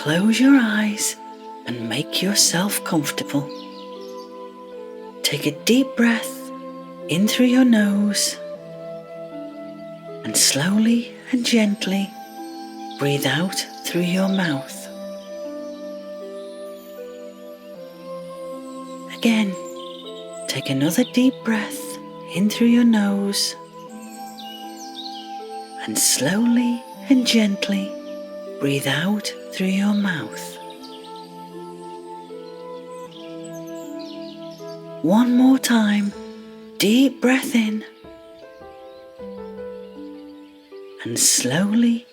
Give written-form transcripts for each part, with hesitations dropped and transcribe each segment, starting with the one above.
close your eyes and make yourself comfortable. Take a deep breath in through your nose and slowly and gently breathe out through your mouth. Again, take another deep breath in through your nose and slowly and gently breathe out through your mouth. One more time, deep breath in and slowly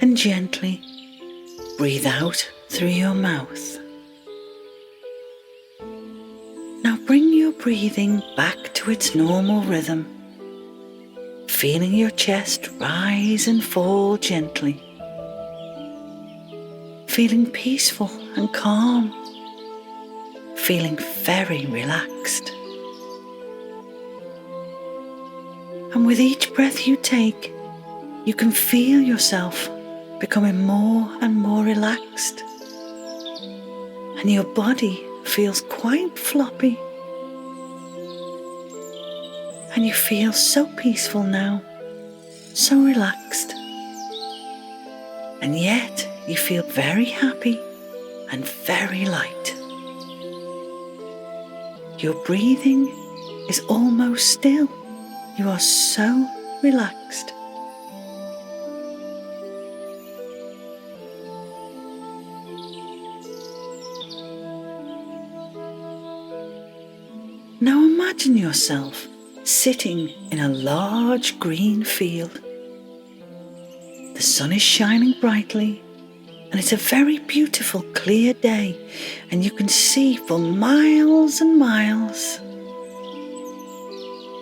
and gently breathe out through your mouth. Now bring your breathing back to its normal rhythm, feeling your chest rise and fall gently, feeling peaceful and calm, feeling very relaxed. And with each breath you take, you can feel yourself becoming more and more relaxed, and your body feels quite floppy, and you feel so peaceful now, so relaxed, and yet you feel very happy and very light. Your breathing is almost still. You are so relaxed. Now imagine yourself sitting in a large green field. The sun is shining brightly, and it's a very beautiful clear day, and you can see for miles and miles.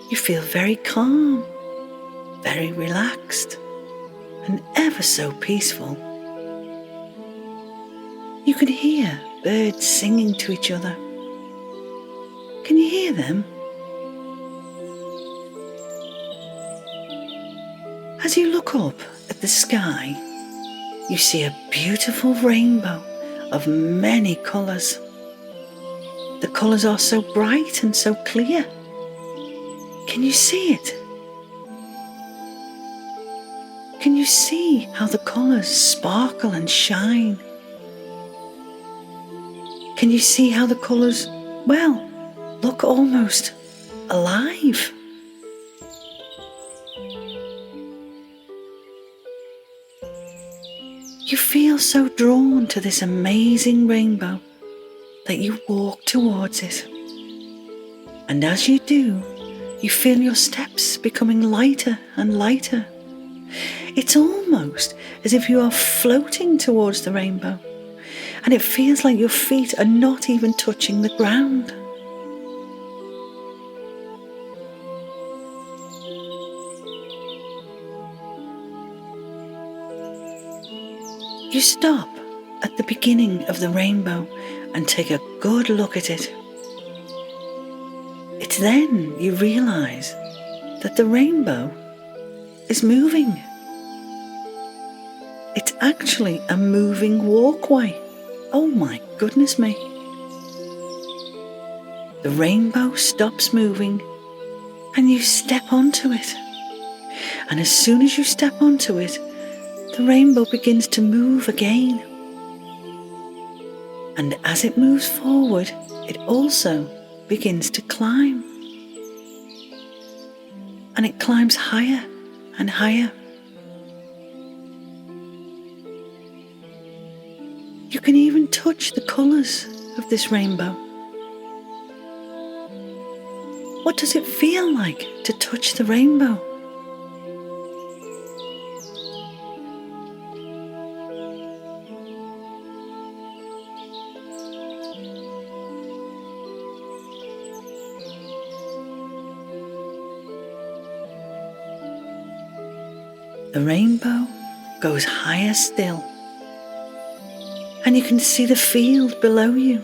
You feel very calm, very relaxed, and ever so peaceful. You can hear birds singing to each other. Can you hear them? As you look up at the sky, you see a beautiful rainbow of many colours. The colours are so bright and so clear. Can you see it? Can you see how the colours sparkle and shine? Can you see how the colours, look almost alive? You feel so drawn to this amazing rainbow that you walk towards it. And as you do, you feel your steps becoming lighter and lighter. It's almost as if you are floating towards the rainbow, and it feels like your feet are not even touching the ground. You stop at the beginning of the rainbow and take a good look at it. It's then you realise that the rainbow is moving. It's actually a moving walkway. Oh my goodness me. The rainbow stops moving and you step onto it. And as soon as you step onto it, the rainbow begins to move again. And as it moves forward, it also begins to climb. And it climbs higher and higher. You can even touch the colours of this rainbow. What does it feel like to touch the rainbow? The rainbow goes higher still, and you can see the field below you.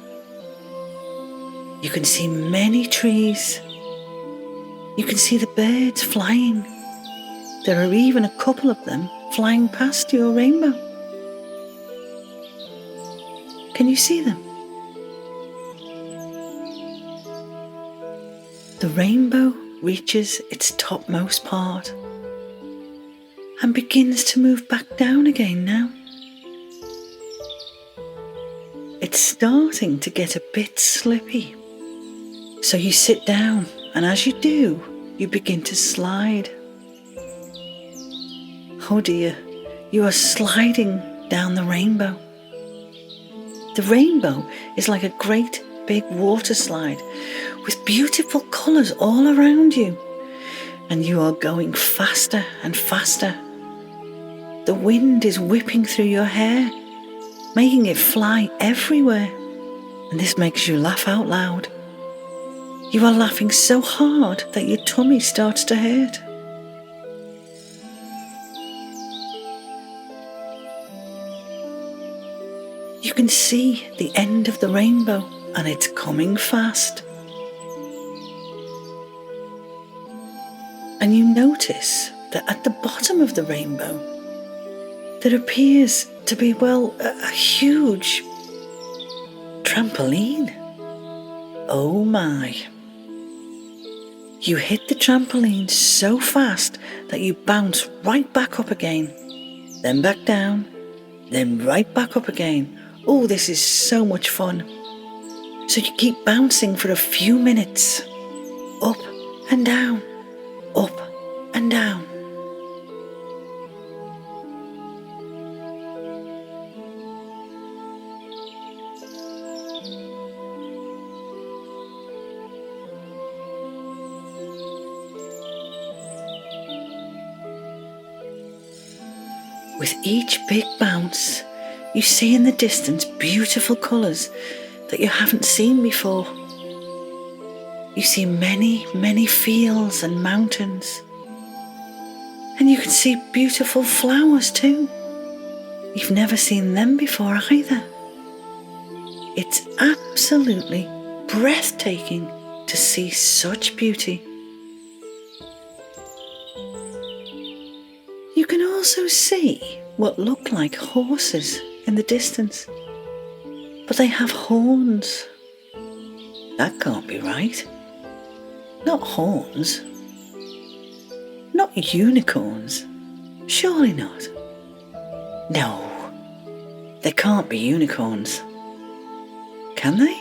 You can see many trees. You can see the birds flying. There are even a couple of them flying past your rainbow. Can you see them? The rainbow reaches its topmost part and begins to move back down again now. It's starting to get a bit slippy. So you sit down, and as you do, you begin to slide. Oh dear, you are sliding down the rainbow. The rainbow is like a great big water slide with beautiful colours all around you, and you are going faster and faster. The wind is whipping through your hair, making it fly everywhere, and this makes you laugh out loud. You are laughing so hard that your tummy starts to hurt. You can see the end of the rainbow, and it's coming fast. And you notice that at the bottom of the rainbow, there appears to be, a huge trampoline. Oh my. You hit the trampoline so fast that you bounce right back up again, then back down, then right back up again. Oh, this is so much fun. So you keep bouncing for a few minutes, up and down, up and down. With each big bounce, you see in the distance beautiful colours that you haven't seen before. You see many, many fields and mountains. And you can see beautiful flowers too. You've never seen them before either. It's absolutely breathtaking to see such beauty. You can also see what look like horses in the distance, but they have horns. That can't be right. Not horns. Not unicorns. Surely not. No, they can't be unicorns. Can they?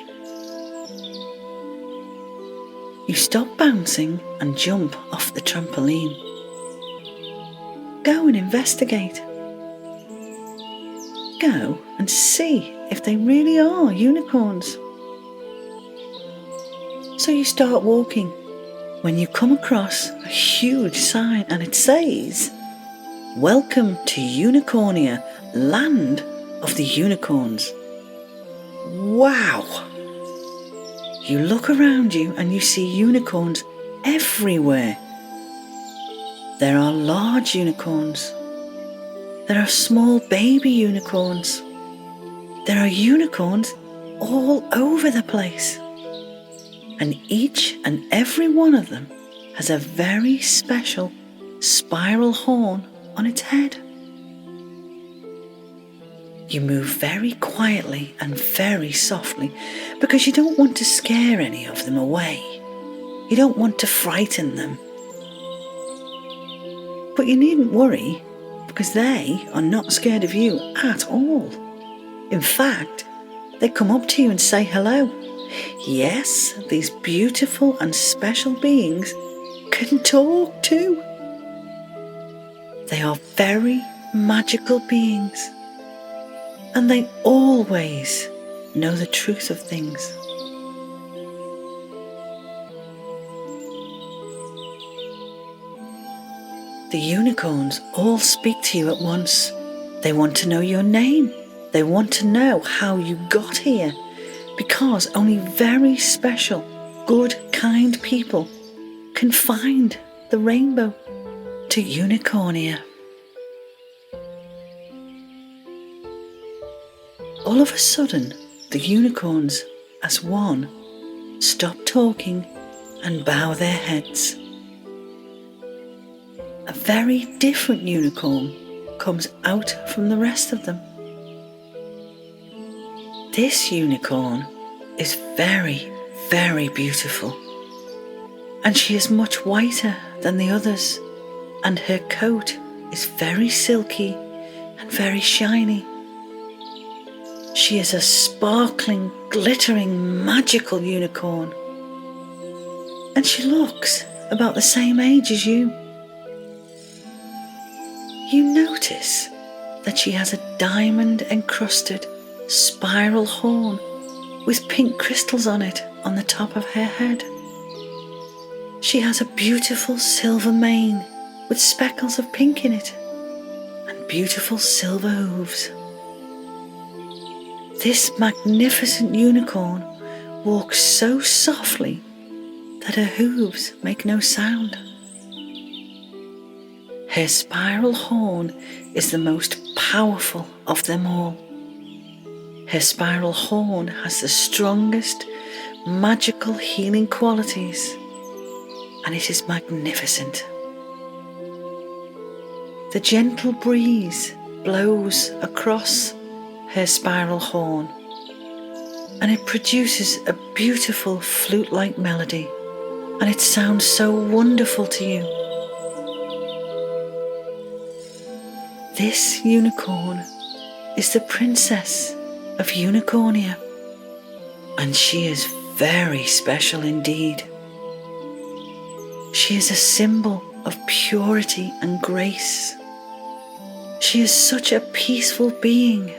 You stop bouncing and jump off the trampoline. Go and investigate. Go and see if they really are unicorns. So you start walking when you come across a huge sign, and it says, "Welcome to Unicornia, land of the unicorns." Wow! You look around you and you see unicorns everywhere. There are large unicorns. There are small baby unicorns. There are unicorns all over the place. And each and every one of them has a very special spiral horn on its head. You move very quietly and very softly because you don't want to scare any of them away. You don't want to frighten them. But you needn't worry, because they are not scared of you at all. In fact, they come up to you and say hello. Yes, these beautiful and special beings can talk too. They are very magical beings, and they always know the truth of things. The unicorns all speak to you at once. They want to know your name. They want to know how you got here, because only very special, good, kind people can find the rainbow to Unicornia. All of a sudden, the unicorns, as one, stop talking and bow their heads. A very different unicorn comes out from the rest of them. This unicorn is very, very beautiful, and she is much whiter than the others, and her coat is very silky and very shiny. She is a sparkling, glittering, magical unicorn, and she looks about the same age as you. You notice that she has a diamond-encrusted spiral horn with pink crystals on it on the top of her head. She has a beautiful silver mane with speckles of pink in it and beautiful silver hooves. This magnificent unicorn walks so softly that her hooves make no sound. Her spiral horn is the most powerful of them all. Her spiral horn has the strongest magical healing qualities, and it is magnificent. The gentle breeze blows across her spiral horn, and it produces a beautiful flute-like melody, and it sounds so wonderful to you. This unicorn is the princess of Unicornia, and she is very special indeed. She is a symbol of purity and grace. She is such a peaceful being,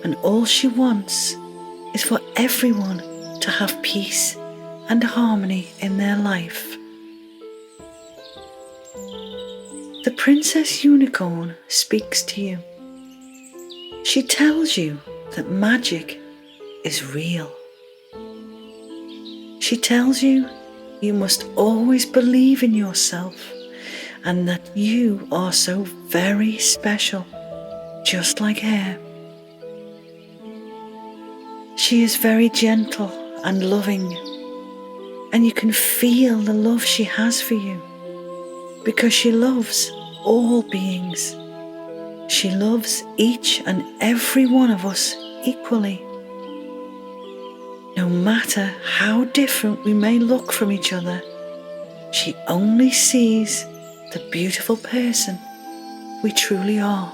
and all she wants is for everyone to have peace and harmony in their life. The Princess Unicorn speaks to you. She tells you that magic is real. She tells you you must always believe in yourself and that you are so very special, just like her. She is very gentle and loving, and you can feel the love she has for you because she loves all beings. She loves each and every one of us equally. No matter how different we may look from each other, she only sees the beautiful person we truly are.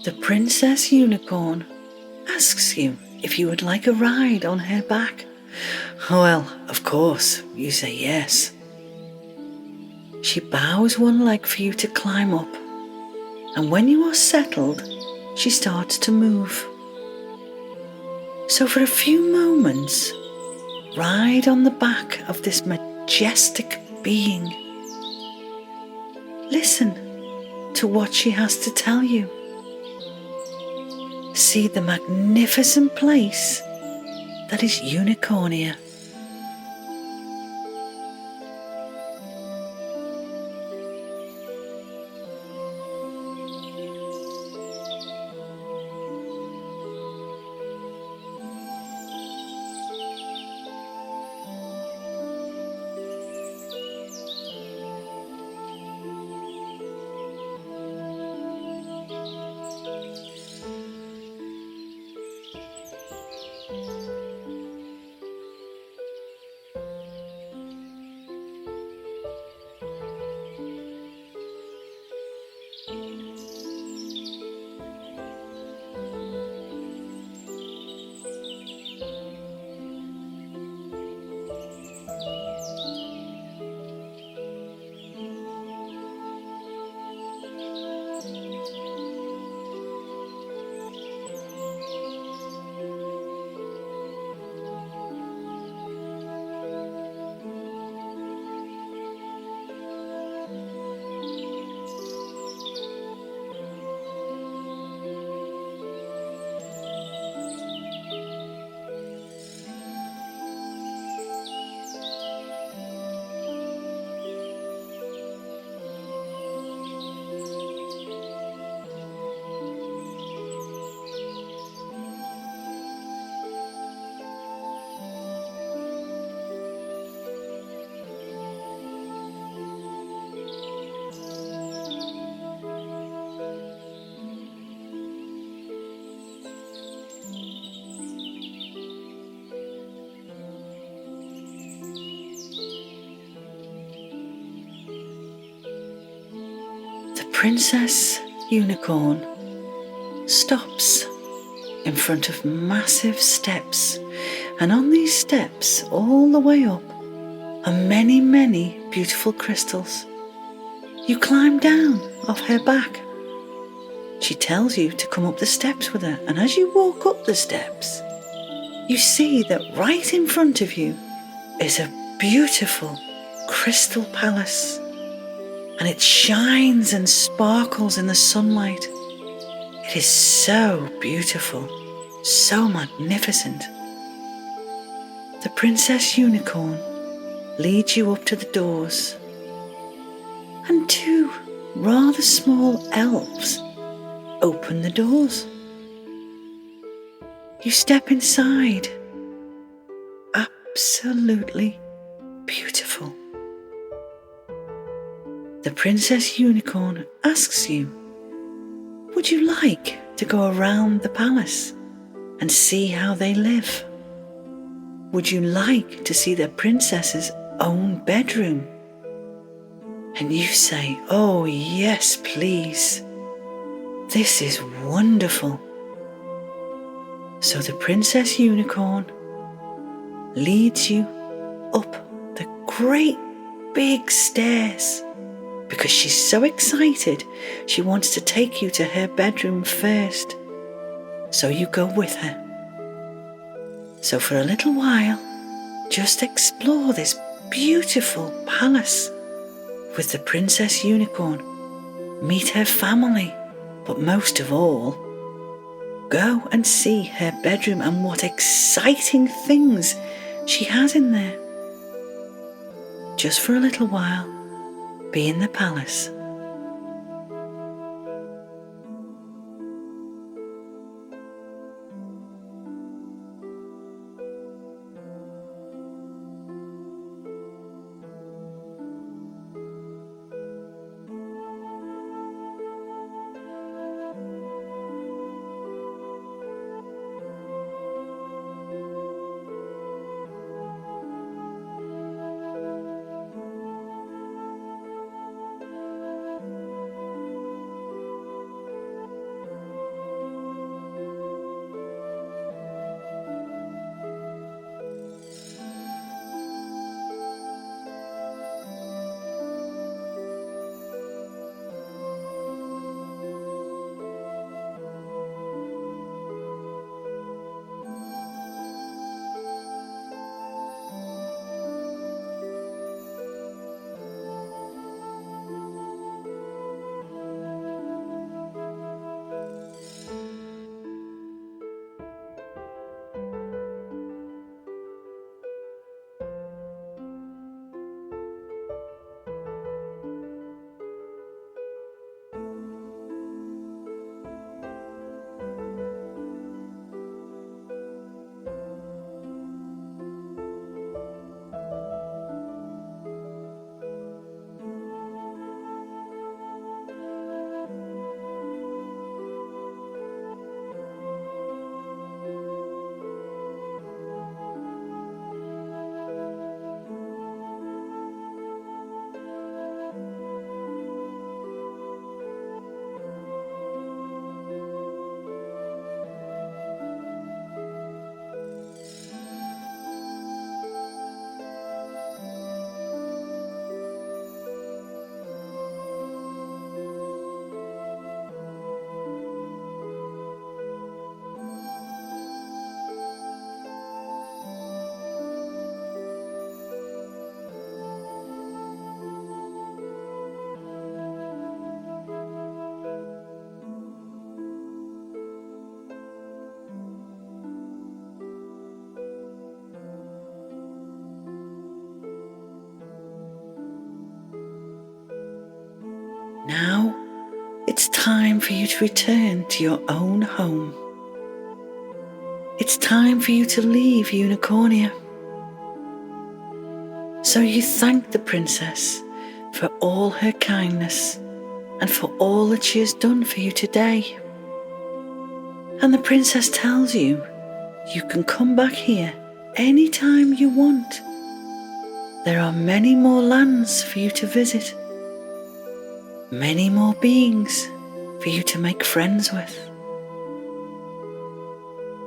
The Princess Unicorn asks you if you would like a ride on her back. Well, of course, you say yes. She bows one leg for you to climb up, and when you are settled, she starts to move. So for a few moments, ride on the back of this majestic being. Listen to what she has to tell you. See the magnificent place that is Unicornia. Princess Unicorn stops in front of massive steps, and on these steps all the way up are many, many beautiful crystals. You climb down off her back. She tells you to come up the steps with her, and as you walk up the steps, you see that right in front of you is a beautiful crystal palace, and it shines and sparkles in the sunlight. It is so beautiful, so magnificent. The Princess Unicorn leads you up to the doors, and two rather small elves open the doors. You step inside. Absolutely beautiful. The Princess Unicorn asks you, would you like to go around the palace and see how they live? Would you like to see the princess's own bedroom? And you say, oh yes, please. This is wonderful. So the Princess Unicorn leads you up the great big stairs because she's so excited she wants to take you to her bedroom first. So you go with her. So for a little while, just explore this beautiful palace with the Princess Unicorn. Meet her family, but most of all, go and see her bedroom and what exciting things she has in there. Just for a little while, be in the palace. Now it's time for you to return to your own home. It's time for you to leave Unicornia. So you thank the princess for all her kindness and for all that she has done for you today. And the princess tells you you can come back here anytime you want. There are many more lands for you to visit. many more beings for you to make friends with.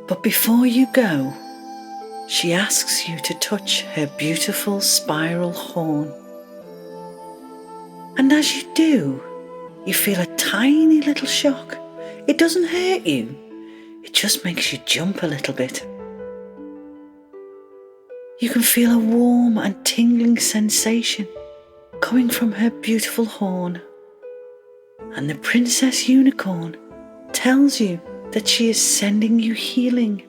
But before you go, she asks you to touch her beautiful spiral horn. And as you do, you feel a tiny little shock. It doesn't hurt you, it just makes you jump a little bit. You can feel a warm and tingling sensation coming from her beautiful horn. And the Princess Unicorn tells you that she is sending you healing.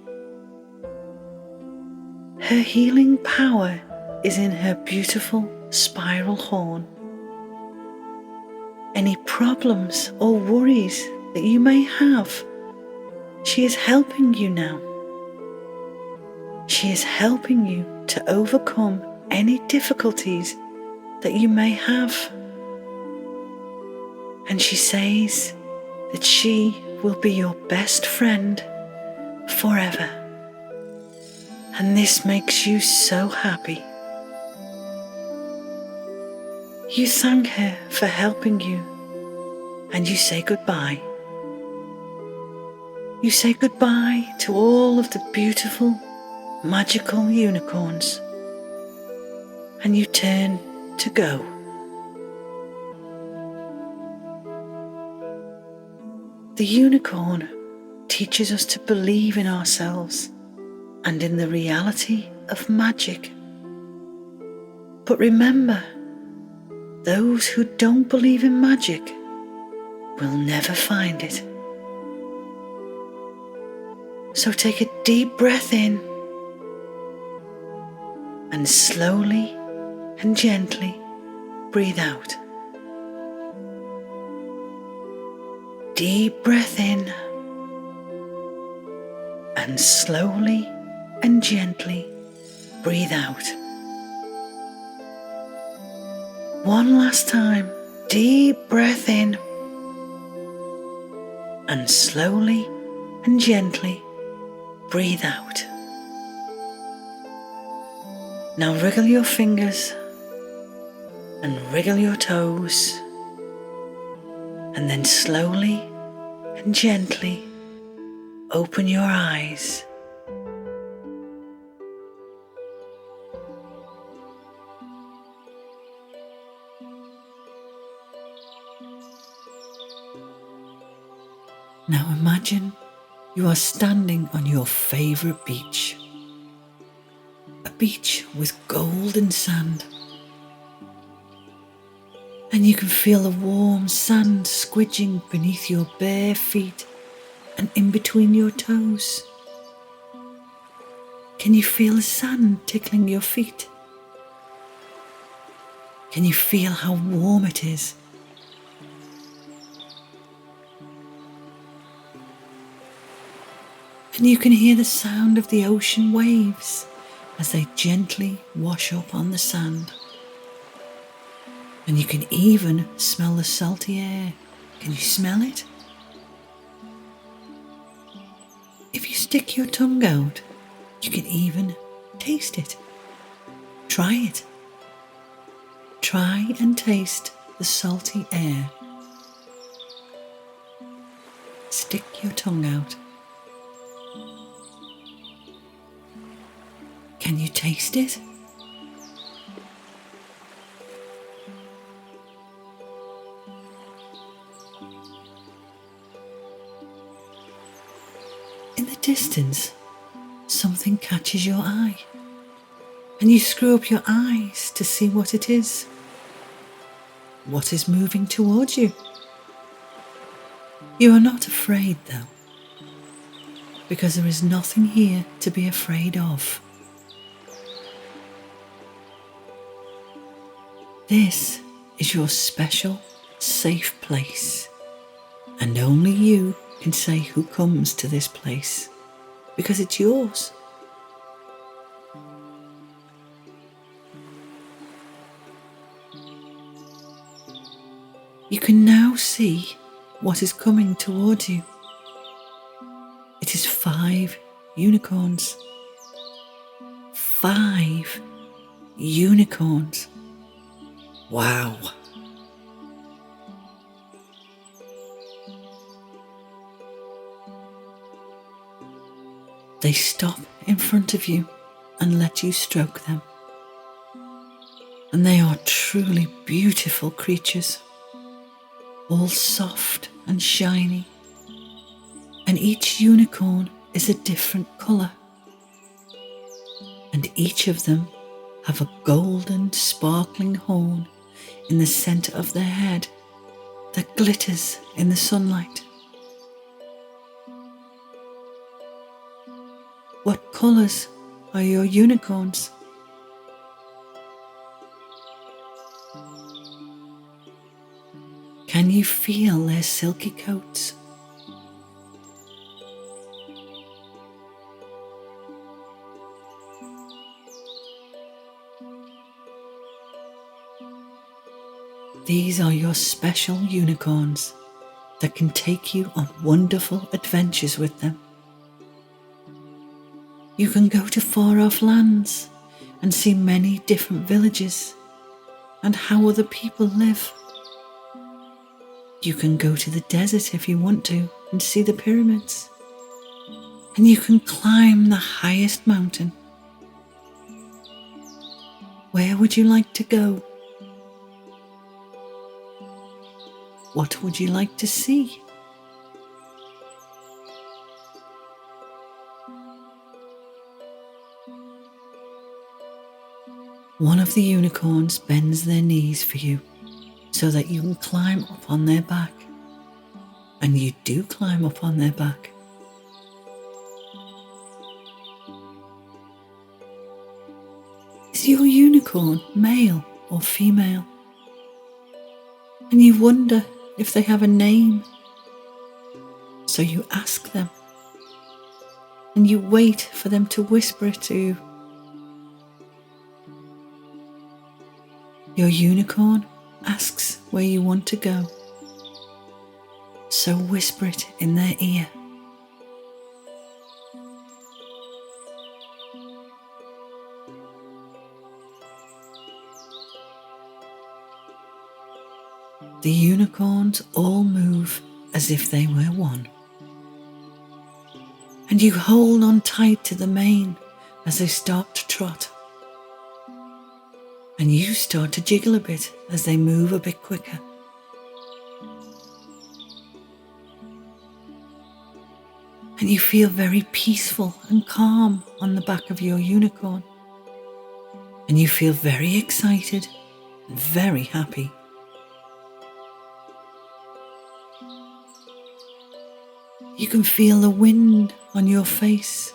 Her healing power is in her beautiful spiral horn. Any problems or worries that you may have, she is helping you now. She is helping you to overcome any difficulties that you may have. And she says that she will be your best friend forever. And this makes you so happy. You thank her for helping you, and you say goodbye. You say goodbye to all of the beautiful, magical unicorns, and you turn to go. The unicorn teaches us to believe in ourselves and in the reality of magic. But remember, those who don't believe in magic will never find it. So take a deep breath in and slowly and gently breathe out. Deep breath in and slowly and gently breathe out. One last time, deep breath in and slowly and gently breathe out. Now wriggle your fingers and wriggle your toes, and then slowly and gently open your eyes. Now imagine you are standing on your favourite beach. A beach with golden sand. And you can feel the warm sand squidging beneath your bare feet and in between your toes. Can you feel the sand tickling your feet? Can you feel how warm it is? And you can hear the sound of the ocean waves as they gently wash up on the sand. And you can even smell the salty air. Can you smell it? If you stick your tongue out, you can even taste it. Try it. Try and taste the salty air. Stick your tongue out. Can you taste it? In the distance, something catches your eye, and you screw up your eyes to see what it is. What is moving towards you? You are not afraid though, because there is nothing here to be afraid of. This is your special, safe place, and only you can say who comes to this place, because it's yours. You can now see what is coming towards you. It is 5 unicorns. 5 unicorns. Wow. They stop in front of you and let you stroke them. And they are truly beautiful creatures, all soft and shiny. And each unicorn is a different colour. And each of them have a golden sparkling horn in the centre of their head that glitters in the sunlight. What colours are your unicorns? Can you feel their silky coats? These are your special unicorns that can take you on wonderful adventures with them. You can go to far-off lands and see many different villages and how other people live. You can go to the desert if you want to and see the pyramids. And you can climb the highest mountain. Where would you like to go? What would you like to see? One of the unicorns bends their knees for you so that you can climb up on their back. And you do climb up on their back. Is your unicorn male or female? And you wonder if they have a name. So you ask them. And you wait for them to whisper it to you. Your unicorn asks where you want to go. So whisper it in their ear. The unicorns all move as if they were one. And you hold on tight to the mane as they start to trot. And you start to jiggle a bit as they move a bit quicker. And you feel very peaceful and calm on the back of your unicorn. And you feel very excited and very happy. You can feel the wind on your face.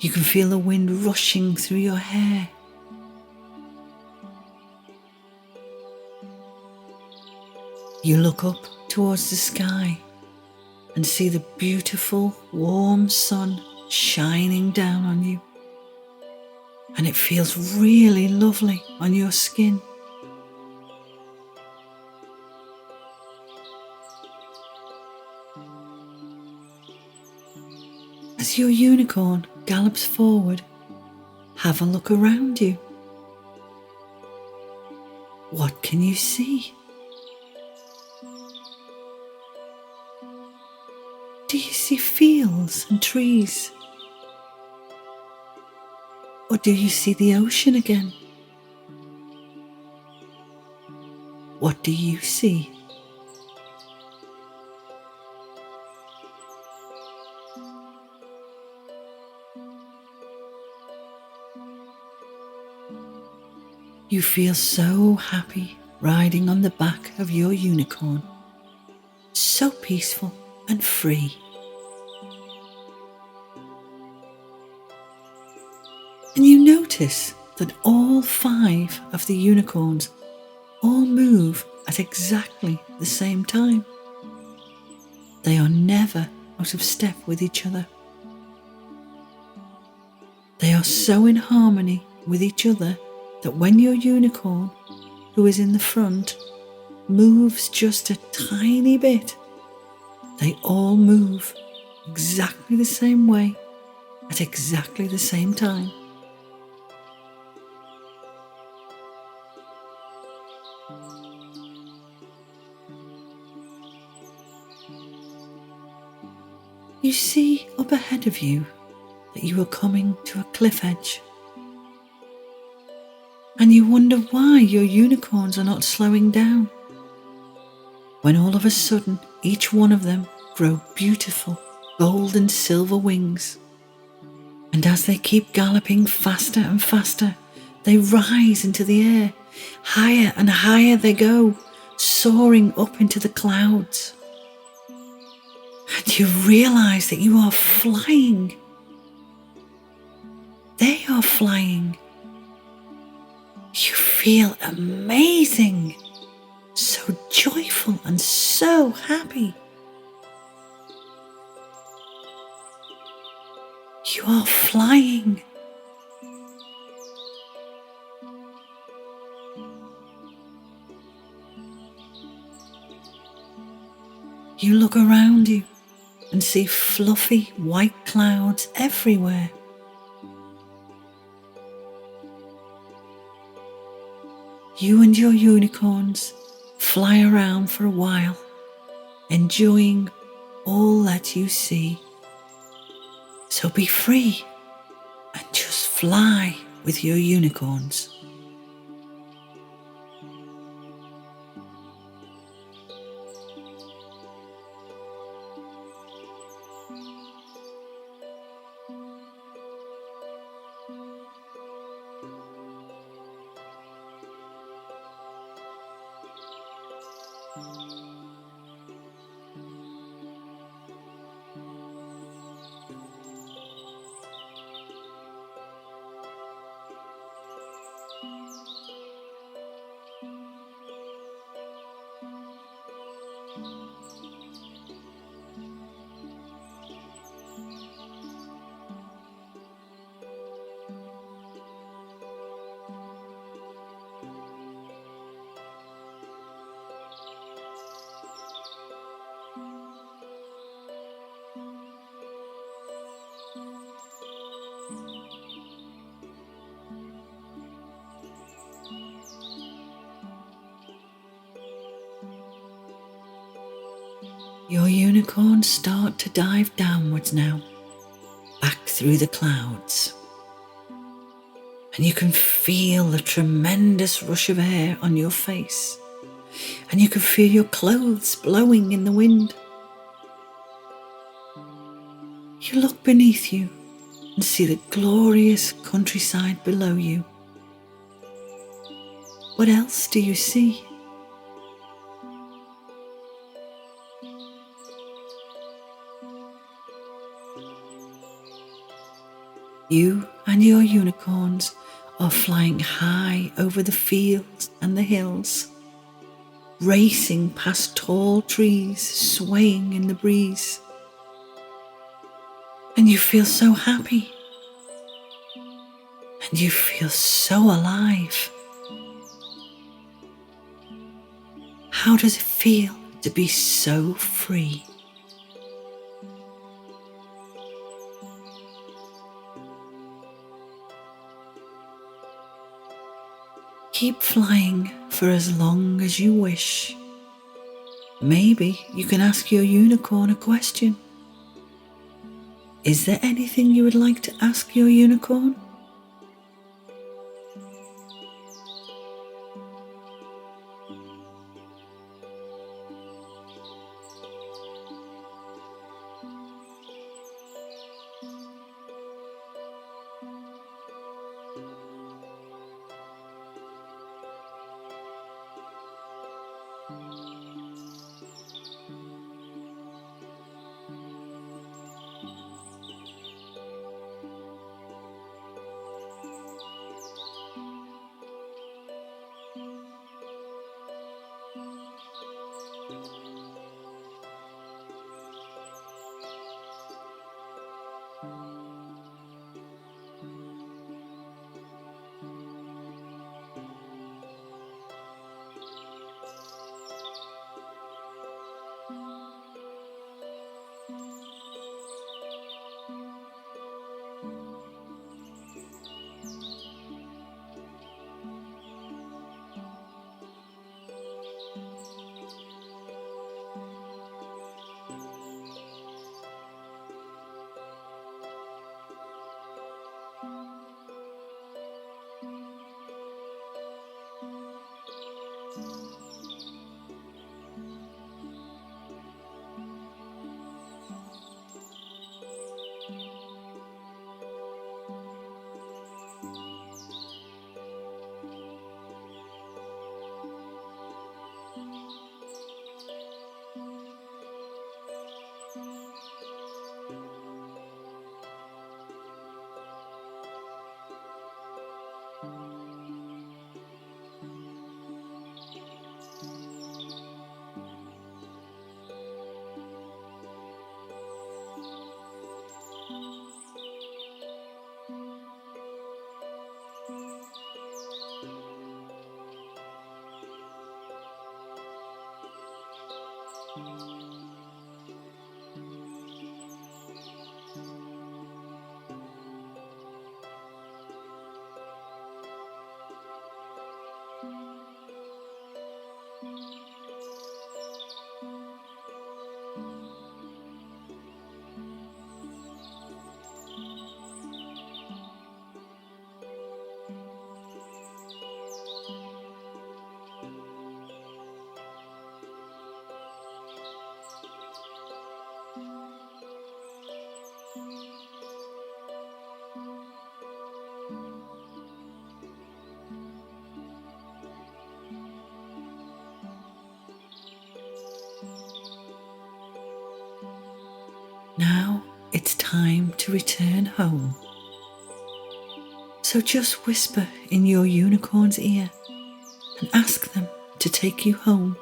You can feel the wind rushing through your hair. You look up towards the sky and see the beautiful, warm sun shining down on you. And it feels really lovely on your skin. As your unicorn gallops forward, have a look around you. What can you see? Do you see fields and trees? Or do you see the ocean again? What do you see? You feel so happy riding on the back of your unicorn, so peaceful and free. And you notice that all 5 of the unicorns all move at exactly the same time. They are never out of step with each other. They are so in harmony with each other that when your unicorn, who is in the front, moves just a tiny bit, they all move exactly the same way at exactly the same time. You see up ahead of you that you are coming to a cliff edge. And you wonder why your unicorns are not slowing down. When all of a sudden, each one of them grow beautiful gold and silver wings. And as they keep galloping faster and faster, they rise into the air. Higher and higher they go, soaring up into the clouds. And you realize that you are flying. They are flying. You feel amazing, so joyful and so happy. You are flying. You look around you and see fluffy white clouds everywhere. You and your unicorns fly around for a while, enjoying all that you see. So be free and just fly with your unicorns. Your unicorns start to dive downwards now, back through the clouds. And you can feel the tremendous rush of air on your face. And you can feel your clothes blowing in the wind. You look beneath you and see the glorious countryside below you. What else do you see? You and your unicorns are flying high over the fields and the hills, racing past tall trees swaying in the breeze. And you feel so happy. And you feel so alive. How does it feel to be so free? Keep flying for as long as you wish. Maybe you can ask your unicorn a question. Is there anything you would like to ask your unicorn? time to return home. So just whisper in your unicorn's ear and ask them to take you home.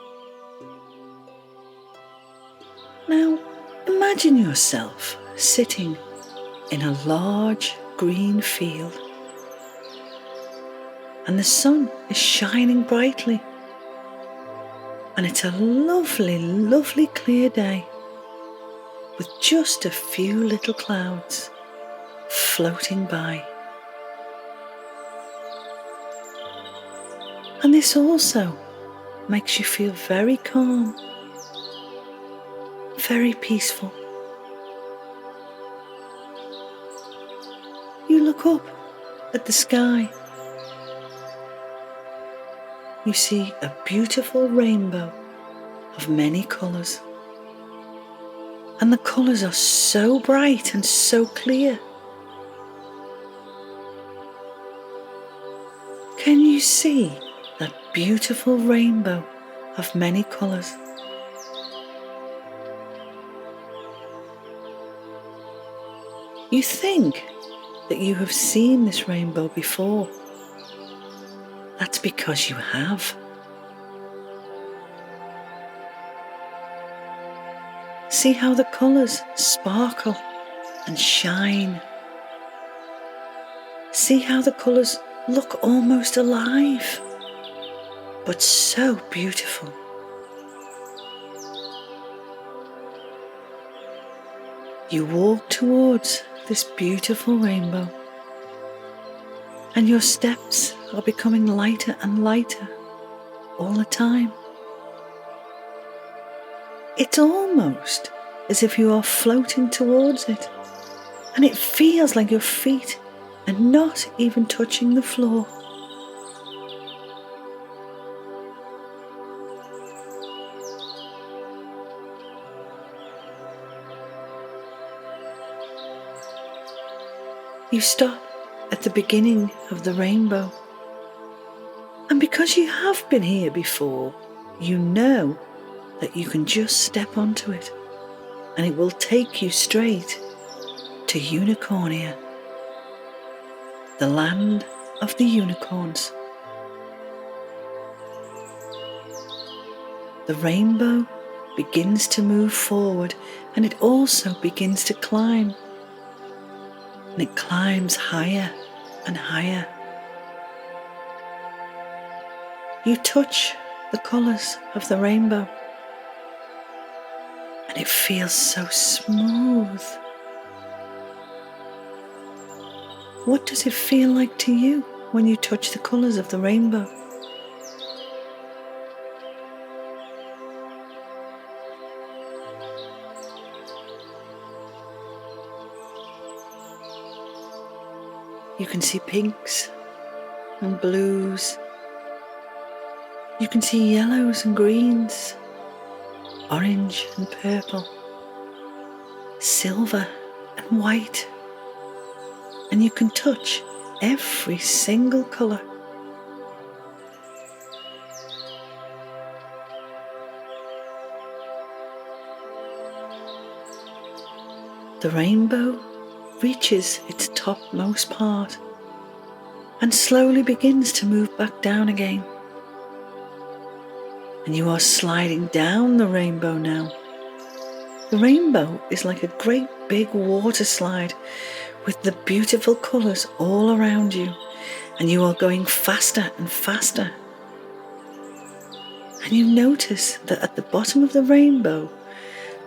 Now imagine yourself sitting in a large green field, and the sun is shining brightly, and it's a lovely, lovely clear day with just a few little clouds floating by. And this also makes you feel very calm, very peaceful. You look up at the sky. You see a beautiful rainbow of many colours. And the colours are so bright and so clear. Can you see that beautiful rainbow of many colours? You think that you have seen this rainbow before. That's because you have. See how the colours sparkle and shine. See how the colours look almost alive, but so beautiful. You walk towards this beautiful rainbow, and your steps are becoming lighter and lighter all the time. It's almost as if you are floating towards it, and it feels like your feet are not even touching the floor. You stop at the beginning of the rainbow, and because you have been here before, you know that you can just step onto it and it will take you straight to Unicornia, the land of the unicorns. The rainbow begins to move forward, and it also begins to climb. And it climbs higher and higher. You touch the colours of the rainbow, and it feels so smooth. What does it feel like to you when you touch the colours of the rainbow? You can see pinks and blues. You can see yellows and greens, orange and purple, silver and white. And you can touch every single colour. The rainbow reaches its topmost part and slowly begins to move back down again. And you are sliding down the rainbow now. The rainbow is like a great big water slide with the beautiful colours all around you, and you are going faster and faster. And you notice that at the bottom of the rainbow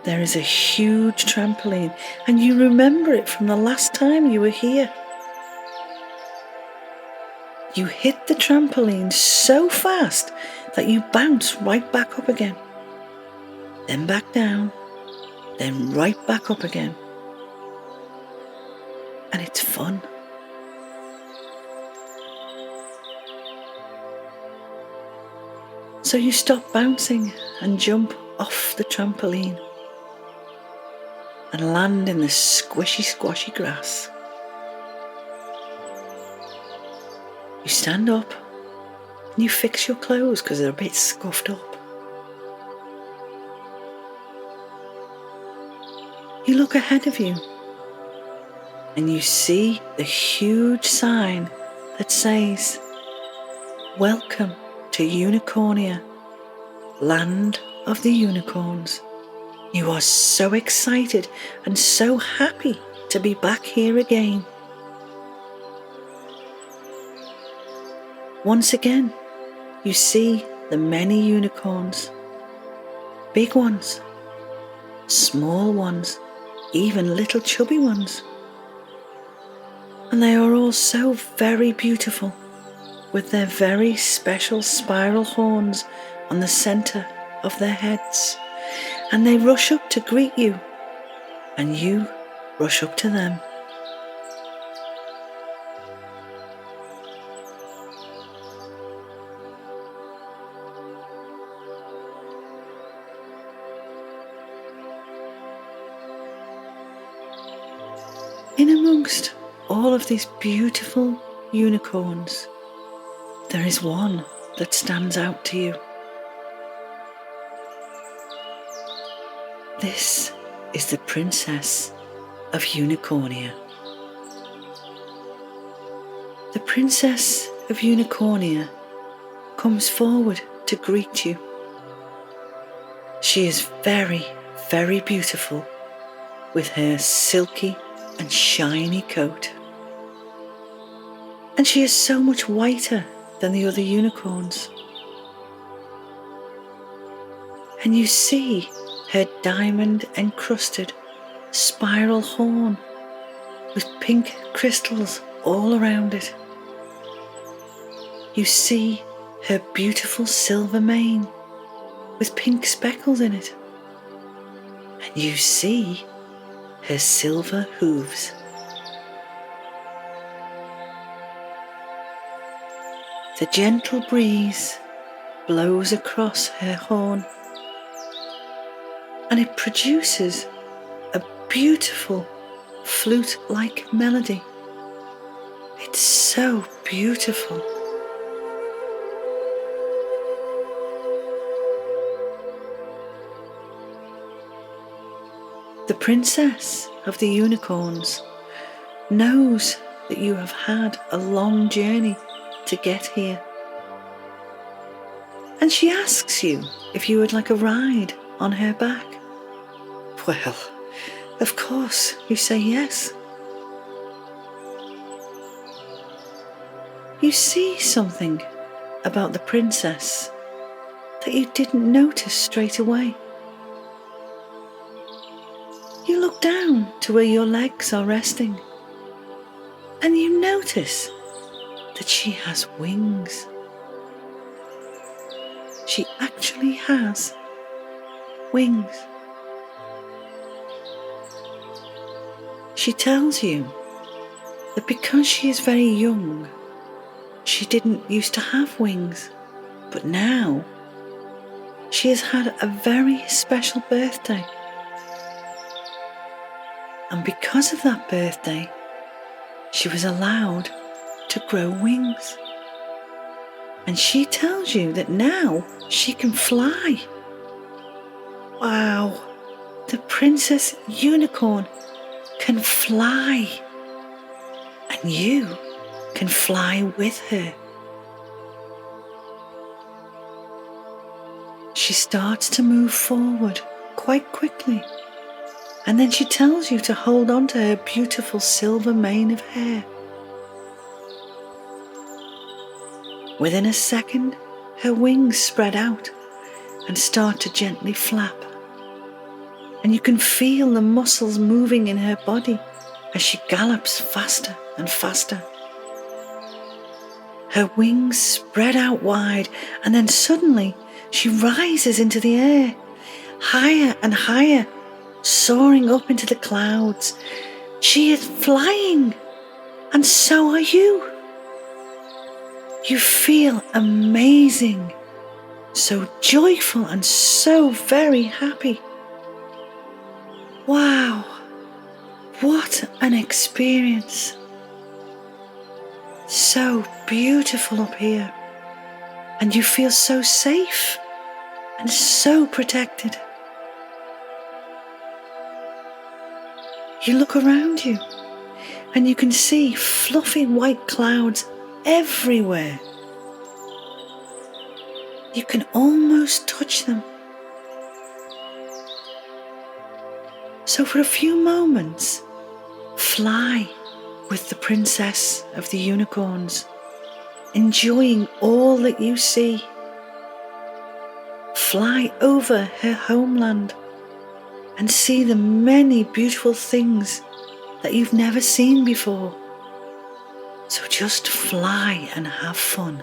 there is a huge trampoline, and you remember it from the last time you were here. You hit the trampoline so fast that you bounce right back up again, then back down, then right back up again. And it's fun. So you stop bouncing and jump off the trampoline and land in the squishy, squashy grass. You stand up and you fix your clothes because they're a bit scuffed up. You look ahead of you and you see the huge sign that says, "Welcome to Unicornia, land of the unicorns." You are so excited and so happy to be back here again. Once again, you see the many unicorns, big ones, small ones, even little chubby ones. And they are all so very beautiful, with their very special spiral horns on the centre of their heads. And they rush up to greet you, and you rush up to them. In amongst all of these beautiful unicorns, there is one that stands out to you. This is the Princess of Unicornia. The Princess of Unicornia comes forward to greet you. She is very, very beautiful, with her silky and shiny coat. And she is so much whiter than the other unicorns. And you see her diamond encrusted spiral horn with pink crystals all around it. You see her beautiful silver mane with pink speckles in it. And you see her silver hooves. The gentle breeze blows across her horn, and it produces a beautiful flute-like melody. It's so beautiful. The Princess of the Unicorns knows that you have had a long journey to get here. And she asks you if you would like a ride on her back. Well, of course you say yes. You see something about the princess that you didn't notice straight away. You look down to where your legs are resting, and you notice that she has wings. She actually has wings. She tells you that because she is very young, she didn't used to have wings, but now she has had a very special birthday. And because of that birthday, she was allowed to grow wings. And she tells you that now she can fly. Wow, the Princess Unicorn can fly. And you can fly with her. She starts to move forward quite quickly. And then she tells you to hold on to her beautiful silver mane of hair. Within a second, her wings spread out and start to gently flap. And you can feel the muscles moving in her body as she gallops faster and faster. Her wings spread out wide, and then suddenly she rises into the air, higher and higher, soaring up into the clouds. She is flying, and so are you. You feel amazing, so joyful and so very happy. Wow, what an experience. So beautiful up here, and you feel so safe and so protected. You look around you and you can see fluffy white clouds everywhere. You can almost touch them. So for a few moments, fly with the princess of the unicorns, enjoying all that you see. Fly over her homeland and see the many beautiful things that you've never seen before. So just fly and have fun.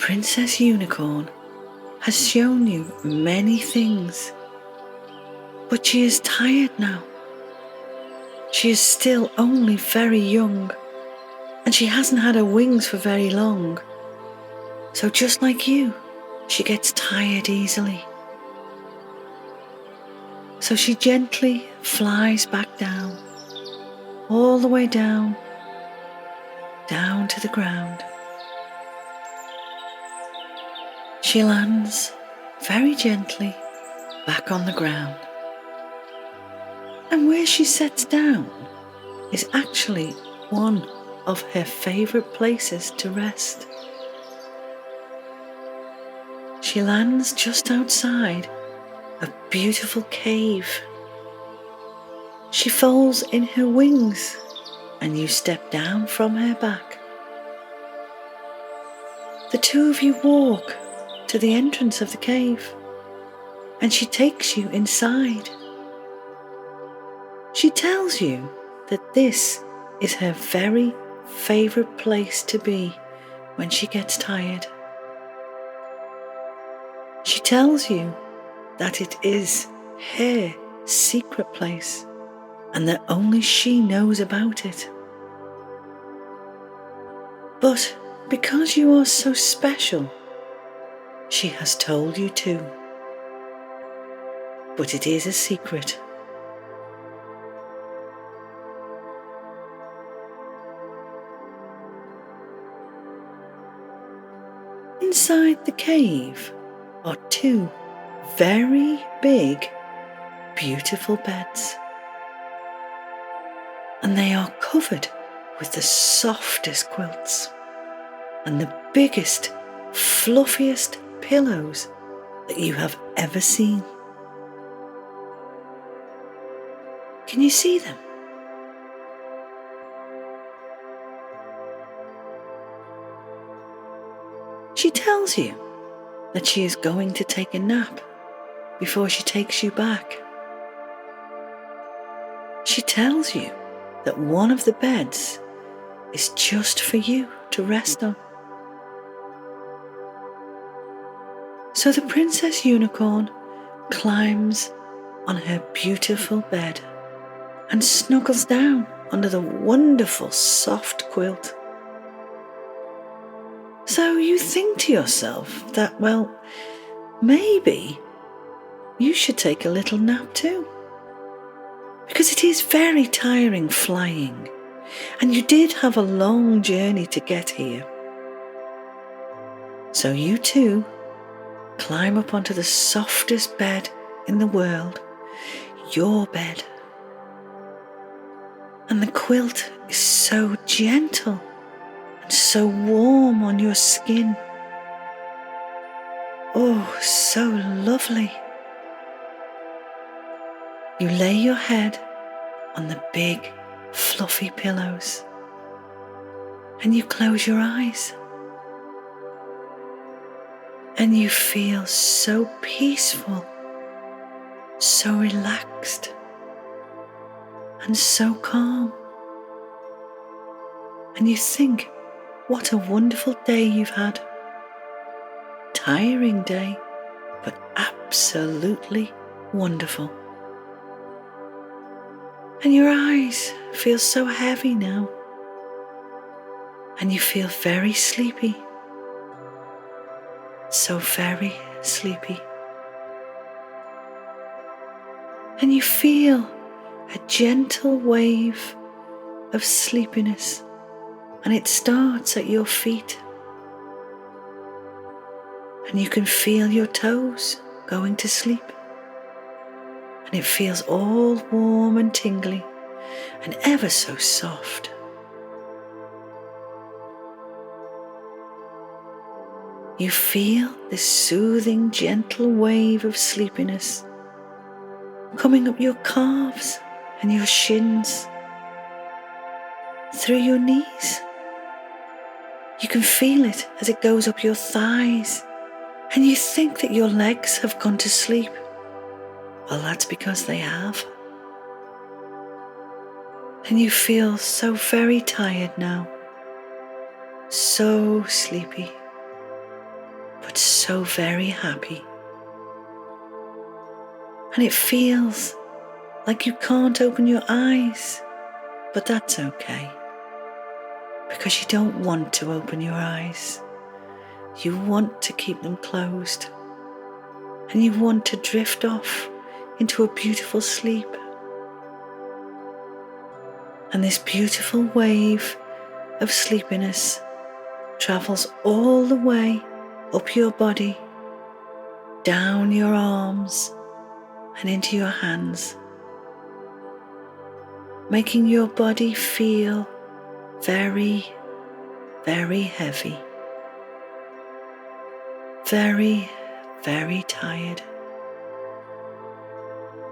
Princess Unicorn has shown you many things, but she is tired now. She is still only very young, and she hasn't had her wings for very long. So just like you, she gets tired easily. So she gently flies back down, all the way down, down to the ground. She lands very gently back on the ground. And where she sets down is actually one of her favourite places to rest. She lands just outside a beautiful cave. She folds in her wings and you step down from her back. The two of you walk to the entrance of the cave, and she takes you inside. She tells you that this is her very favourite place to be when she gets tired. She tells you that it is her secret place and that only she knows about it. But because you are so special, she has told you too. But it is a secret. Inside the cave are two very big, beautiful beds. And they are covered with the softest quilts and the biggest, fluffiest pillows that you have ever seen. Can you see them? She tells you that she is going to take a nap before she takes you back. She tells you that one of the beds is just for you to rest on. So the Princess Unicorn climbs on her beautiful bed and snuggles down under the wonderful soft quilt. So you think to yourself that, well, maybe you should take a little nap too. Because it is very tiring flying, and you did have a long journey to get here. So you too climb up onto the softest bed in the world, your bed. And the quilt is so gentle and so warm on your skin. Oh, so lovely. You lay your head on the big, fluffy pillows and you close your eyes. And you feel so peaceful, so relaxed, and so calm. And you think, what a wonderful day you've had. Tiring day, but absolutely wonderful. And your eyes feel so heavy now. And you feel very sleepy. So very sleepy. And you feel a gentle wave of sleepiness, and it starts at your feet. And you can feel your toes going to sleep. And it feels all warm and tingly and ever so soft. You feel this soothing, gentle wave of sleepiness coming up your calves and your shins, through your knees. You can feel it as it goes up your thighs, and you think that your legs have gone to sleep. Well, that's because they have. And you feel so very tired now, so sleepy, but so very happy. And it feels like you can't open your eyes, but that's okay, because you don't want to open your eyes. You want to keep them closed, and you want to drift off into a beautiful sleep. And this beautiful wave of sleepiness travels all the way up your body, down your arms and into your hands, making your body feel very, very heavy, very, very tired,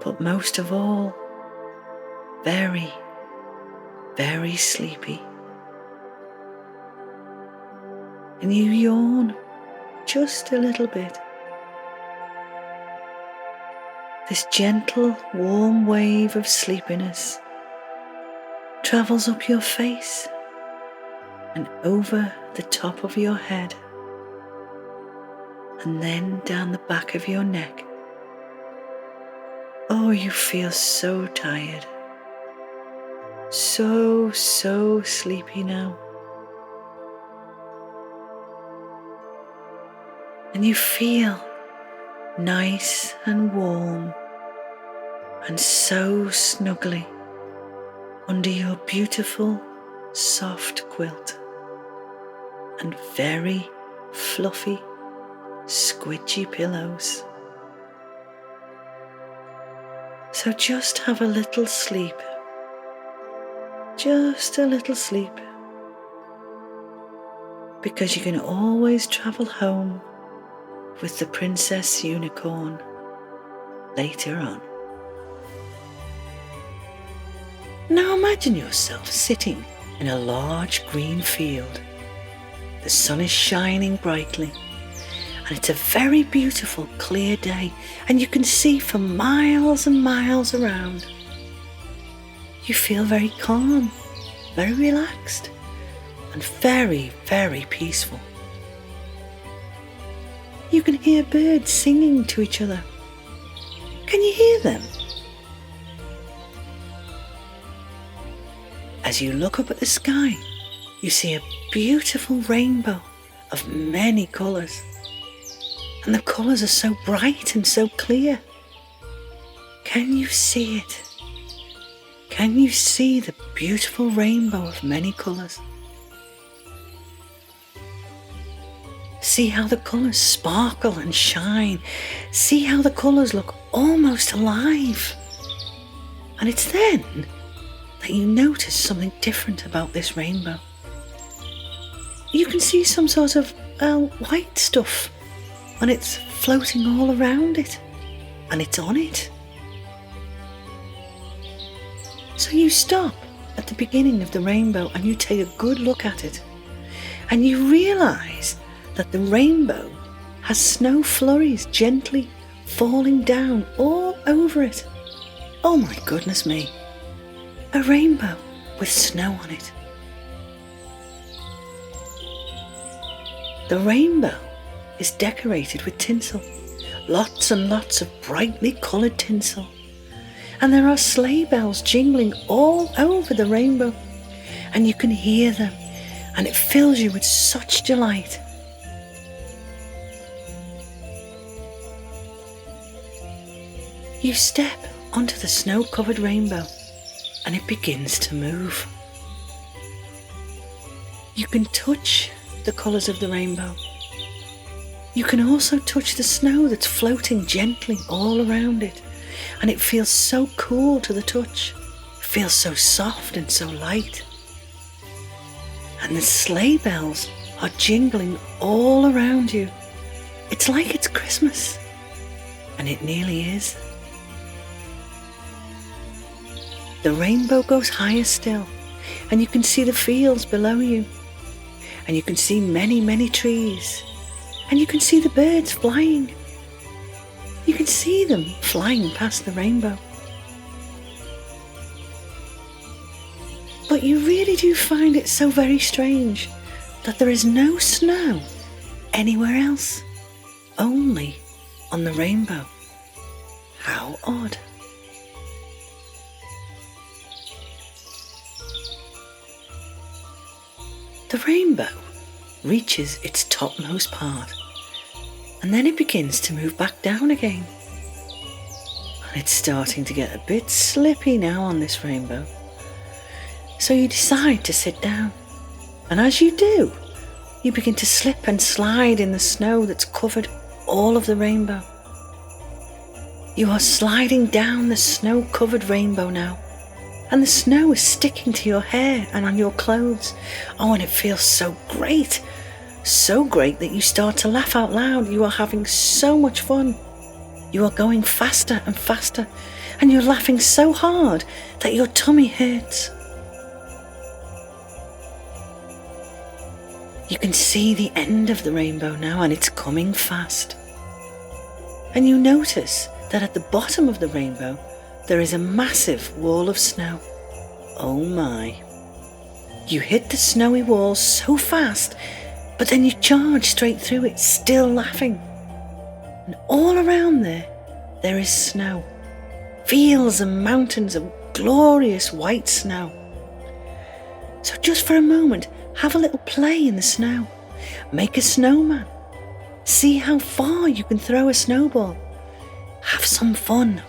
but most of all, very, very sleepy. And you yawn just a little bit. This gentle, warm wave of sleepiness travels up your face and over the top of your head, and then down the back of your neck. Oh, you feel so tired, so sleepy now. and you feel nice and warm and so snuggly under your beautiful soft quilt and very fluffy squidgy pillows. So just have a little sleep, just a little sleep, because you can always travel home with the Princess Unicorn later on. Now imagine yourself sitting in a large green field. The sun is shining brightly, and it's a very beautiful, clear day, and you can see for miles and miles around. You feel very calm, very relaxed, and very, very peaceful. You can hear birds singing to each other. Can you hear them? As you look up at the sky, you see a beautiful rainbow of many colours. And the colours are so bright and so clear. Can you see it? Can you see the beautiful rainbow of many colours? See how the colours sparkle and shine. See how the colours look almost alive. And it's then that you notice something different about this rainbow. You can see some sort of white stuff, and it's floating all around it, and it's on it. So you stop at the beginning of the rainbow and you take a good look at it, and you realise that the rainbow has snow flurries gently falling down all over it. Oh my goodness me, a rainbow with snow on it. The rainbow is decorated with tinsel, lots and lots of brightly coloured tinsel. And there are sleigh bells jingling all over the rainbow, and you can hear them, and it fills you with such delight. You step onto the snow-covered rainbow, and it begins to move. You can touch the colours of the rainbow. You can also touch the snow that's floating gently all around it, and it feels so cool to the touch. It feels so soft and so light. And the sleigh bells are jingling all around you. It's like it's Christmas, and it nearly is. The rainbow goes higher still, and you can see the fields below you, and you can see many, many trees, and you can see the birds flying. You can see them flying past the rainbow. But you really do find it so very strange that there is no snow anywhere else, only on the rainbow. How odd. The rainbow reaches its topmost part, and then it begins to move back down again. And it's starting to get a bit slippy now on this rainbow. So you decide to sit down, and as you do, you begin to slip and slide in the snow that's covered all of the rainbow. You are sliding down the snow-covered rainbow now, and the snow is sticking to your hair and on your clothes. Oh, and it feels so great that you start to laugh out loud. You are having so much fun. You are going faster and faster, and you're laughing so hard that your tummy hurts. You can see the end of the rainbow now, and it's coming fast. And you notice that at the bottom of the rainbow there is a massive wall of snow. Oh my. You hit the snowy wall so fast, but then you charge straight through it, still laughing. And all around there is snow. Fields and mountains of glorious white snow. So just for a moment, have a little play in the snow. Make a snowman. See how far you can throw a snowball. Have some fun.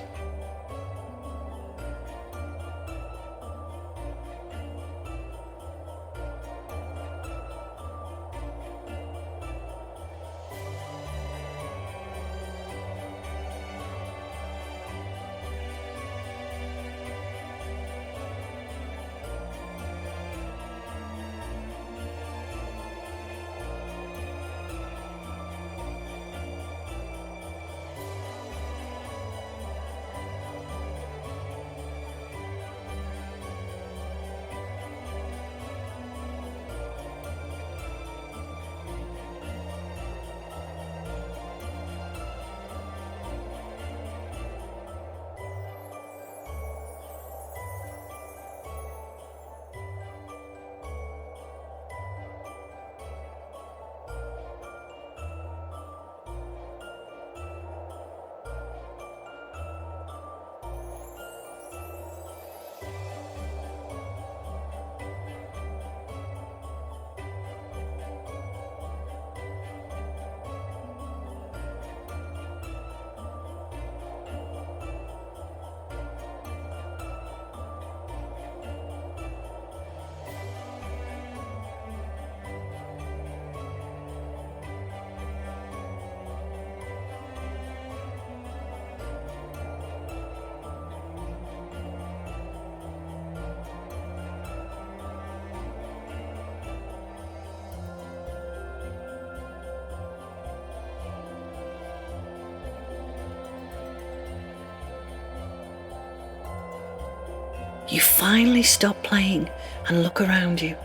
You finally stop playing and look around you.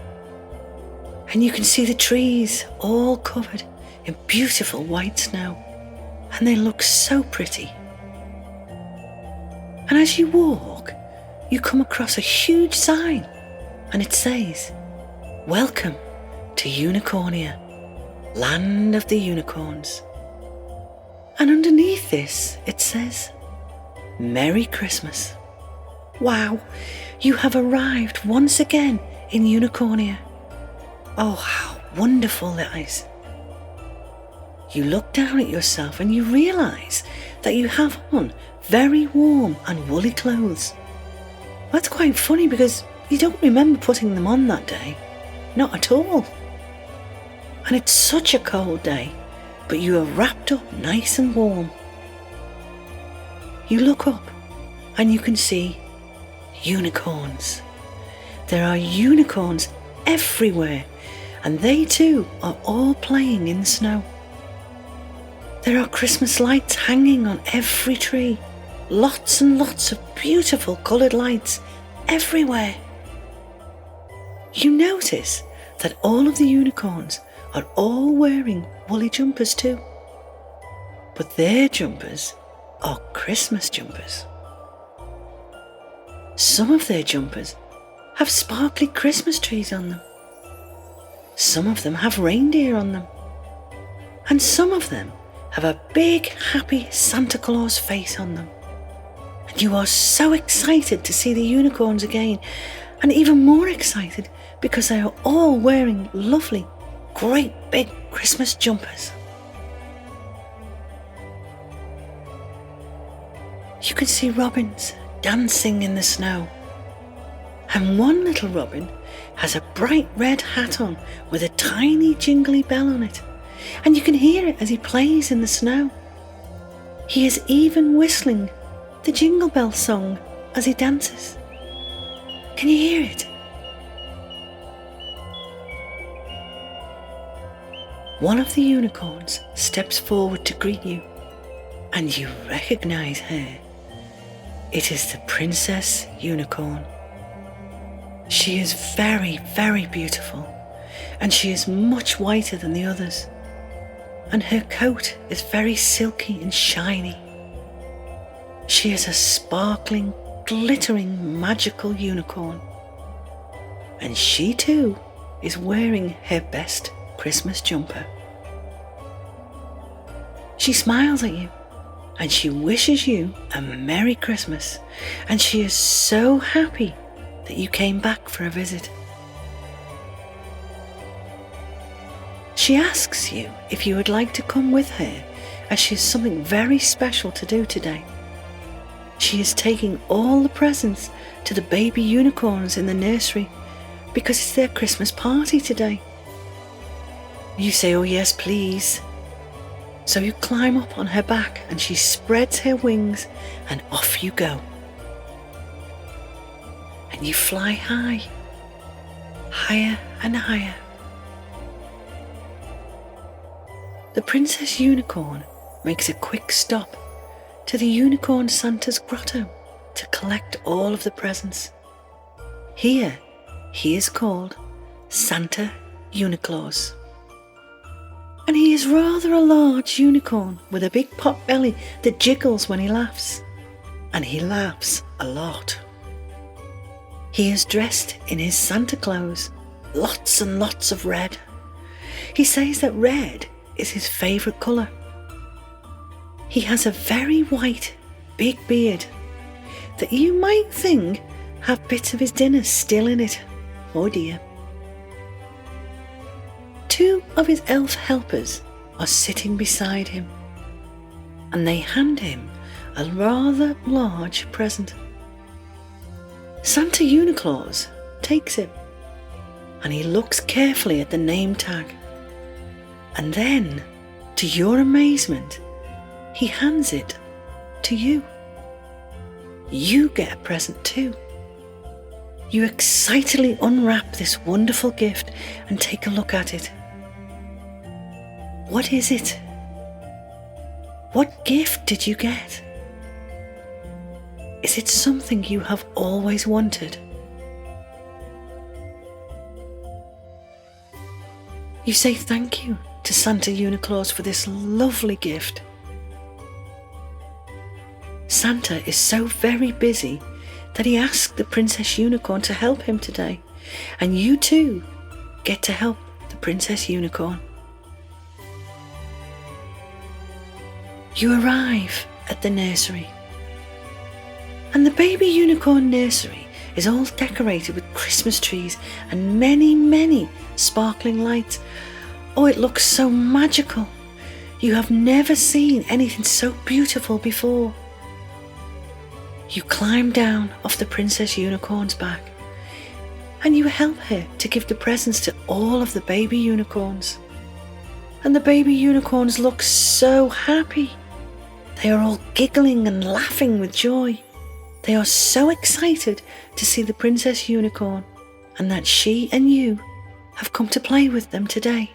And you can see the trees all covered in beautiful white snow. And they look so pretty. And as you walk, you come across a huge sign. And it says, "Welcome to Unicornia, land of the unicorns." And underneath this, it says, "Merry Christmas." Wow, you have arrived once again in Unicornia. Oh, how wonderful that is. You look down at yourself and you realise that you have on very warm and woolly clothes. That's quite funny because you don't remember putting them on that day. Not at all. And it's such a cold day, but you are wrapped up nice and warm. You look up and you can see unicorns. There are unicorns everywhere, and they too are all playing in the snow. There are Christmas lights hanging on every tree. Lots and lots of beautiful coloured lights everywhere. You notice that all of the unicorns are all wearing woolly jumpers too. But their jumpers are Christmas jumpers. Some of their jumpers have sparkly Christmas trees on them. Some of them have reindeer on them. And some of them have a big happy Santa Claus face on them. And you are so excited to see the unicorns again, and even more excited because they are all wearing lovely, great big Christmas jumpers. You can see robins dancing in the snow. And one little robin has a bright red hat on with a tiny jingly bell on it. And you can hear it as he plays in the snow. He is even whistling the Jingle Bell song as he dances. Can you hear it? One of the unicorns steps forward to greet you, and you recognise her. It is the Princess Unicorn. She is very, very beautiful, and she is much whiter than the others. And her coat is very silky and shiny. She is a sparkling, glittering, magical unicorn. And she too is wearing her best Christmas jumper. She smiles at you and she wishes you a Merry Christmas, and she is so happy that you came back for a visit. She asks you if you would like to come with her, as she has something very special to do today. She is taking all the presents to the baby unicorns in the nursery because it's their Christmas party today. You say, "Oh yes, please." So you climb up on her back and she spreads her wings and off you go. And you fly high, higher and higher. The Princess Unicorn makes a quick stop to the Unicorn Santa's grotto to collect all of the presents. Here, he is called Santa Uniclaus. And he is rather a large unicorn with a big pot belly that jiggles when he laughs. And he laughs a lot. He is dressed in his Santa clothes, lots and lots of red. He says that red is his favourite colour. He has a very white, big beard that you might think have bits of his dinner still in it. Oh dear. Two of his elf helpers are sitting beside him, and they hand him a rather large present. Santa Uniclaus takes it, and he looks carefully at the name tag, and then, to your amazement, he hands it to you. You get a present too. You excitedly unwrap this wonderful gift and take a look at it. What is it? What gift did you get? Is it something you have always wanted? You say thank you to Santa Uniclaus for this lovely gift. Santa is so very busy that he asked the Princess Unicorn to help him today, and you too get to help the Princess Unicorn. You arrive at the nursery, and the baby unicorn nursery is all decorated with Christmas trees and many, many sparkling lights. Oh, it looks so magical. You have never seen anything so beautiful before. You climb down off the Princess Unicorn's back, and you help her to give the presents to all of the baby unicorns. And the baby unicorns look so happy. They are all giggling and laughing with joy. They are so excited to see the Princess Unicorn and that she and you have come to play with them today.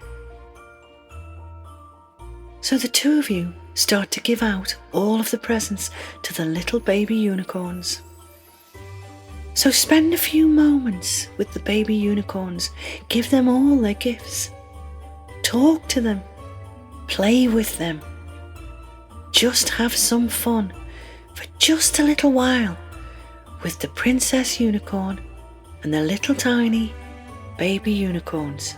So the two of you start to give out all of the presents to the little baby unicorns. So spend a few moments with the baby unicorns. Give them all their gifts. Talk to them. Play with them. Just have some fun for just a little while with the Princess Unicorn and the little tiny baby unicorns.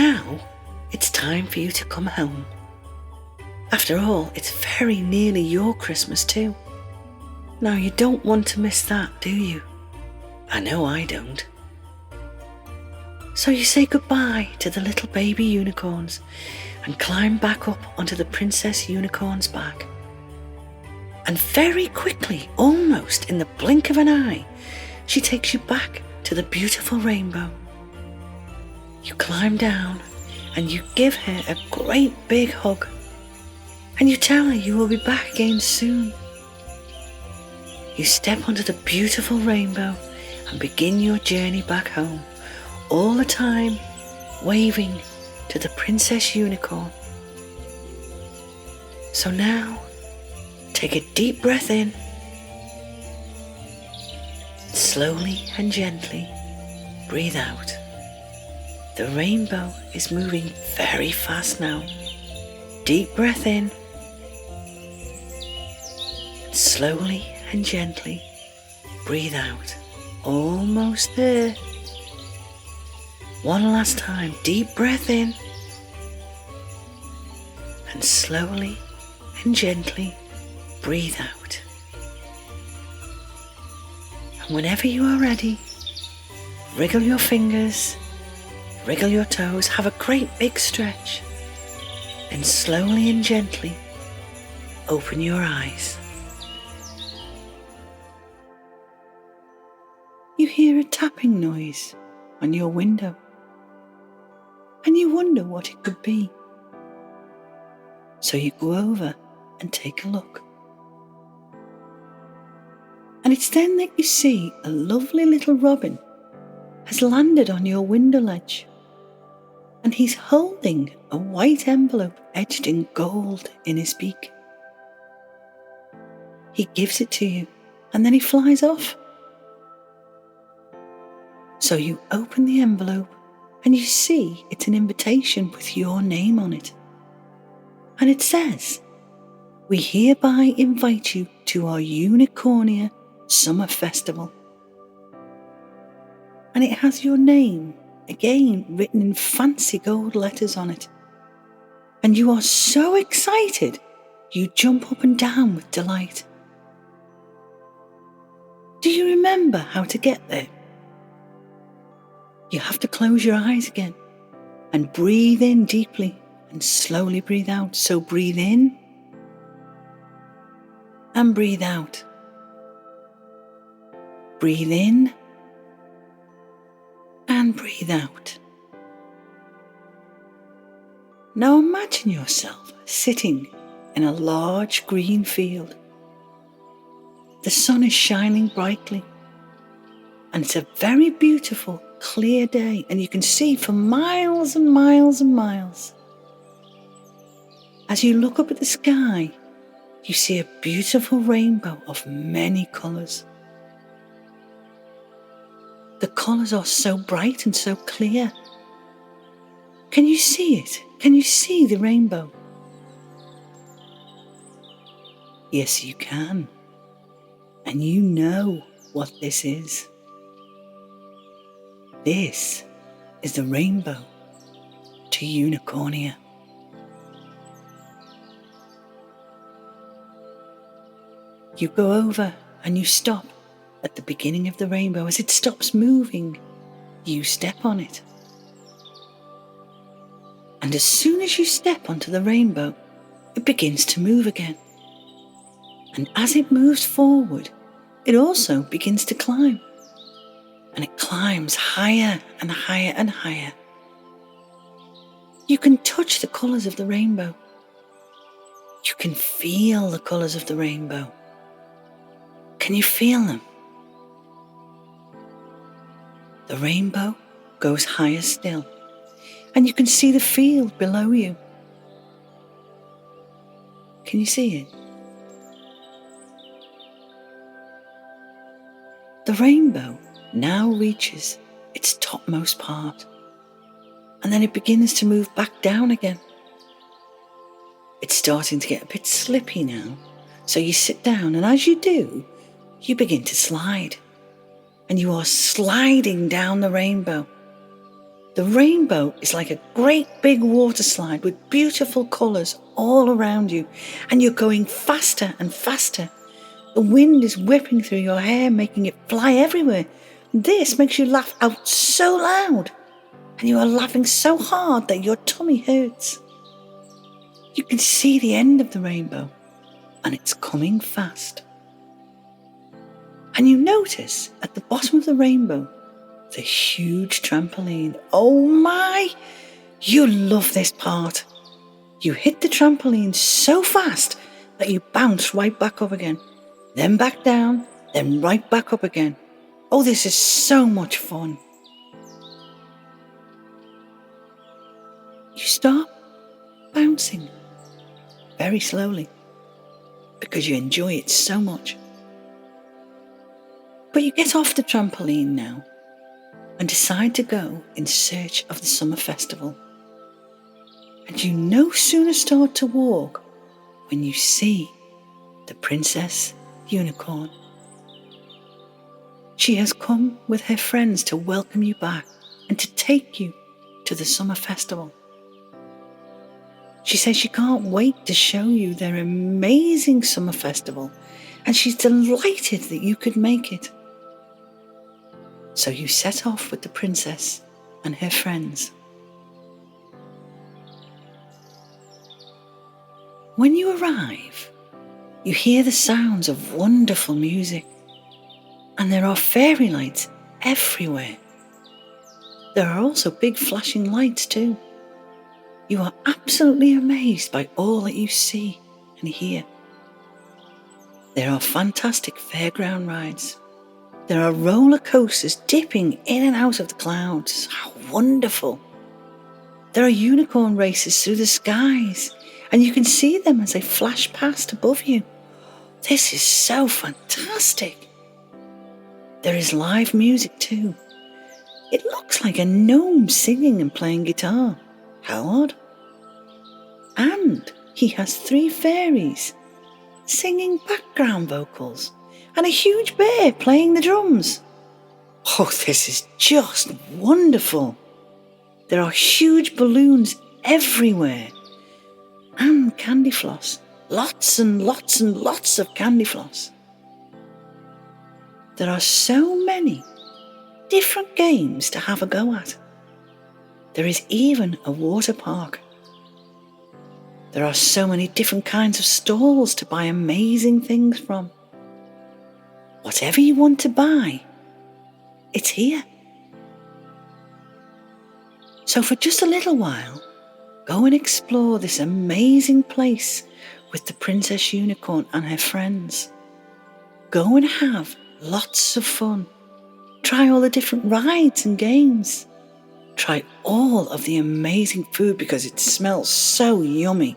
Now it's time for you to come home. After all, it's very nearly your Christmas too. Now you don't want to miss that, do you? I know I don't. So you say goodbye to the little baby unicorns and climb back up onto the Princess Unicorn's back. And very quickly, almost in the blink of an eye, she takes you back to the beautiful rainbow. You climb down and you give her a great big hug. And you tell her you will be back again soon. You step onto the beautiful rainbow and begin your journey back home, all the time waving to the Princess Unicorn. So now, take a deep breath in. Slowly and gently breathe out. The rainbow is moving very fast now. Deep breath in. Slowly and gently breathe out. Almost there. One last time, deep breath in. And slowly and gently breathe out. And whenever you are ready, wriggle your fingers, wriggle your toes, have a great big stretch, and slowly and gently open your eyes. You hear a tapping noise on your window, and you wonder what it could be. So you go over and take a look. And it's then that you see a lovely little robin has landed on your window ledge, and he's holding a white envelope etched in gold in his beak. He gives it to you, and then he flies off. So you open the envelope and you see it's an invitation with your name on it. And it says, "We hereby invite you to our Unicornia Summer Festival." And it has your name, again written in fancy gold letters on it. And you are so excited, you jump up and down with delight. Do you remember how to get there? You have to close your eyes again and breathe in deeply and slowly breathe out. So breathe in and breathe out. Breathe in and breathe out. Now imagine yourself sitting in a large green field. The sun is shining brightly, and it's a very beautiful, clear day, and you can see for miles and miles and miles. As you look up at the sky, you see a beautiful rainbow of many colours. The colours are so bright and so clear. Can you see it? Can you see the rainbow? Yes, you can. And you know what this is. This is the rainbow to Unicornia. You go over and you stop at the beginning of the rainbow. As it stops moving, you step on it. And as soon as you step onto the rainbow, it begins to move again. And as it moves forward, it also begins to climb. And it climbs higher and higher and higher. You can touch the colours of the rainbow. You can feel the colours of the rainbow. Can you feel them? The rainbow goes higher still, and you can see the field below you. Can you see it? The rainbow now reaches its topmost part, and then it begins to move back down again. It's starting to get a bit slippy now, so you sit down, and as you do, you begin to slide, and you are sliding down the rainbow. The rainbow is like a great big water slide with beautiful colours all around you, and you're going faster and faster. The wind is whipping through your hair, making it fly everywhere. This makes you laugh out so loud, and you are laughing so hard that your tummy hurts. You can see the end of the rainbow, and it's coming fast. And you notice at the bottom of the rainbow, the huge trampoline. Oh my! You love this part. You hit the trampoline so fast that you bounce right back up again, then back down, then right back up again. Oh, this is so much fun. You start bouncing very slowly because you enjoy it so much. But you get off the trampoline now and decide to go in search of the summer festival. And you no sooner start to walk when you see the Princess Unicorn. She has come with her friends to welcome you back and to take you to the summer festival. She says she can't wait to show you their amazing summer festival, and she's delighted that you could make it. So you set off with the princess and her friends. When you arrive, you hear the sounds of wonderful music, and there are fairy lights everywhere. There are also big flashing lights too. You are absolutely amazed by all that you see and hear. There are fantastic fairground rides. There are roller coasters dipping in and out of the clouds. How wonderful! There are unicorn races through the skies, and you can see them as they flash past above you. This is so fantastic! There is live music too. It looks like a gnome singing and playing guitar. How odd! And he has 3 fairies singing background vocals and a huge bear playing the drums. Oh, this is just wonderful. There are huge balloons everywhere and candy floss. Lots and lots and lots of candy floss. There are so many different games to have a go at. There is even a water park. There are so many different kinds of stalls to buy amazing things from. Whatever you want to buy, it's here. So for just a little while, go and explore this amazing place with the Princess Unicorn and her friends. Go and have lots of fun. Try all the different rides and games. Try all of the amazing food because it smells so yummy.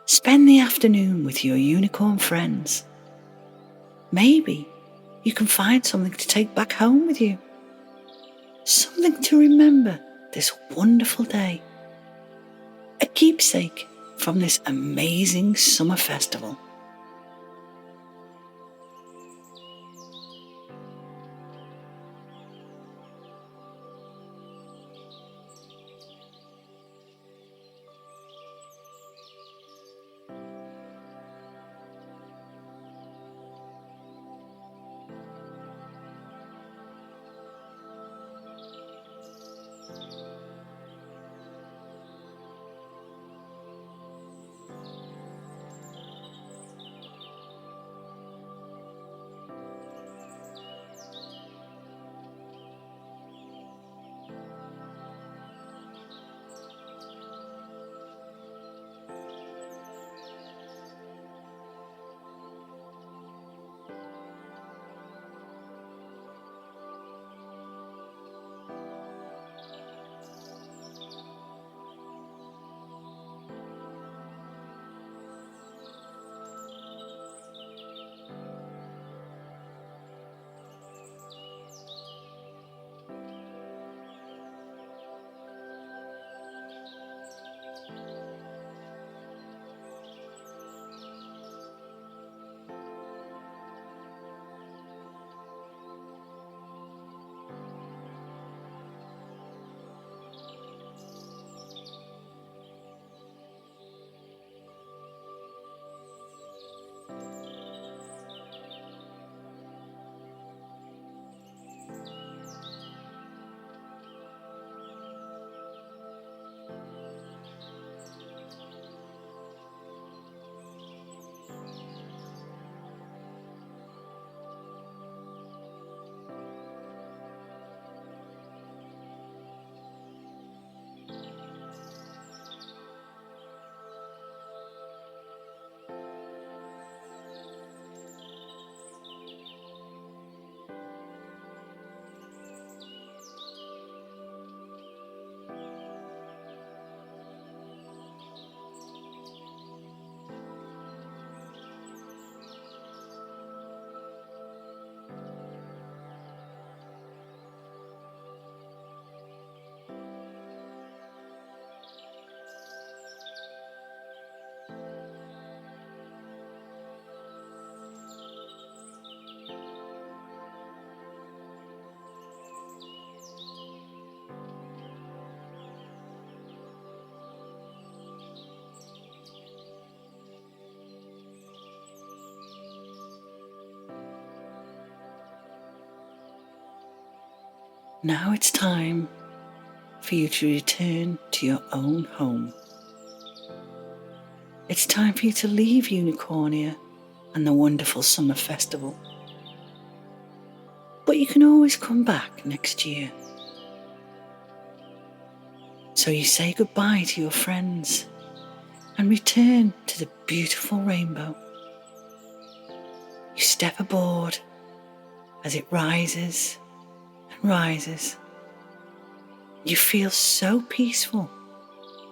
Spend the afternoon with your unicorn friends. Maybe you can find something to take back home with you. Something to remember this wonderful day. A keepsake from this amazing summer festival. Now it's time for you to return to your own home. It's time for you to leave Unicornia and the wonderful summer festival. But you can always come back next year. So you say goodbye to your friends and return to the beautiful rainbow. You step aboard as it rises and rises. You feel so peaceful,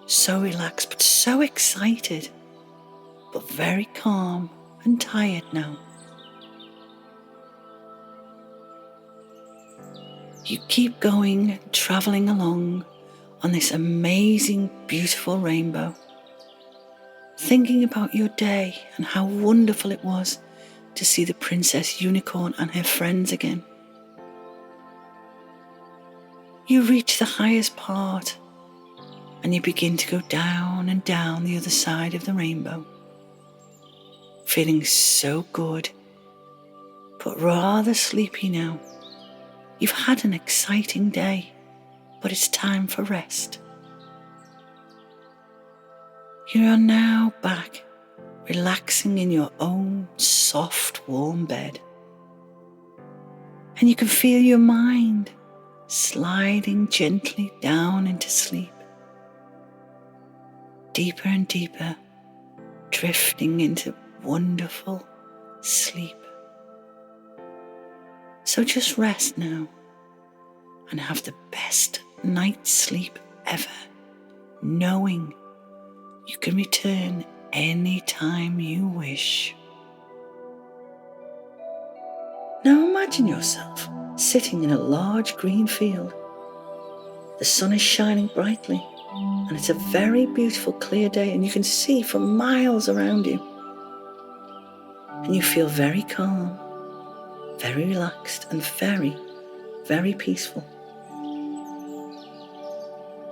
so relaxed, but so excited, but very calm and tired now. You keep going, traveling along on this amazing, beautiful rainbow, thinking about your day and how wonderful it was to see the Princess Unicorn and her friends again. You reach the highest part and you begin to go down and down the other side of the rainbow, feeling so good, but rather sleepy now. You've had an exciting day, but it's time for rest. You are now back, relaxing in your own soft, warm bed. And you can feel your mind sliding gently down into sleep. Deeper and deeper, drifting into wonderful sleep. So just rest now and have the best night's sleep ever, knowing you can return any time you wish. Now imagine yourself sitting in a large green field. The sun is shining brightly and it's a very beautiful clear day, and you can see for miles around you. And you feel very calm, very relaxed and very, very peaceful.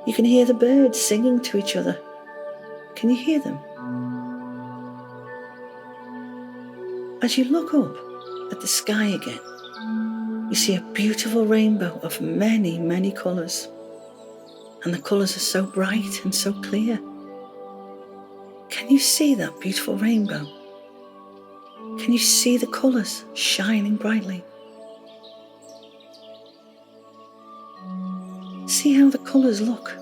You can hear the birds singing to each other. Can you hear them? As you look up at the sky again, you see a beautiful rainbow of many, many colours. And the colours are so bright and so clear. Can you see that beautiful rainbow? Can you see the colours shining brightly? See how the colours look.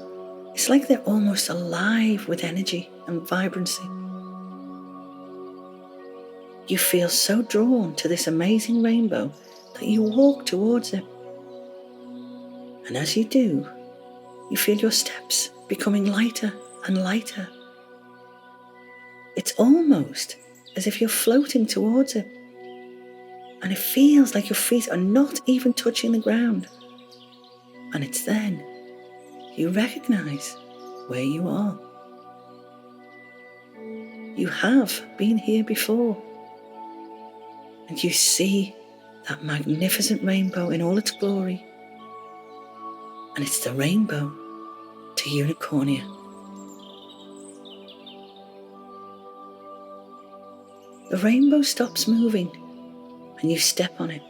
It's like they're almost alive with energy and vibrancy. You feel so drawn to this amazing rainbow that you walk towards it. And as you do, you feel your steps becoming lighter and lighter. It's almost as if you're floating towards it. And it feels like your feet are not even touching the ground. And it's then you recognize where you are. You have been here before. And you see that magnificent rainbow in all its glory. And it's the rainbow to Unicornia. The rainbow stops moving and you step on it.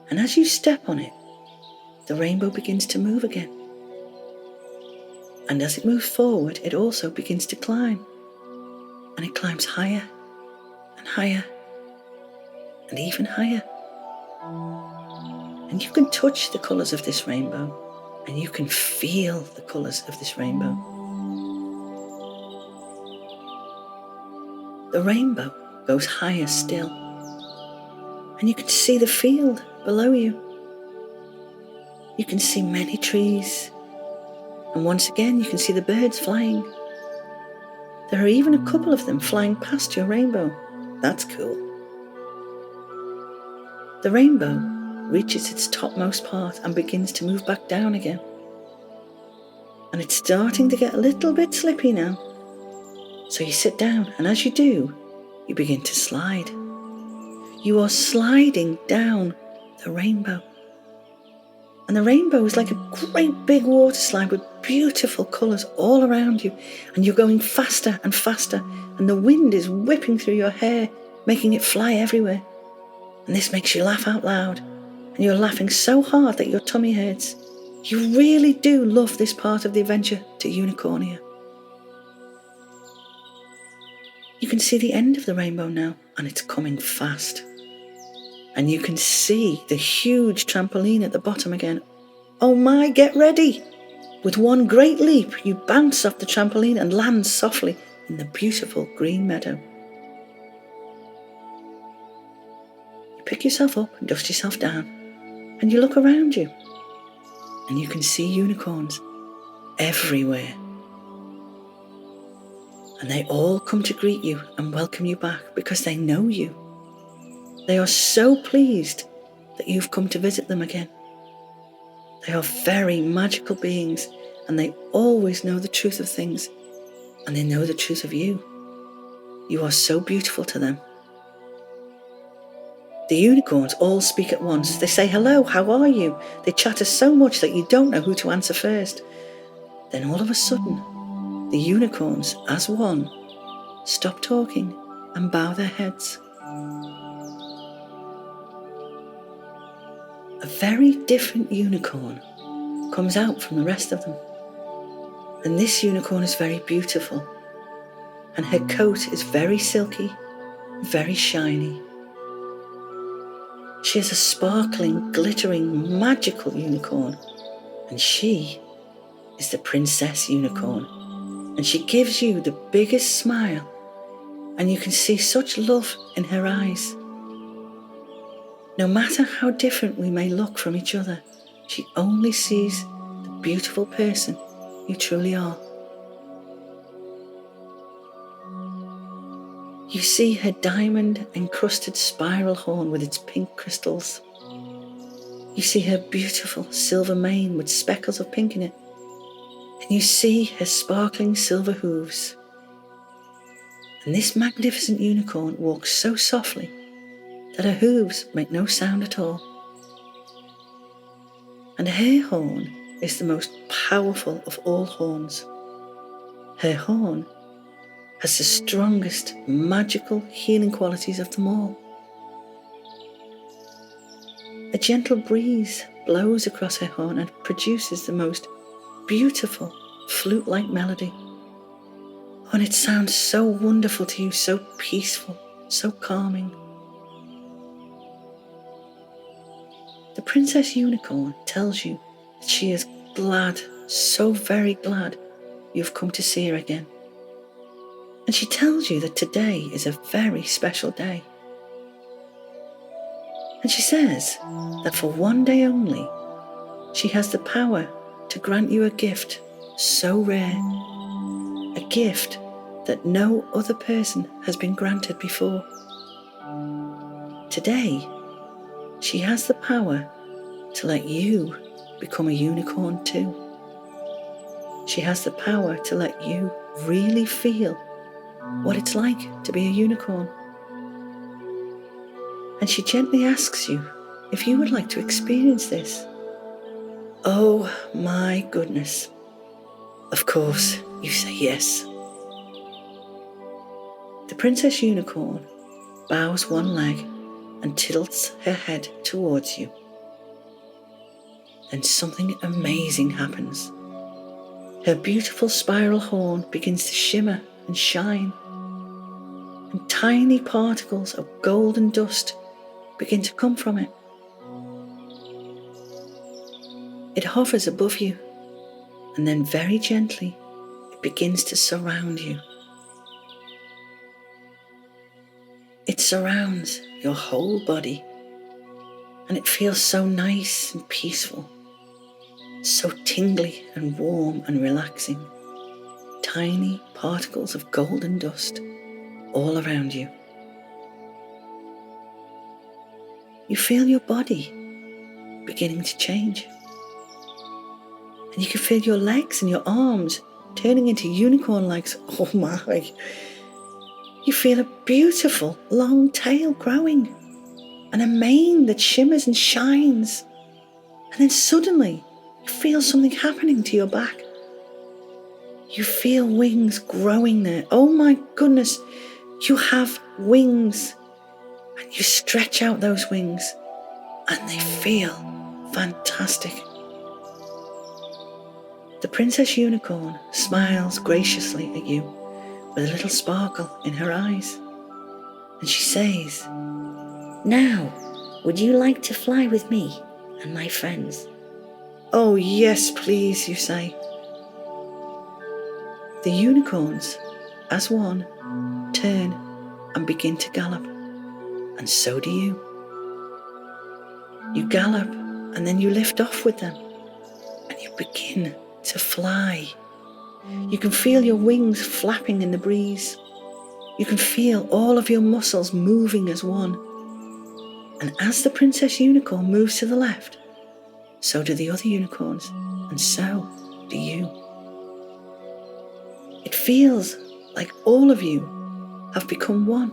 And as you step on it, the rainbow begins to move again. And as it moves forward, it also begins to climb. And it climbs higher and higher and even higher. And you can touch the colours of this rainbow, and you can feel the colours of this rainbow. The rainbow goes higher still, and you can see the field below you. You can see many trees, and once again you can see the birds flying. There are even a couple of them flying past your rainbow. That's cool. The rainbow reaches its topmost part and begins to move back down again. And it's starting to get a little bit slippy now. So you sit down, and as you do, you begin to slide. You are sliding down the rainbow. And the rainbow is like a great big water slide with beautiful colours all around you. And you're going faster and faster, and the wind is whipping through your hair, making it fly everywhere. And this makes you laugh out loud. and you're laughing so hard that your tummy hurts. You really do love this part of the adventure to Unicornia. You can see the end of the rainbow now, and it's coming fast. And you can see the huge trampoline at the bottom again. Oh my, get ready! With one great leap, you bounce off the trampoline and land softly in the beautiful green meadow. You pick yourself up and dust yourself down, and you look around you, and you can see unicorns everywhere. And they all come to greet you and welcome you back because they know you. They are so pleased that you've come to visit them again. They are very magical beings, and they always know the truth of things, and they know the truth of you. You are so beautiful to them. The unicorns all speak at once. They say, hello, how are you? They chatter so much that you don't know who to answer first. Then all of a sudden, the unicorns, as one, stop talking and bow their heads. A very different unicorn comes out from the rest of them. And this unicorn is very beautiful, and her coat is very silky, very shiny. She is a sparkling, glittering, magical unicorn, and she is the Princess Unicorn. And she gives you the biggest smile, and you can see such love in her eyes. No matter how different we may look from each other, she only sees the beautiful person you truly are. You see her diamond-encrusted spiral horn with its pink crystals. You see her beautiful silver mane with speckles of pink in it. And you see her sparkling silver hooves. And this magnificent unicorn walks so softly that her hooves make no sound at all. And her horn is the most powerful of all horns. Her horn has the strongest magical healing qualities of them all. A gentle breeze blows across her horn and produces the most beautiful flute-like melody. And it sounds so wonderful to you, so peaceful, so calming. The Princess Unicorn tells you that she is glad, so very glad, you've come to see her again. And she tells you that today is a very special day. And she says that for one day only, she has the power to grant you a gift so rare, a gift that no other person has been granted before. Today, she has the power to let you become a unicorn too. She has the power to let you really feel what it's like to be a unicorn. And she gently asks you if you would like to experience this. Oh my goodness. Of course, you say yes. The Princess Unicorn bows one leg and tilts her head towards you. Then something amazing happens. Her beautiful spiral horn begins to shimmer and shine, and tiny particles of golden dust begin to come from it. It hovers above you, and then very gently it begins to surround you. It surrounds your whole body, and it feels so nice and peaceful, so tingly and warm and relaxing. Tiny particles of golden dust all around you. You feel your body beginning to change. And you can feel your legs and your arms turning into unicorn legs. Oh my. You feel a beautiful long tail growing and a mane that shimmers and shines. And then suddenly you feel something happening to your back. You feel wings growing there. Oh my goodness, you have wings. And you stretch out those wings and they feel fantastic. The Princess Unicorn smiles graciously at you with a little sparkle in her eyes, and she says, "Now, would you like to fly with me and my friends?" "Oh yes, please," you say. The unicorns, as one, turn and begin to gallop, and so do you. You gallop and then you lift off with them, and you begin to fly. You can feel your wings flapping in the breeze. You can feel all of your muscles moving as one. And as the Princess Unicorn moves to the left, so do the other unicorns, and so do you. It feels like all of you have become one.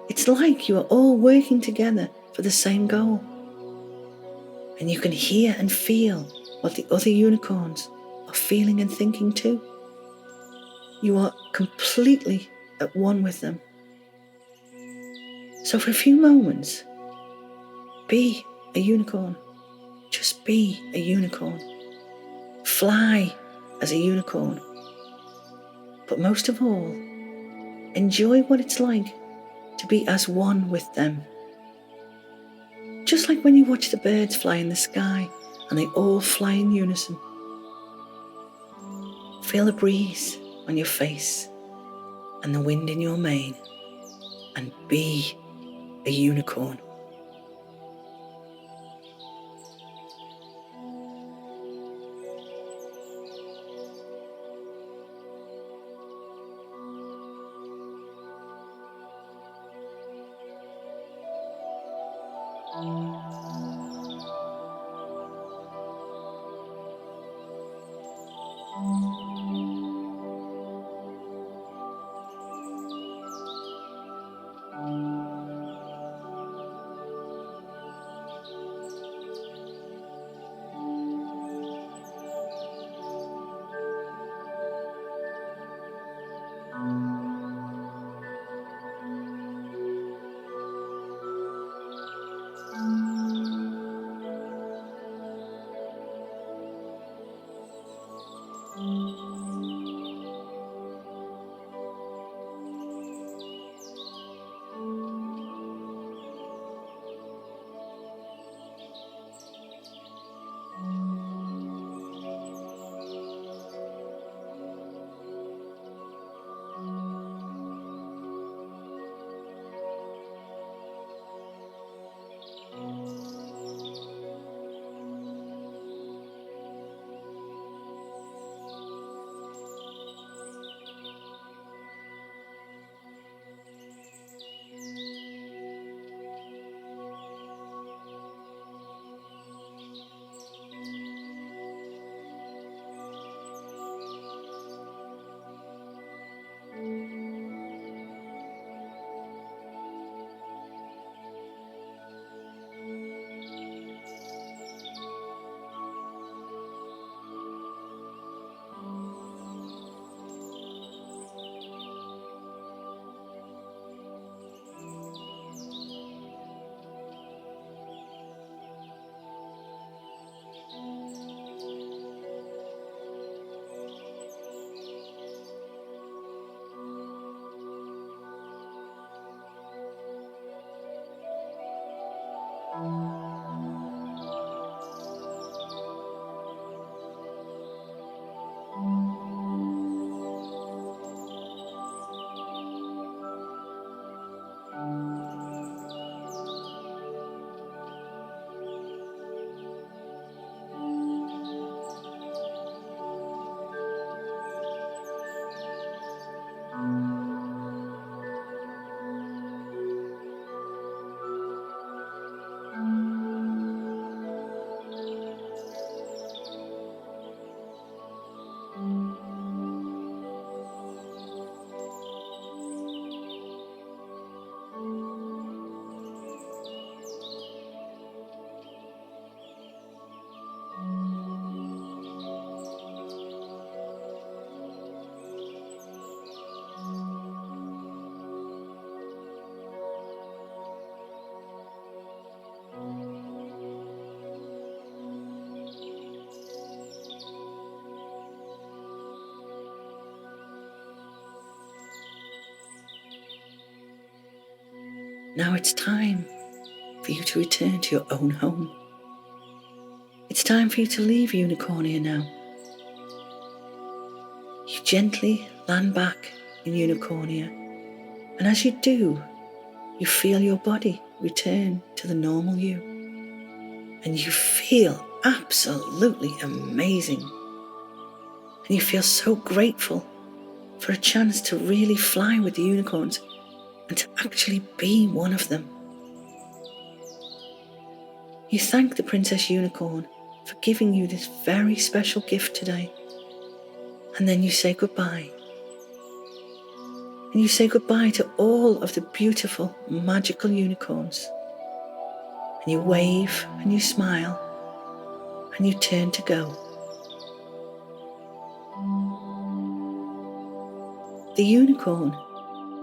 It's like you are all working together for the same goal. And you can hear and feel what the other unicorns are feeling and thinking too. You are completely at one with them. So for a few moments, be a unicorn. Just be a unicorn. Fly as a unicorn. But most of all, enjoy what it's like to be as one with them. Just like when you watch the birds fly in the sky and they all fly in unison. Feel the breeze on your face and the wind in your mane, and be a unicorn. Now it's time for you to return to your own home. It's time for you to leave Unicornia now. You gently land back in Unicornia, and as you do, you feel your body return to the normal you. And you feel absolutely amazing. And you feel so grateful for a chance to really fly with the unicorns and to actually be one of them. You thank the Princess Unicorn for giving you this very special gift today. And then you say goodbye. And you say goodbye to all of the beautiful, magical unicorns. And you wave and you smile and you turn to go. The unicorn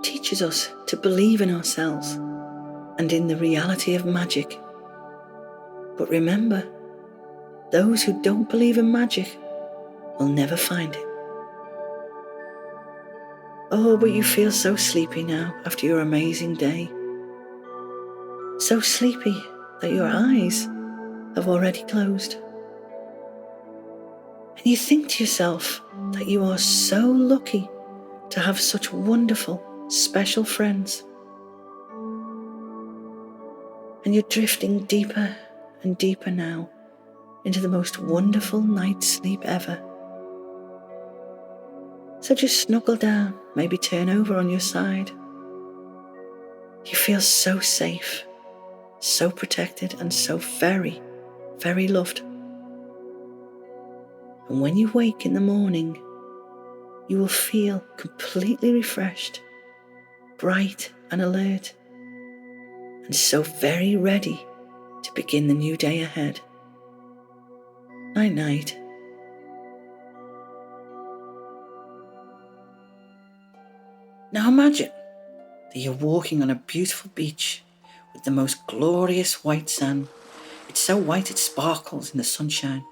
teaches us to believe in ourselves and in the reality of magic. But remember, those who don't believe in magic will never find it. Oh, but you feel so sleepy now after your amazing day. So sleepy that your eyes have already closed. And you think to yourself that you are so lucky to have such wonderful, special friends. And you're drifting deeper and deeper now into the most wonderful night's sleep ever. So just snuggle down, maybe turn over on your side. You feel so safe, so protected, and so very, very loved. And when you wake in the morning, you will feel completely refreshed, bright and alert, and so very ready to begin the new day ahead. Night night. Now imagine that you're walking on a beautiful beach with the most glorious white sand. It's so white it sparkles in the sunshine.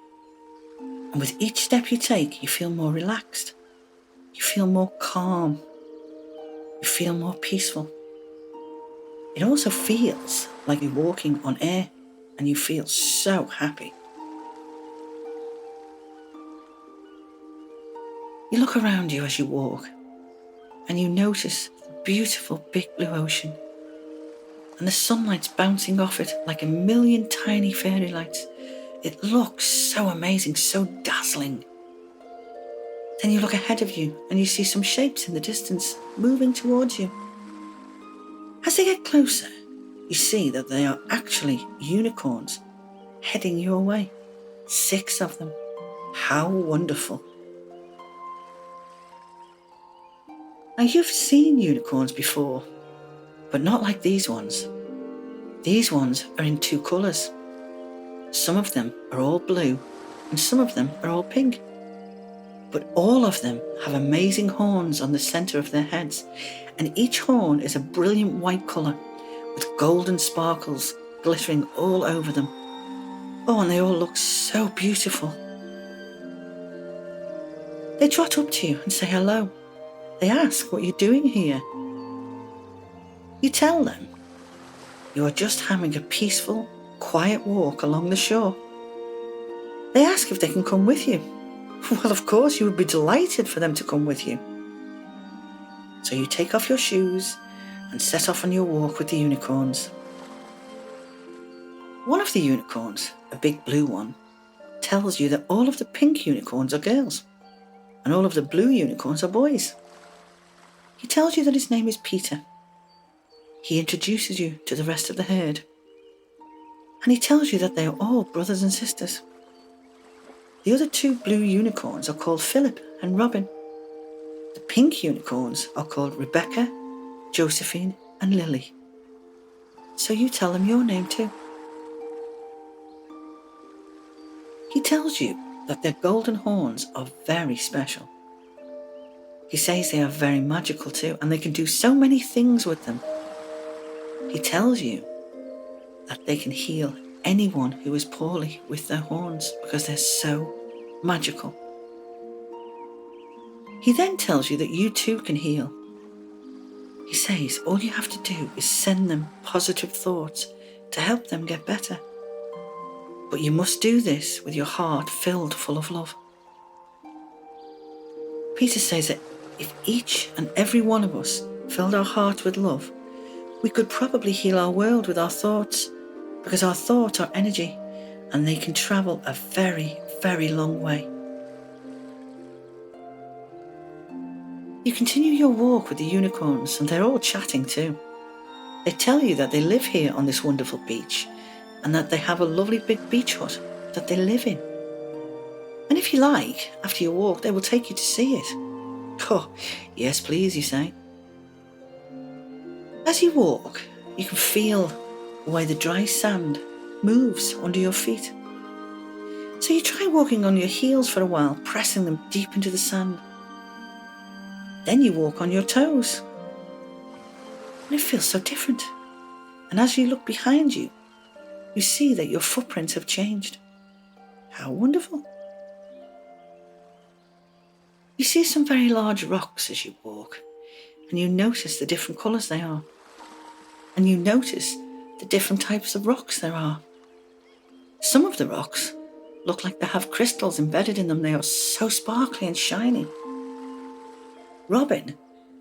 And with each step you take, you feel more relaxed. You feel more calm. You feel more peaceful. It also feels like you're walking on air and you feel so happy. You look around you as you walk and you notice the beautiful big blue ocean and the sunlight's bouncing off it like a million tiny fairy lights. It looks so amazing, so dazzling. Then you look ahead of you and you see some shapes in the distance moving towards you. As they get closer, you see that they are actually unicorns heading your way. 6 of them. How wonderful. Now you've seen unicorns before, but not like these ones. These ones are in 2 colours. Some of them are all blue and some of them are all pink. But all of them have amazing horns on the centre of their heads, and each horn is a brilliant white colour with golden sparkles glittering all over them. Oh, and they all look so beautiful. They trot up to you and say hello. They ask what you're doing here. You tell them you are just having a peaceful, quiet walk along the shore. They ask if they can come with you. Well, of course, you would be delighted for them to come with you. So you take off your shoes and set off on your walk with the unicorns. One of the unicorns, a big blue one, tells you that all of the pink unicorns are girls and all of the blue unicorns are boys. He tells you that his name is Peter. He introduces you to the rest of the herd. And he tells you that they are all brothers and sisters. The other 2 blue unicorns are called Philip and Robin. The pink unicorns are called Rebecca, Josephine, and Lily. So you tell them your name too. He tells you that their golden horns are very special. He says they are very magical too, and they can do so many things with them. He tells you that they can heal anyone who is poorly with their horns because they're so magical. He then tells you that you too can heal. He says all you have to do is send them positive thoughts to help them get better. But you must do this with your heart filled full of love. Peter says that if each and every one of us filled our hearts with love, we could probably heal our world with our thoughts, because our thoughts are energy and they can travel a very, very long way. You continue your walk with the unicorns and they're all chatting too. They tell you that they live here on this wonderful beach and that they have a lovely big beach hut that they live in. And if you like, after your walk, they will take you to see it. Oh, yes please, you say. As you walk, you can feel the way the dry sand moves under your feet. So you try walking on your heels for a while, pressing them deep into the sand. Then you walk on your toes. And it feels so different. And as you look behind you, you see that your footprints have changed. How wonderful. You see some very large rocks as you walk, and you notice the different colours they are. And you notice the different types of rocks there are. Some of the rocks look like they have crystals embedded in them. They are so sparkly and shiny. Robin,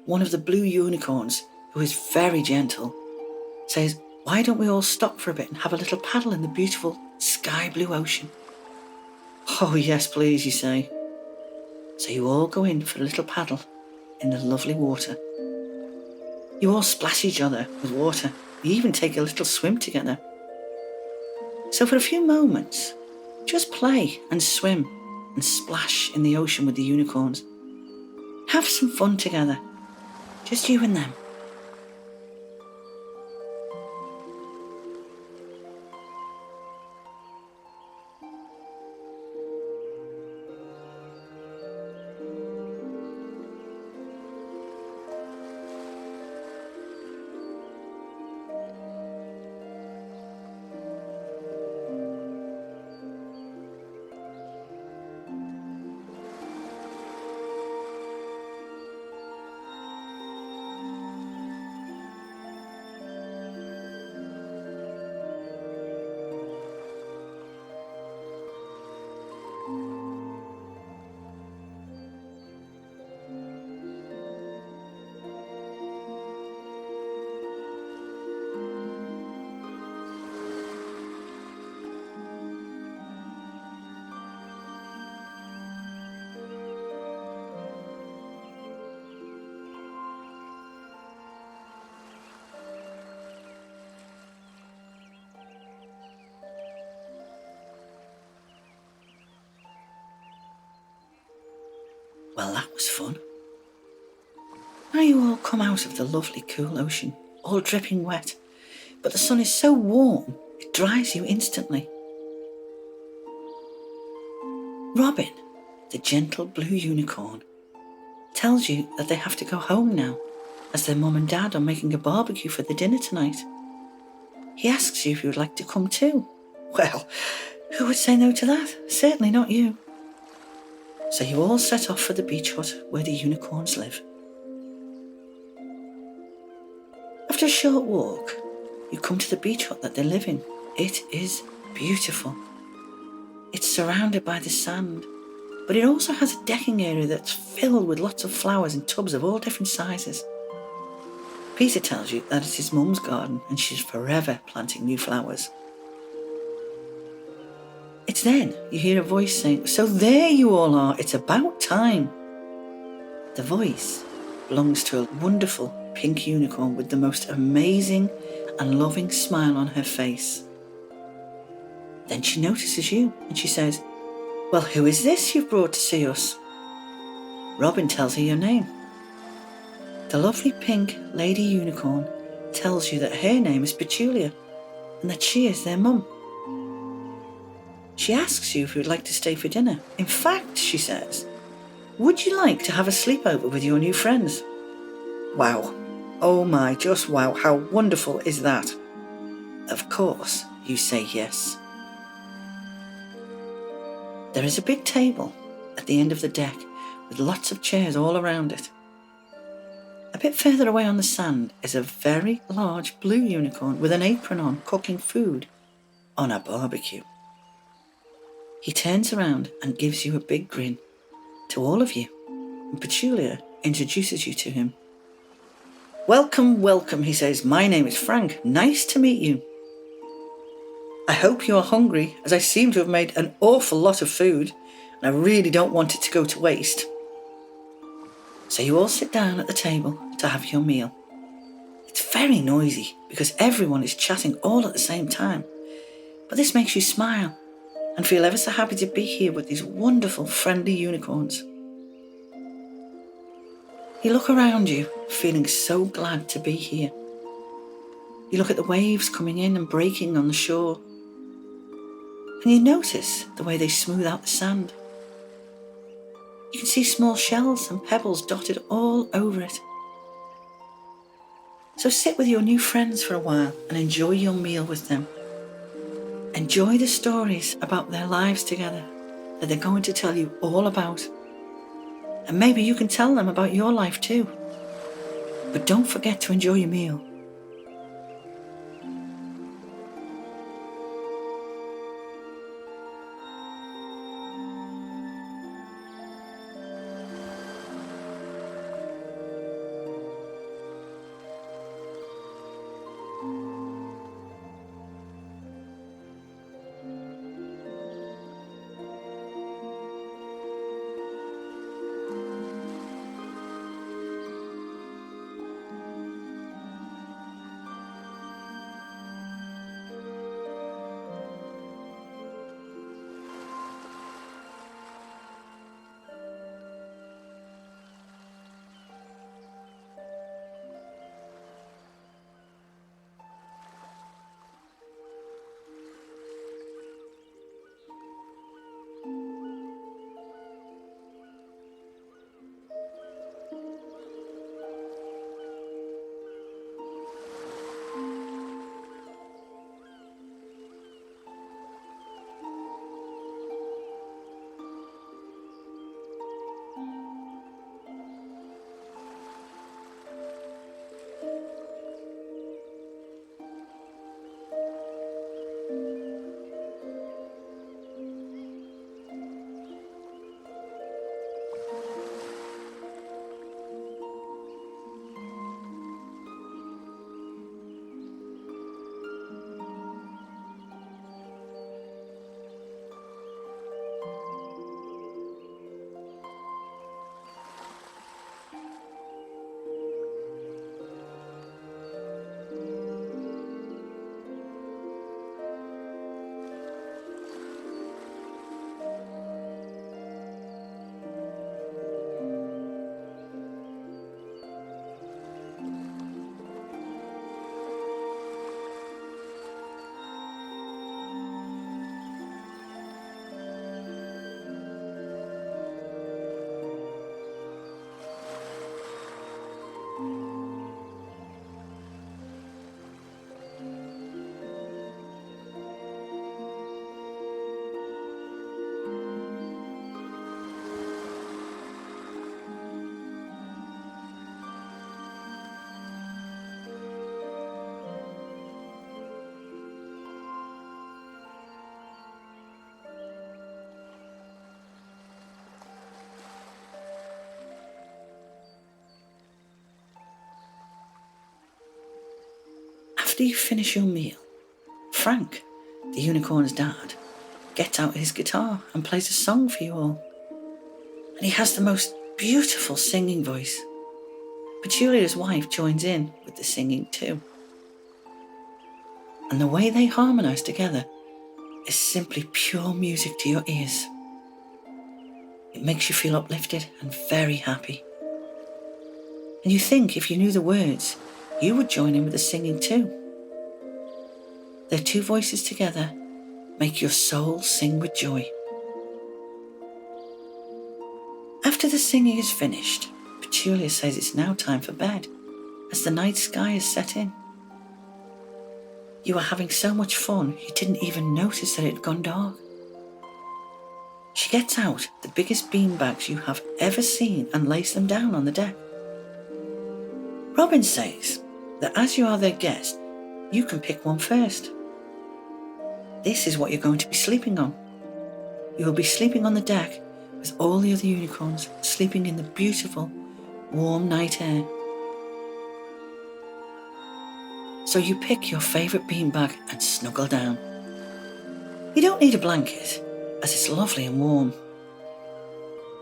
one of the blue unicorns, who is very gentle, says, why don't we all stop for a bit and have a little paddle in the beautiful sky blue ocean? Oh yes please, you say. So you all go in for a little paddle in the lovely water. You all splash each other with water. You even take a little swim together. So for a few moments, just play and swim and splash in the ocean with the unicorns. Have some fun together, just you and them. Well, that was fun. Now you all come out of the lovely cool ocean, all dripping wet, but the sun is so warm it dries you instantly. Robin, the gentle blue unicorn, tells you that they have to go home now, as their mum and dad are making a barbecue for the dinner tonight. He asks you if you would like to come too. Well, who would say no to that? Certainly not you. So you all set off for the beach hut where the unicorns live. After a short walk, you come to the beach hut that they live in. It is beautiful. It's surrounded by the sand, but it also has a decking area that's filled with lots of flowers in tubs of all different sizes. Peter tells you that it's his mum's garden and she's forever planting new flowers. It's then you hear a voice saying, so there you all are, it's about time. The voice belongs to a wonderful pink unicorn with the most amazing and loving smile on her face. Then she notices you and she says, well, who is this you've brought to see us? Robin tells her your name. The lovely pink lady unicorn tells you that her name is Petulia and that she is their mum. She asks you if you would like to stay for dinner. In fact, she says, would you like to have a sleepover with your new friends? Wow. Oh my, just wow. How wonderful is that? Of course, you say yes. There is a big table at the end of the deck with lots of chairs all around it. A bit further away on the sand is a very large blue unicorn with an apron on, cooking food on a barbecue. He turns around and gives you a big grin to all of you, and Petulia introduces you to him. "Welcome, welcome," he says. "My name is Frank. Nice to meet you. I hope you are hungry, as I seem to have made an awful lot of food, and I really don't want it to go to waste." So you all sit down at the table to have your meal. It's very noisy because everyone is chatting all at the same time, but this makes you smile and feel ever so happy to be here with these wonderful, friendly unicorns. You look around you, feeling so glad to be here. You look at the waves coming in and breaking on the shore, and you notice the way they smooth out the sand. You can see small shells and pebbles dotted all over it. So sit with your new friends for a while and enjoy your meal with them. Enjoy the stories about their lives together that they're going to tell you all about. And maybe you can tell them about your life too. But don't forget to enjoy your meal. After you finish your meal, Frank, the unicorn's dad, gets out his guitar and plays a song for you all. And he has the most beautiful singing voice. Petulia's wife joins in with the singing too. And the way they harmonise together is simply pure music to your ears. It makes you feel uplifted and very happy. And you think if you knew the words, you would join in with the singing too. Their two voices together make your soul sing with joy. After the singing is finished, Petulia says it's now time for bed, as the night sky is set in. You were having so much fun, you didn't even notice that it had gone dark. She gets out the biggest beanbags you have ever seen and lays them down on the deck. Robin says that as you are their guest, you can pick one first. This is what you're going to be sleeping on. You will be sleeping on the deck with all the other unicorns sleeping in the beautiful, warm night air. So you pick your favourite beanbag and snuggle down. You don't need a blanket, as it's lovely and warm.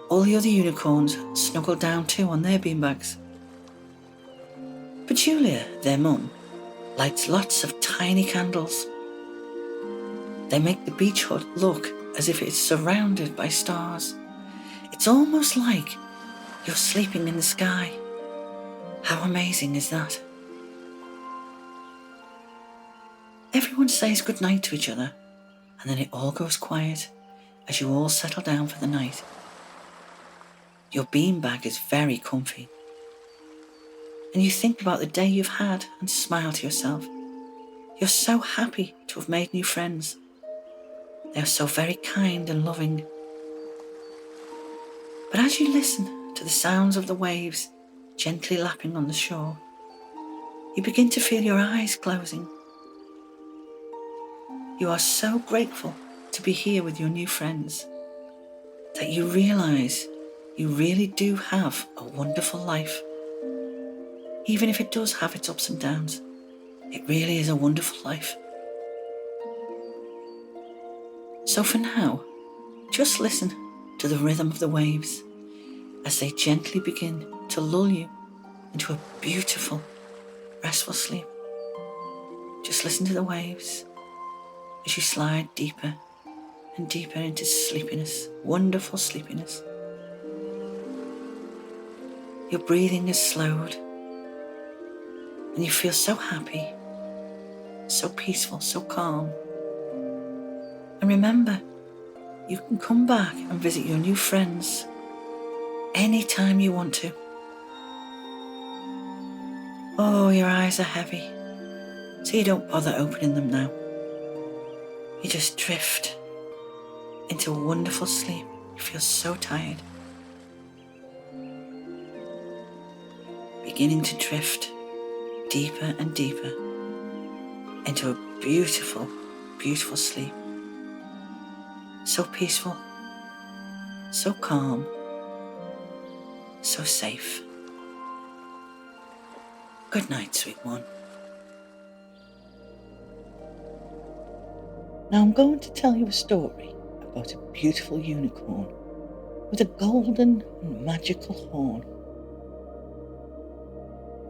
All the other unicorns snuggle down too on their beanbags. But Julia, their mum, lights lots of tiny candles. They make the beach hut look as if it's surrounded by stars. It's almost like you're sleeping in the sky. How amazing is that? Everyone says goodnight to each other, and then it all goes quiet as you all settle down for the night. Your beanbag is very comfy, and you think about the day you've had and smile to yourself. You're so happy to have made new friends. They are so very kind and loving. But as you listen to the sounds of the waves gently lapping on the shore, you begin to feel your eyes closing. You are so grateful to be here with your new friends that you realise you really do have a wonderful life. Even if it does have its ups and downs, it really is a wonderful life. So for now, just listen to the rhythm of the waves as they gently begin to lull you into a beautiful, restful sleep. Just listen to the waves as you slide deeper and deeper into sleepiness, wonderful sleepiness. Your breathing is slowed and you feel so happy, so peaceful, so calm. And remember, you can come back and visit your new friends anytime you want to. Oh, your eyes are heavy, so you don't bother opening them now. You just drift into a wonderful sleep. You feel so tired. Beginning to drift deeper and deeper into a beautiful, beautiful sleep. So peaceful, so calm, so safe. Good night, sweet one. Now I'm going to tell you a story about a beautiful unicorn with a golden and magical horn.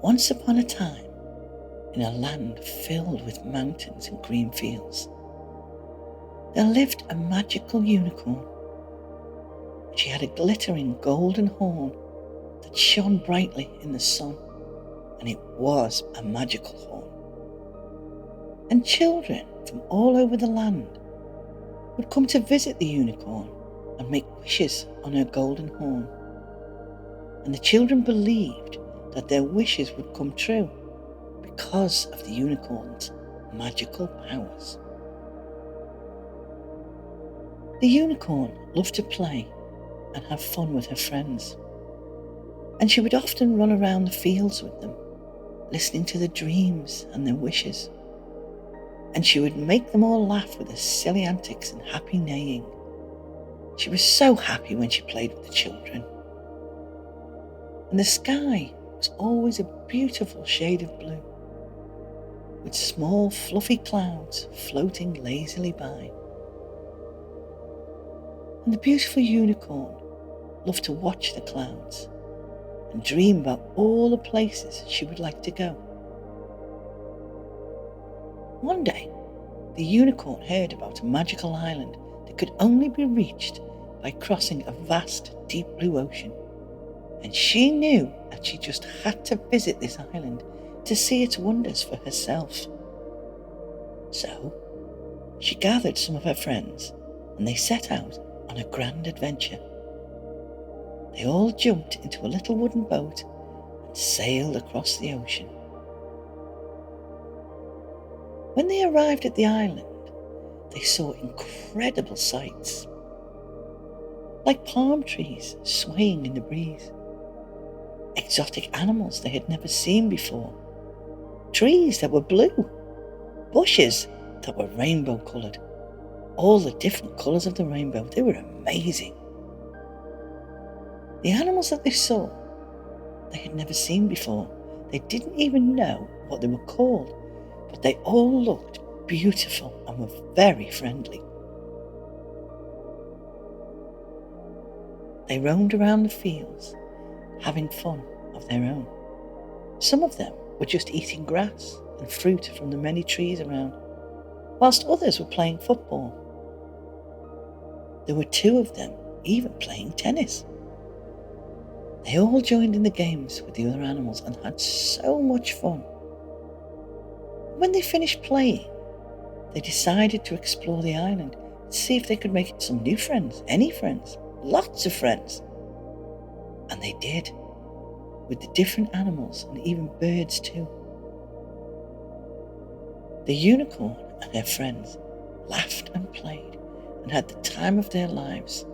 Once upon a time, in a land filled with mountains and green fields, there lived a magical unicorn. She had a glittering golden horn that shone brightly in the sun, and it was a magical horn. And children from all over the land would come to visit the unicorn and make wishes on her golden horn. And the children believed that their wishes would come true because of the unicorn's magical powers. The unicorn loved to play and have fun with her friends, and she would often run around the fields with them, listening to their dreams and their wishes. And she would make them all laugh with her silly antics and happy neighing. She was so happy when she played with the children. And the sky was always a beautiful shade of blue, with small fluffy clouds floating lazily by. And the beautiful unicorn loved to watch the clouds and dream about all the places she would like to go. One day, the unicorn heard about a magical island that could only be reached by crossing a vast, deep blue ocean. And she knew that she just had to visit this island to see its wonders for herself. So, she gathered some of her friends and they set out on a grand adventure. They all jumped into a little wooden boat and sailed across the ocean. When they arrived at the island, they saw incredible sights, like palm trees swaying in the breeze. exotic animals they had never seen before, trees that were blue, bushes that were rainbow coloured, all the different colours of the rainbow. They were amazing. The animals that they saw, they had never seen before. They didn't even know what they were called, but they all looked beautiful and were very friendly. They roamed around the fields, having fun of their own. Some of them were just eating grass and fruit from the many trees around, whilst others were playing football. There were 2 of them even playing tennis. They all joined in the games with the other animals and had so much fun. When they finished playing, they decided to explore the island and see if they could make some new friends, any friends, lots of friends. And they did, with the different animals and even birds too. The unicorn and her friends laughed and played and had the time of their lives.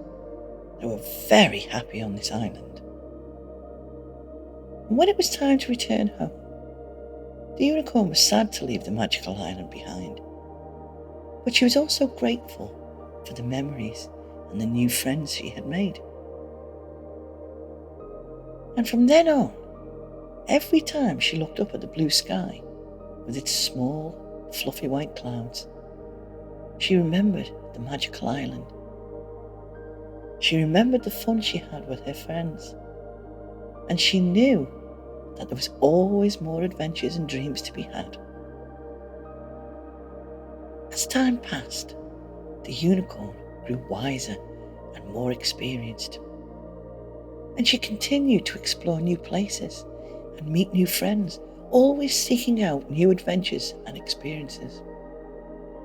They were very happy on this island. And when it was time to return home, the unicorn was sad to leave the magical island behind. But she was also grateful for the memories and the new friends she had made. And from then on, every time she looked up at the blue sky with its small, fluffy white clouds, she remembered the magical island. She remembered the fun she had with her friends, and she knew that there was always more adventures and dreams to be had. As time passed, the unicorn grew wiser and more experienced, and she continued to explore new places and meet new friends, always seeking out new adventures and experiences.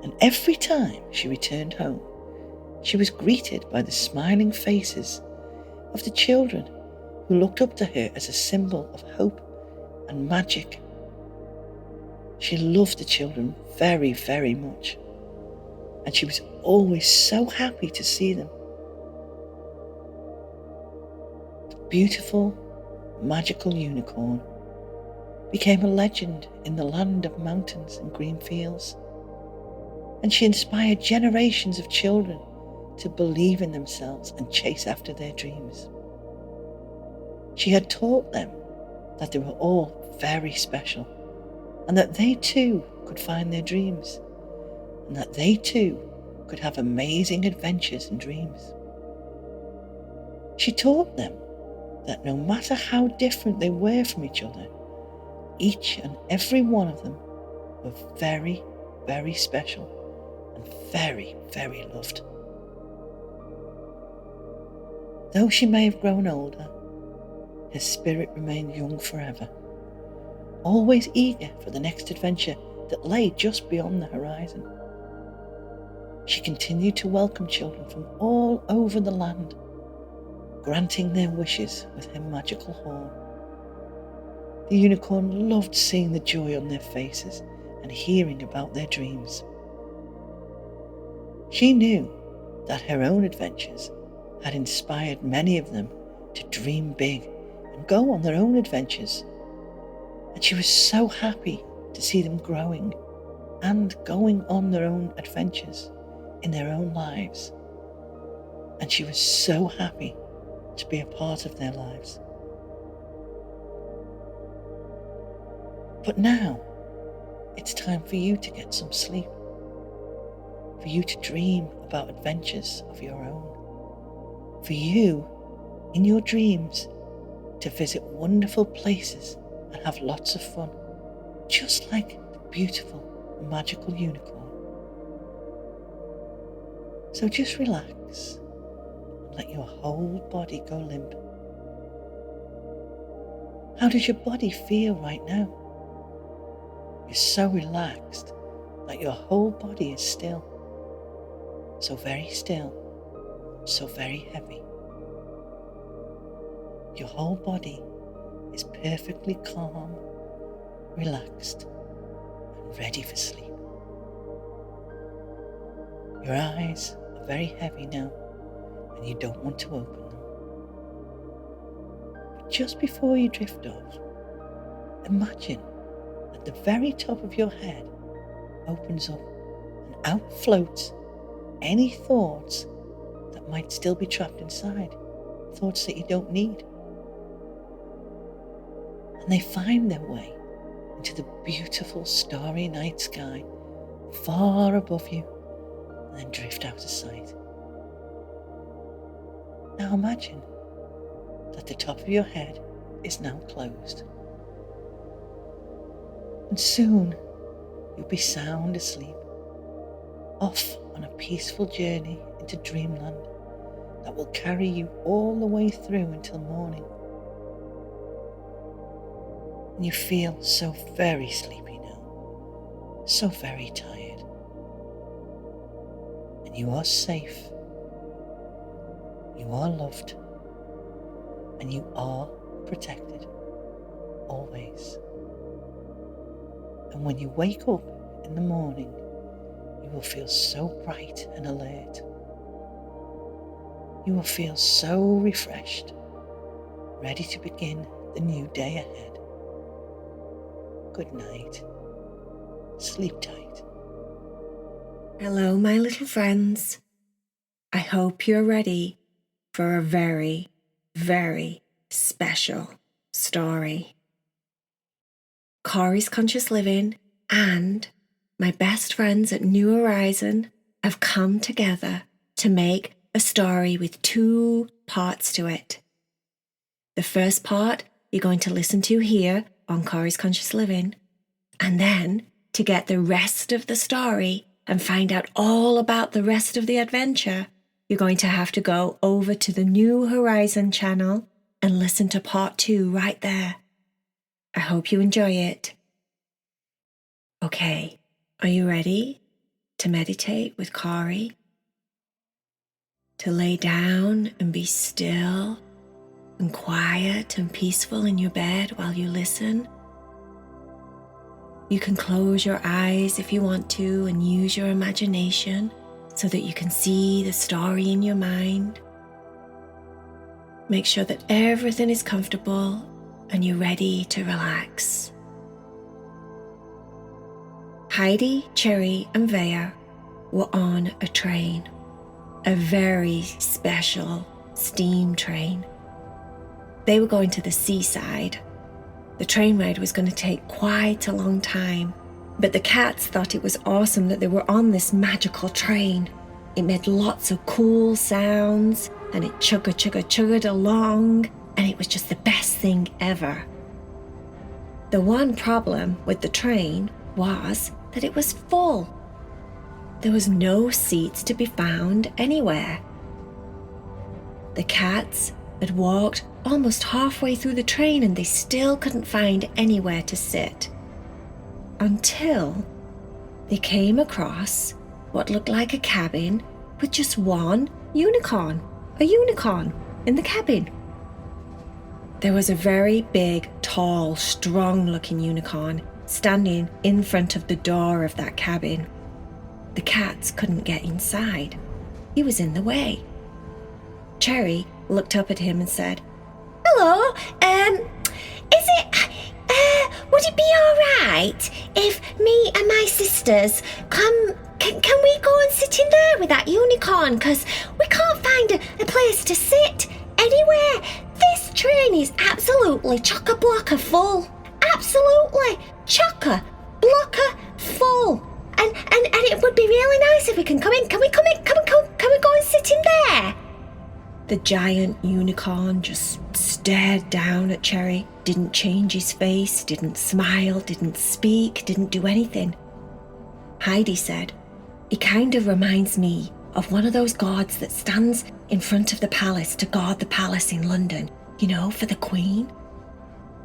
And every time she returned home, she was greeted by the smiling faces of the children who looked up to her as a symbol of hope and magic. She loved the children very, very much, and she was always so happy to see them. The beautiful, magical unicorn became a legend in the land of mountains and green fields, and she inspired generations of children to believe in themselves and chase after their dreams. She had taught them that they were all very special, and that they too could find their dreams, and that they too could have amazing adventures and dreams. She taught them that no matter how different they were from each other, each and every one of them were very, very special and very, very loved. Though she may have grown older, her spirit remained young forever, always eager for the next adventure that lay just beyond the horizon. She continued to welcome children from all over the land, granting their wishes with her magical horn. The unicorn loved seeing the joy on their faces and hearing about their dreams. She knew that her own adventures had inspired many of them to dream big and go on their own adventures, and she was so happy to see them growing and going on their own adventures in their own lives, and she was so happy to be a part of their lives. But now it's time for you to get some sleep, for you to dream about adventures of your own, for you, in your dreams, to visit wonderful places and have lots of fun, just like the beautiful, magical unicorn. So just relax and let your whole body go limp. How does your body feel right now? You're so relaxed that your whole body is still, so very still, so very heavy. Your whole body is perfectly calm, relaxed, and ready for sleep. Your eyes are very heavy now, and you don't want to open them. But just before you drift off, imagine that the very top of your head opens up and out floats any thoughts that might still be trapped inside, thoughts that you don't need. And they find their way into the beautiful starry night sky far above you and then drift out of sight. Now imagine that the top of your head is now closed. And soon you'll be sound asleep, off on a peaceful journey into dreamland that will carry you all the way through until morning. And you feel so very sleepy now, so very tired. And you are safe, you are loved, and you are protected, always. And when you wake up in the morning, you will feel so bright and alert. You will feel so refreshed, ready to begin the new day ahead. Good night. Sleep tight. Hello, my little friends. I hope you're ready for a very, very special story. Cory's Conscious Living and my best friends at New Horizon have come together to make a story with 2 parts to it. The first part you're going to listen to here on Cory's Conscious Living, and then to get the rest of the story and find out all about the rest of the adventure, you're going to have to go over to the New Horizon channel and listen to part 2 right there. I hope you enjoy it. Okay, are you ready to meditate with Cory? To lay down and be still and quiet and peaceful in your bed while you listen? You can close your eyes if you want to and use your imagination so that you can see the story in your mind. Make sure that everything is comfortable and you're ready to relax. Heidi, Cherry, and Vea were on a train, a very special steam train. They were going to the seaside. The train ride was going to take quite a long time, but the cats thought it was awesome that they were on this magical train. It made lots of cool sounds, and it chugga along, and it was just the best thing ever. The one problem with the train was that it was full. There was no seats to be found anywhere. The cats had walked almost halfway through the train and they still couldn't find anywhere to sit. Until they came across what looked like a cabin with just one unicorn, a unicorn in the cabin. There was a very big, tall, strong-looking unicorn standing in front of the door of that cabin. The cats couldn't get inside. He was in the way. Cherry looked up at him and said, "Hello, would it be all right if me and my sisters can we go and sit in there with that unicorn? Because we can't find a place to sit anywhere. This train is absolutely chock-a-block full. Absolutely chock-a-block full. And it would be really nice if we can come in. Can we go and sit in there?" The giant unicorn just stared down at Cherry, didn't change his face, didn't smile, didn't speak, didn't do anything. Heidi said, "He kind of reminds me of one of those guards that stands in front of the palace to guard the palace in London, you know, for the Queen."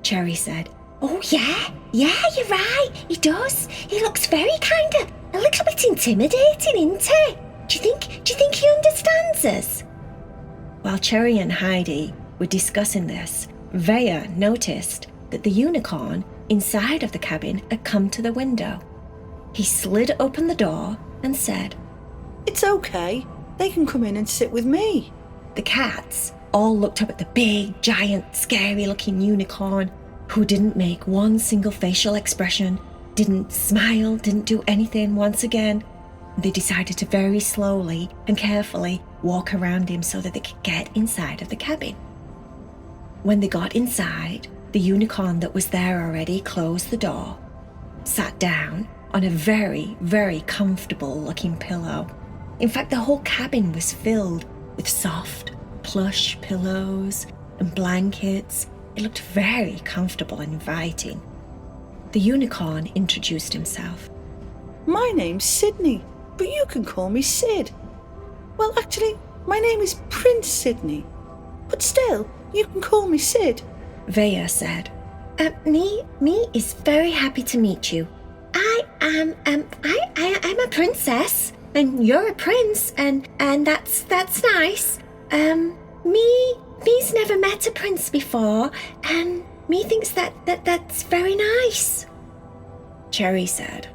Cherry said, "Oh yeah, you're right, he does. He looks very a little bit intimidating, isn't he? Do you think he understands us?" While Cherry and Heidi were discussing this, Vea noticed that the unicorn inside of the cabin had come to the window. He slid open the door and said, "It's okay. They can come in and sit with me." The cats all looked up at the big, giant, scary-looking unicorn, who didn't make one single facial expression, didn't smile, didn't do anything once again. They decided to very slowly and carefully walk around him so that they could get inside of the cabin. When they got inside, the unicorn that was there already closed the door, sat down on a very, very comfortable-looking pillow. In fact, the whole cabin was filled with soft, plush pillows and blankets. It looked very comfortable and inviting. The unicorn introduced himself. My name's Sydney, but you can call me Sid. Well, actually, my name is Prince Sydney, but still, you can call me Sid. Vaya said. Me is very happy to meet you. I'm a princess, and you're a prince, and that's nice. Me's never met a prince before, and me thinks that's very nice. Cherry said,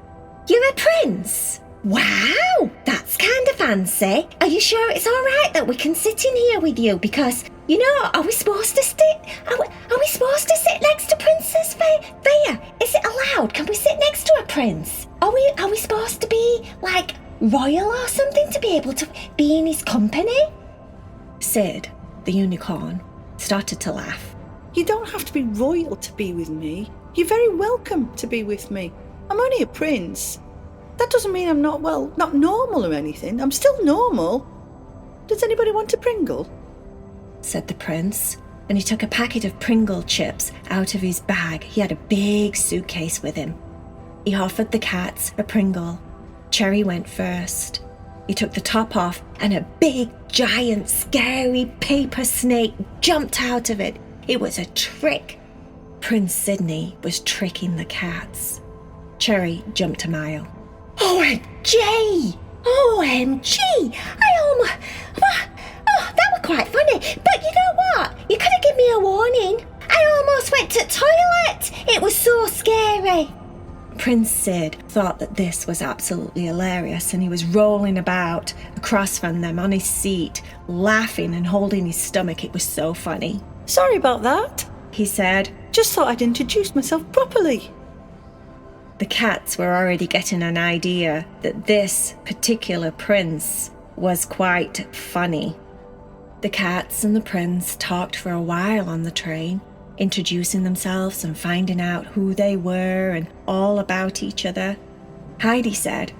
You're a prince? Wow, that's kind of fancy. Are you sure it's all right that we can sit in here with you? Because, are we supposed to sit? Are we supposed to sit next to Princess Vaya? Is it allowed? Can we sit next to a prince? Are we supposed to be like royal or something to be able to be in his company? Sid, the unicorn, started to laugh. You don't have to be royal to be with me. You're very welcome to be with me. I'm only a prince. That doesn't mean I'm not normal or anything. I'm still normal. Does anybody want a Pringle? Said the prince, and he took a packet of Pringle chips out of his bag. He had a big suitcase with him. He offered the cats a Pringle. Cherry went first. He took the top off, and a big, giant, scary paper snake jumped out of it. It was a trick. Prince Sydney was tricking the cats. Cherry jumped a mile. OMG! OMG! That was quite funny. But you know what? You could have given me a warning. I almost went to the toilet. It was so scary. Prince Sid thought that this was absolutely hilarious, and he was rolling about across from them on his seat, laughing and holding his stomach. It was so funny. Sorry about that, he said. Just thought I'd introduce myself properly. The cats were already getting an idea that this particular prince was quite funny. The cats and the prince talked for a while on the train, introducing themselves and finding out who they were and all about each other. Heidi said,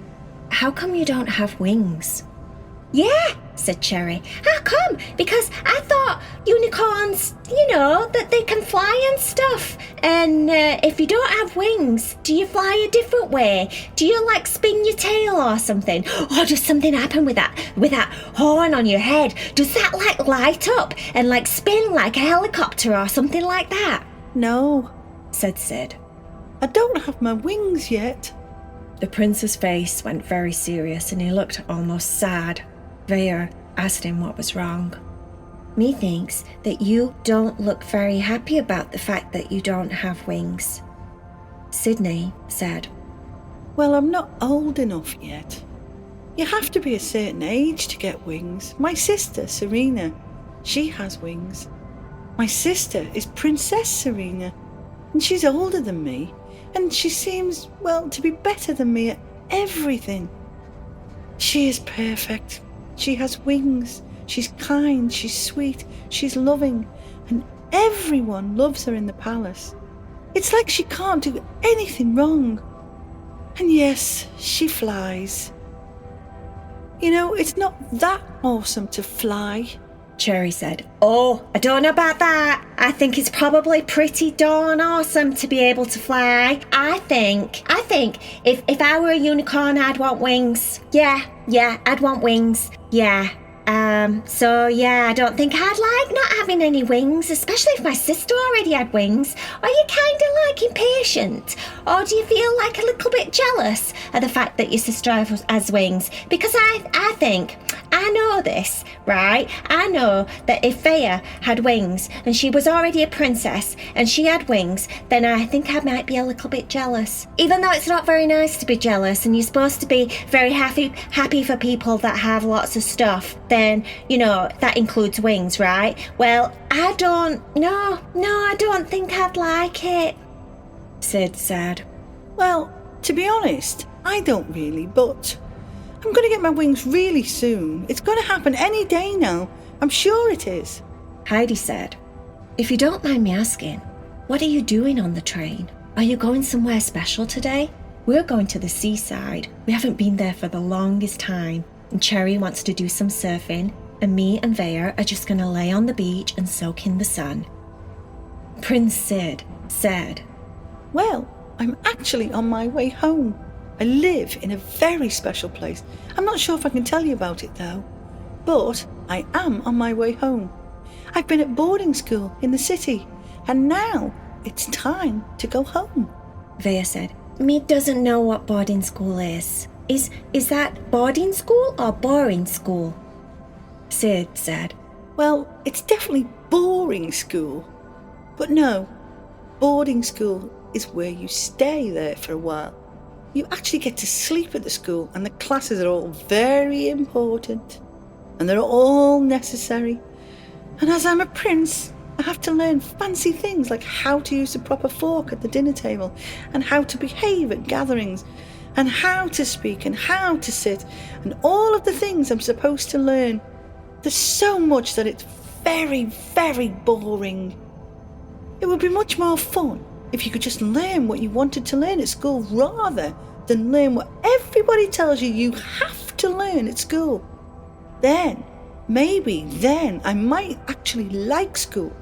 How come you don't have wings? Yeah, said Cherry. How come? Because I thought unicorns, that they can fly and stuff. And if you don't have wings, do you fly a different way? Do you spin your tail or something? Or does something happen with that horn on your head? Does that light up and spin like a helicopter or something like that? No, said Sid. I don't have my wings yet. The prince's face went very serious and he looked almost sad. Vaya asked him what was wrong. Methinks that you don't look very happy about the fact that you don't have wings. Sydney said, Well, I'm not old enough yet. You have to be a certain age to get wings. My sister, Serena, she has wings. My sister is Princess Serena, and she's older than me, and she seems, to be better than me at everything. She is perfect. She has wings, she's kind, she's sweet, she's loving, and everyone loves her in the palace. It's like she can't do anything wrong. And yes, she flies. It's not that awesome to fly. Cherry said, Oh, I don't know about that. I think it's probably pretty darn awesome to be able to fly. I think if I were a unicorn, I'd want wings. Yeah, I'd want wings. Yeah. I don't think I'd like not having any wings, especially if my sister already had wings. Are you kind of impatient? Or do you feel a little bit jealous of the fact that your sister has wings? Because I think, I know this, right? I know that if Vaya had wings and she was already a princess and she had wings, then I think I might be a little bit jealous. Even though it's not very nice to be jealous and you're supposed to be very happy for people that have lots of stuff, then, that includes wings, right? Well, I don't think I'd like it, Sid said. Well, to be honest, I don't really, but I'm going to get my wings really soon. It's going to happen any day now. I'm sure it is. Heidi said, if you don't mind me asking, what are you doing on the train? Are you going somewhere special today? We're going to the seaside. We haven't been there for the longest time. And Cherry wants to do some surfing, and me and Vaya are just going to lay on the beach and soak in the sun. Prince Sid said, Well, I'm actually on my way home. I live in a very special place. I'm not sure if I can tell you about it though, but I am on my way home. I've been at boarding school in the city, and now it's time to go home. Vaya said, Me doesn't know what boarding school is. Is that boarding school or boring school? Sid said, Well, it's definitely boring school. But no, boarding school is where you stay there for a while. You actually get to sleep at the school, and the classes are all very important. And they're all necessary. And as I'm a prince, I have to learn fancy things like how to use the proper fork at the dinner table, and how to behave at gatherings, and how to speak and how to sit, and all of the things I'm supposed to learn. There's so much that it's very, very boring. It would be much more fun if you could just learn what you wanted to learn at school rather than learn what everybody tells you you have to learn at school. Then, maybe then I might actually like school.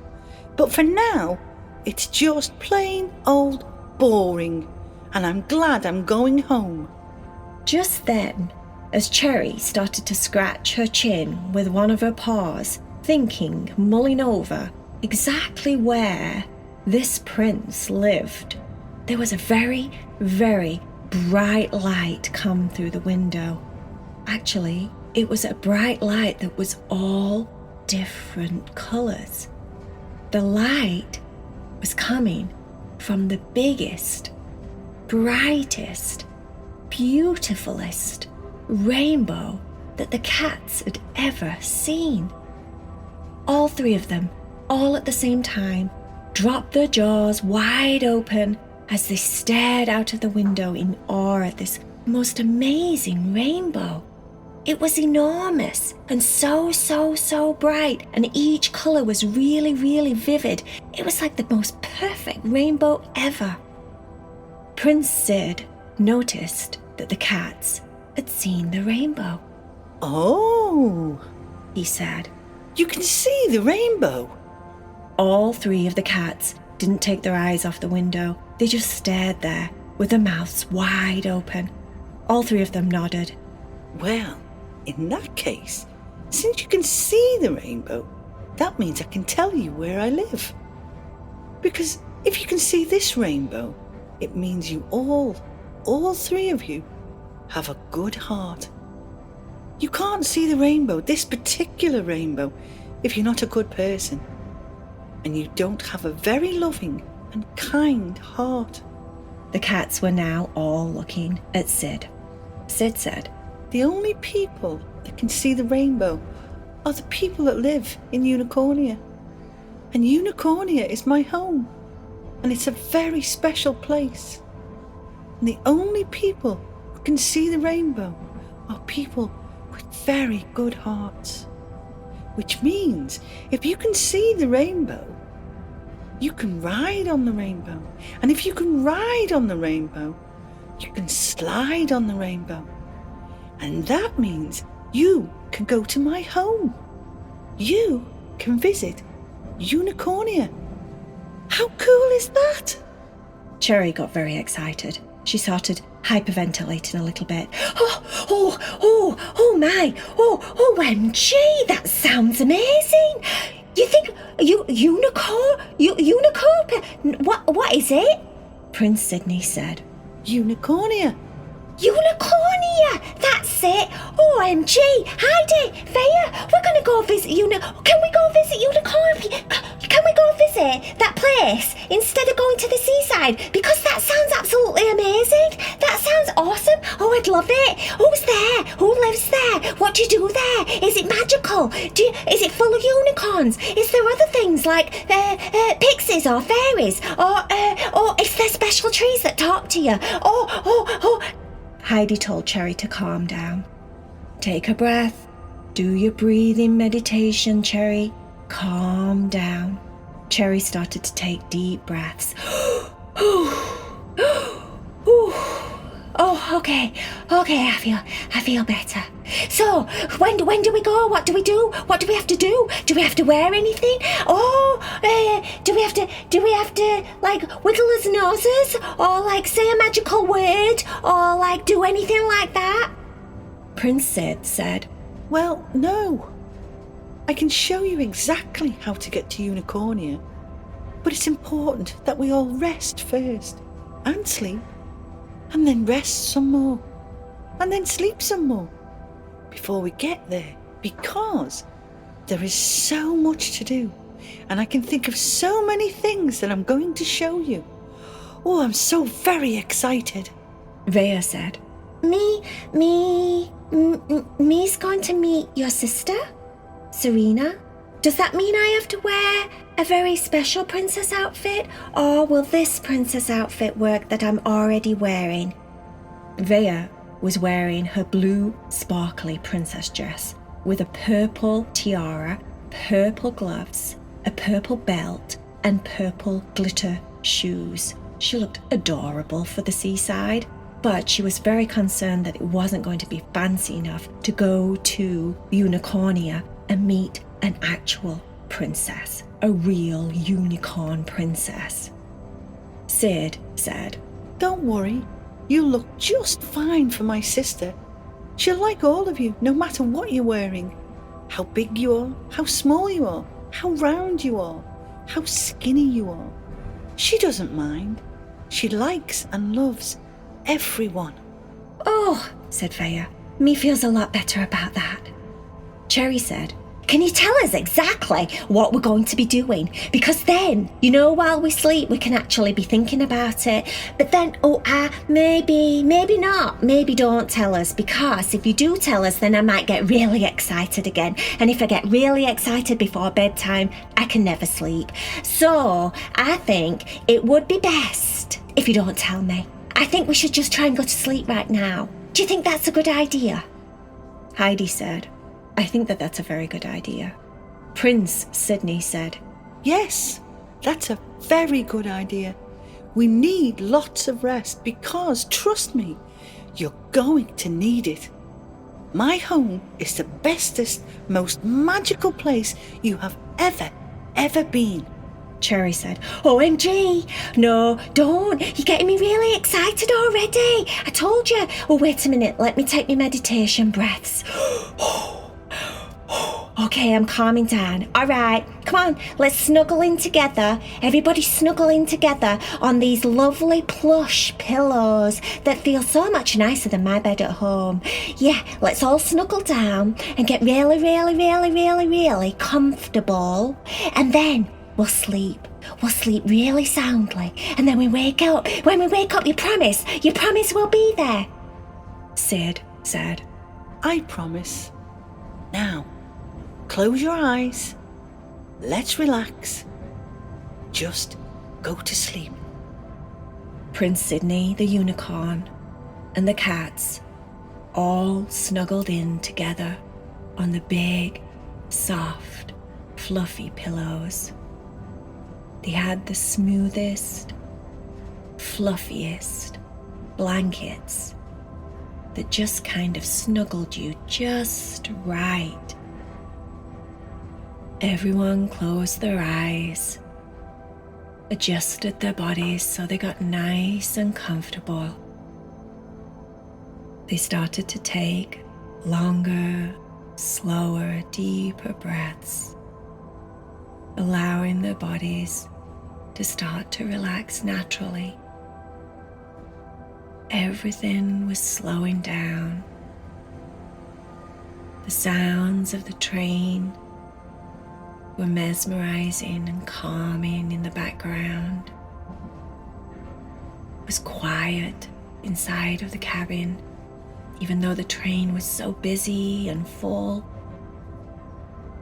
But for now, it's just plain old boring, and I'm glad I'm going home. Just then, as Cherry started to scratch her chin with one of her paws, mulling over exactly where this prince lived, there was a very, very bright light come through the window. Actually, it was a bright light that was all different colours. The light was coming from the biggest, brightest, beautifulest rainbow that the cats had ever seen. All three of them, all at the same time, dropped their jaws wide open as they stared out of the window in awe at this most amazing rainbow. It was enormous and so bright, and each colour was really, really vivid. It was like the most perfect rainbow ever. Prince Sid noticed that the cats had seen the rainbow. Oh, he said. You can see the rainbow. All three of the cats didn't take their eyes off the window. They just stared there with their mouths wide open. All three of them nodded. Well, in that case, since you can see the rainbow, that means I can tell you where I live. Because if you can see this rainbow, it means you all three of you, have a good heart. You can't see the rainbow, this particular rainbow, if you're not a good person. And you don't have a very loving and kind heart. The cats were now all looking at Sid. Sid said, The only people that can see the rainbow are the people that live in Unicornia. And Unicornia is my home. And it's a very special place. And the only people who can see the rainbow are people with very good hearts. Which means if you can see the rainbow, you can ride on the rainbow. And if you can ride on the rainbow, you can slide on the rainbow. And that means you can go to my home. You can visit Unicornia. How cool is that? Cherry got very excited. She started hyperventilating a little bit. Oh my, OMG, that sounds amazing. You think, unicorn? What is it? Prince Sydney said. Unicornia. Unicornia, that's it. OMG, Heidi, Vaya, we're going to go visit Can we go visit Unicornia? can we go visit that place instead of going to the seaside? Because that sounds absolutely amazing. That sounds awesome. Oh, I'd love it. Who's there? Who lives there? What do you do there? Is it magical? Is it full of unicorns? Is there other things like pixies or fairies? Or is there special trees that talk to you? Oh. Heidi told Cherry to calm down. Take a breath. Do your breathing meditation, Cherry. Calm down. Cherry started to take deep breaths. Oh, okay, I feel better. So, when do we go? What do we do? What do we have to do? Do we have to wear anything? Do we have to like wiggle his noses? Or like say a magical word? Or like do anything like that? Prince Sid said, Well, no. I can show you exactly how to get to Unicornia, but it's important that we all rest first, and sleep, and then rest some more, and then sleep some more, before we get there, because there is so much to do, and I can think of so many things that I'm going to show you. Oh, I'm so very excited. Vea said, Me's going to meet your sister, Serena? Does that mean I have to wear a very special princess outfit, or will this princess outfit work that I'm already wearing? Vea was wearing her blue sparkly princess dress with a purple tiara, purple gloves, a purple belt, and purple glitter shoes. She looked adorable for the seaside, but she was very concerned that it wasn't going to be fancy enough to go to Unicornia and meet an actual princess, a real unicorn princess. Sid said, Don't worry, you look just fine for my sister. She'll like all of you, no matter what you're wearing. How big you are, how small you are, how round you are, how skinny you are. She doesn't mind. She likes and loves everyone. Oh, said Vea, me feels a lot better about that. Cherry said, Can you tell us exactly what we're going to be doing? Because then, while we sleep, we can actually be thinking about it. But then, maybe not. Maybe don't tell us, because if you do tell us, then I might get really excited again. And if I get really excited before bedtime, I can never sleep. So I think it would be best if you don't tell me. I think we should just try and go to sleep right now. Do you think that's a good idea? Heidi said, I think that's a very good idea. Prince Sydney said, Yes, that's a very good idea. We need lots of rest because, trust me, you're going to need it. My home is the bestest, most magical place you have ever been. Cherry said, OMG, no, don't. You're getting me really excited already. I told you. Oh, wait a minute. Let me take my meditation breaths. Okay, I'm calming down. All right, come on, let's snuggle in together. Everybody snuggle in together on these lovely plush pillows that feel so much nicer than my bed at home. Yeah, let's all snuggle down and get really comfortable. And then we'll sleep. We'll sleep really soundly. And then when we wake up, you promise we'll be there. Sid said, I promise. Now, close your eyes. Let's relax. Just go to sleep. Prince Sydney, the unicorn, and the cats all snuggled in together on the big, soft, fluffy pillows. They had the smoothest, fluffiest blankets that just kind of snuggled you just right. Everyone closed their eyes, adjusted their bodies so they got nice and comfortable. They started to take longer, slower, deeper breaths, allowing their bodies to start to relax naturally. Everything was slowing down. The sounds of the train were mesmerizing and calming in the background. It was quiet inside of the cabin, even though the train was so busy and full.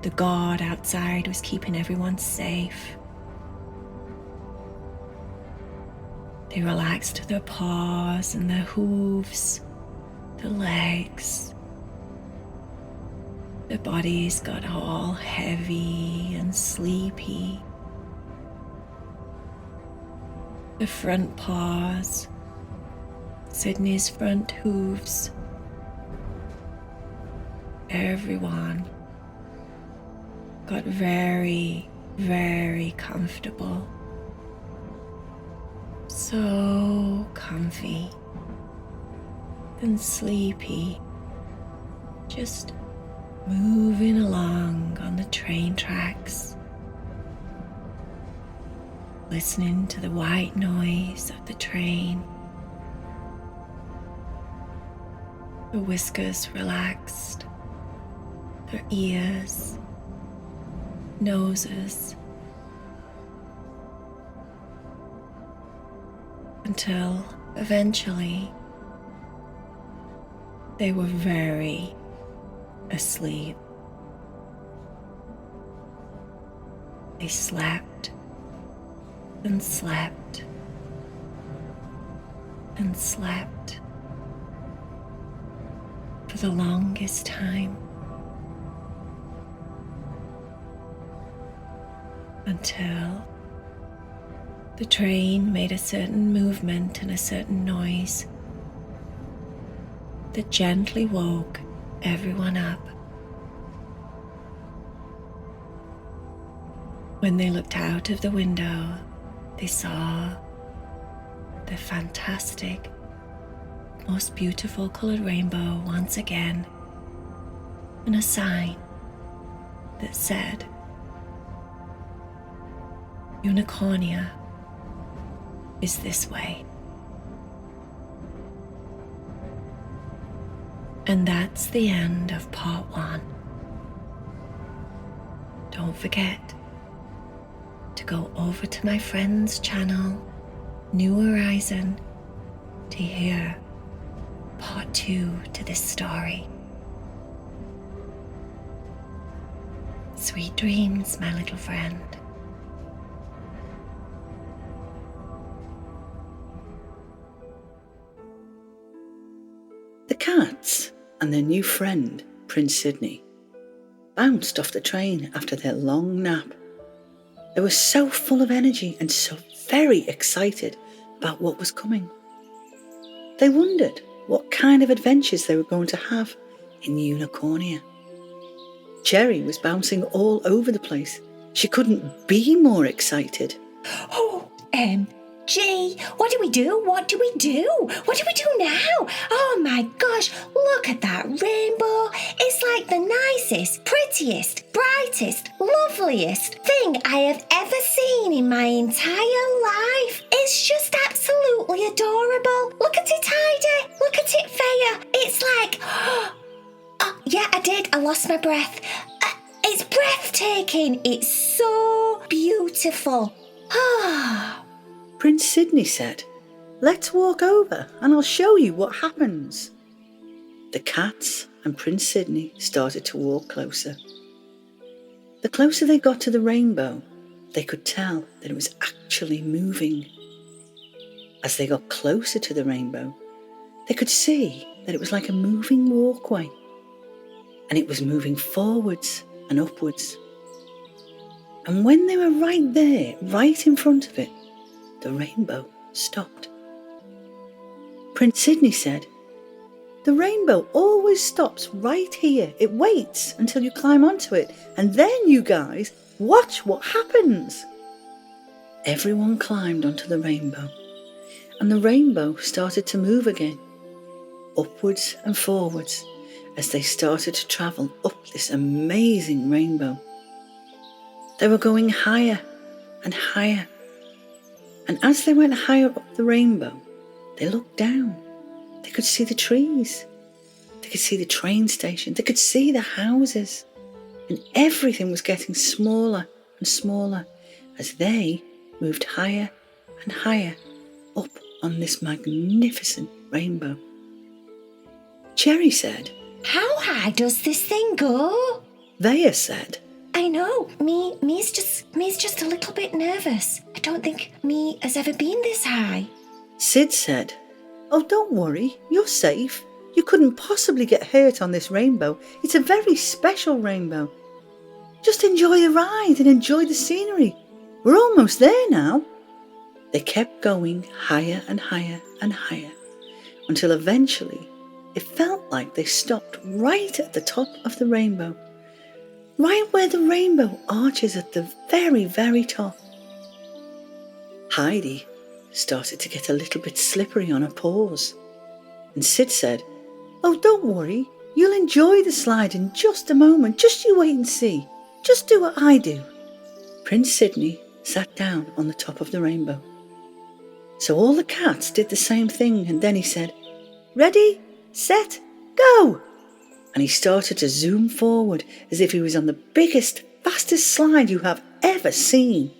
The guard outside was keeping everyone safe. They relaxed their paws and their hooves, their legs. Their bodies got all heavy and sleepy. The front paws, Sydney's front hooves, everyone got very, very comfortable. So comfy and sleepy, just moving along on the train tracks, listening to the white noise of the train. Their whiskers relaxed, their ears, noses, until eventually they were very asleep. They slept and slept and slept for the longest time, until the train made a certain movement and a certain noise that gently woke everyone up. When they looked out of the window, they saw the fantastic, most beautiful colored rainbow once again, and a sign that said, Unicornia is this way. And that's the end of part 1. Don't forget to go over to my friend's channel, New Horizon, to hear part 2 to this story. Sweet dreams, my little friend. The cats and their new friend, Prince Sydney, bounced off the train after their long nap. They were so full of energy and so very excited about what was coming. They wondered what kind of adventures they were going to have in Unicornia. Cherry was bouncing all over the place. She couldn't be more excited. Gee, what do we do? What do we do? What do we do now? Oh my gosh, look at that rainbow. It's like the nicest, prettiest, brightest, loveliest thing I have ever seen in my entire life. It's just absolutely adorable. Look at it, Heidi. Look at it, Freya. It's like, oh, yeah, I did. I lost my breath. It's breathtaking. It's so beautiful. Prince Sydney said, "Let's walk over and I'll show you what happens." The cats and Prince Sydney started to walk closer. The closer they got to the rainbow, they could tell that it was actually moving. As they got closer to the rainbow, they could see that it was like a moving walkway, and it was moving forwards and upwards. And when they were right there, right in front of it, the rainbow stopped. Prince Sydney said, "The rainbow always stops right here. It waits until you climb onto it, and then you guys watch what happens." Everyone climbed onto the rainbow, and the rainbow started to move again, upwards and forwards, as they started to travel up this amazing rainbow. They were going higher and higher. And as they went higher up the rainbow, they looked down. They could see the trees. They could see the train station. They could see the houses. and everything was getting smaller and smaller as they moved higher and higher up on this magnificent rainbow. Cherry said, How high does this thing go? Vaya said, I know, me's just a little bit nervous. I don't think me has ever been this high. Sid said, Oh, don't worry, you're safe. You couldn't possibly get hurt on this rainbow. It's a very special rainbow. Just enjoy the ride and enjoy the scenery. We're almost there now. They kept going higher and higher and higher until eventually it felt like they stopped right at the top of the rainbow, right where the rainbow arches at the very, very top. Heidi started to get a little bit slippery on her paws, and Sid said, Oh, don't worry, you'll enjoy the slide in just a moment. Just you wait and see. Just do what I do. Prince Sydney sat down on the top of the rainbow. So all the cats did the same thing, and then he said, Ready, set, go! And he started to zoom forward as if he was on the biggest, fastest slide you have ever seen.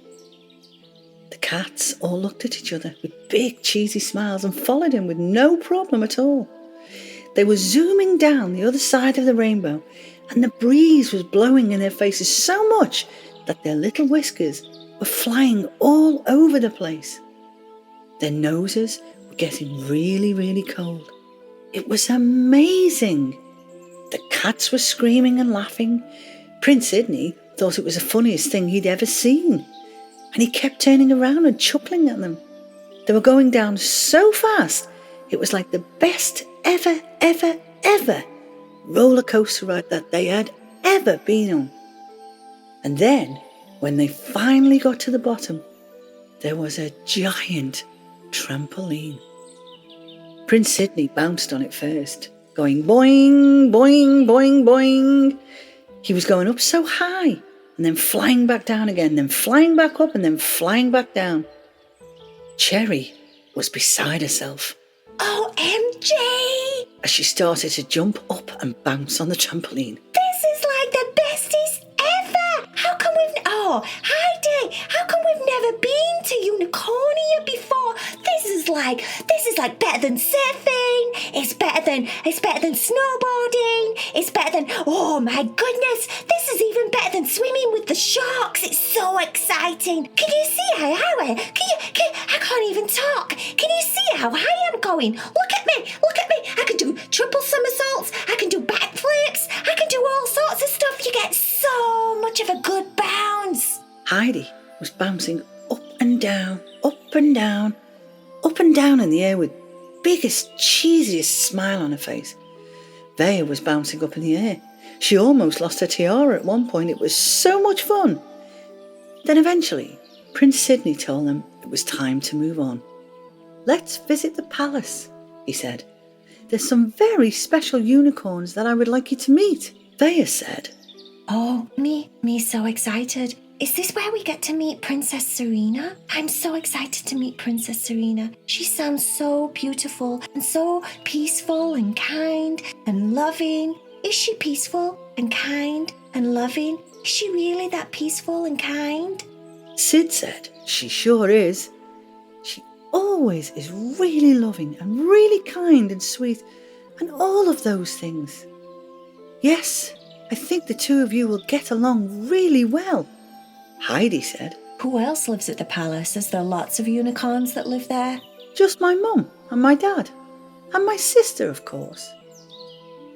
The cats all looked at each other with big cheesy smiles and followed him with no problem at all. They were zooming down the other side of the rainbow, and the breeze was blowing in their faces so much that their little whiskers were flying all over the place. Their noses were getting really, really cold. It was amazing. The cats were screaming and laughing. Prince Sydney thought it was the funniest thing he'd ever seen, and he kept turning around and chuckling at them. They were going down so fast, it was like the best ever roller coaster ride that they had ever been on. And then, when they finally got to the bottom, there was a giant trampoline. Prince Sydney bounced on it first, going boing, boing, boing, boing. He was going up so high, and then flying back down again, then flying back up, and then flying back down. Cherry was beside herself. OMG! As she started to jump up and bounce on the trampoline. This is like the bestest ever! How come Heidi, how come we've never been to Unicornia before? This is like better than surfing. It's better than snowboarding. It's better than, oh my goodness, this is even better than swimming with the sharks. It's so exciting. Can you see how high I can't even talk. Can you see how high I'm going? Look at me. I can do triple somersaults. I can do backflips. I can do all sorts of stuff. You get so much of a good bounce. Heidi was bouncing up and down, up and down, up and down in the air with biggest, cheesiest smile on her face. Vaya was bouncing up in the air. She almost lost her tiara at one point. It was so much fun. Then eventually, Prince Sydney told them it was time to move on. Let's visit the palace, he said. There's some very special unicorns that I would like you to meet. Vaya said, Oh, me so excited. Is this where we get to meet Princess Serena? I'm so excited to meet Princess Serena. She sounds so beautiful and so peaceful and kind and loving. Is she peaceful and kind and loving? Is she really that peaceful and kind? Sid said, She sure is. She always is really loving and really kind and sweet and all of those things. Yes, I think the two of you will get along really well, Heidi said. Who else lives at the palace? Is there lots of unicorns that live there? Just my mum and my dad, and my sister, of course.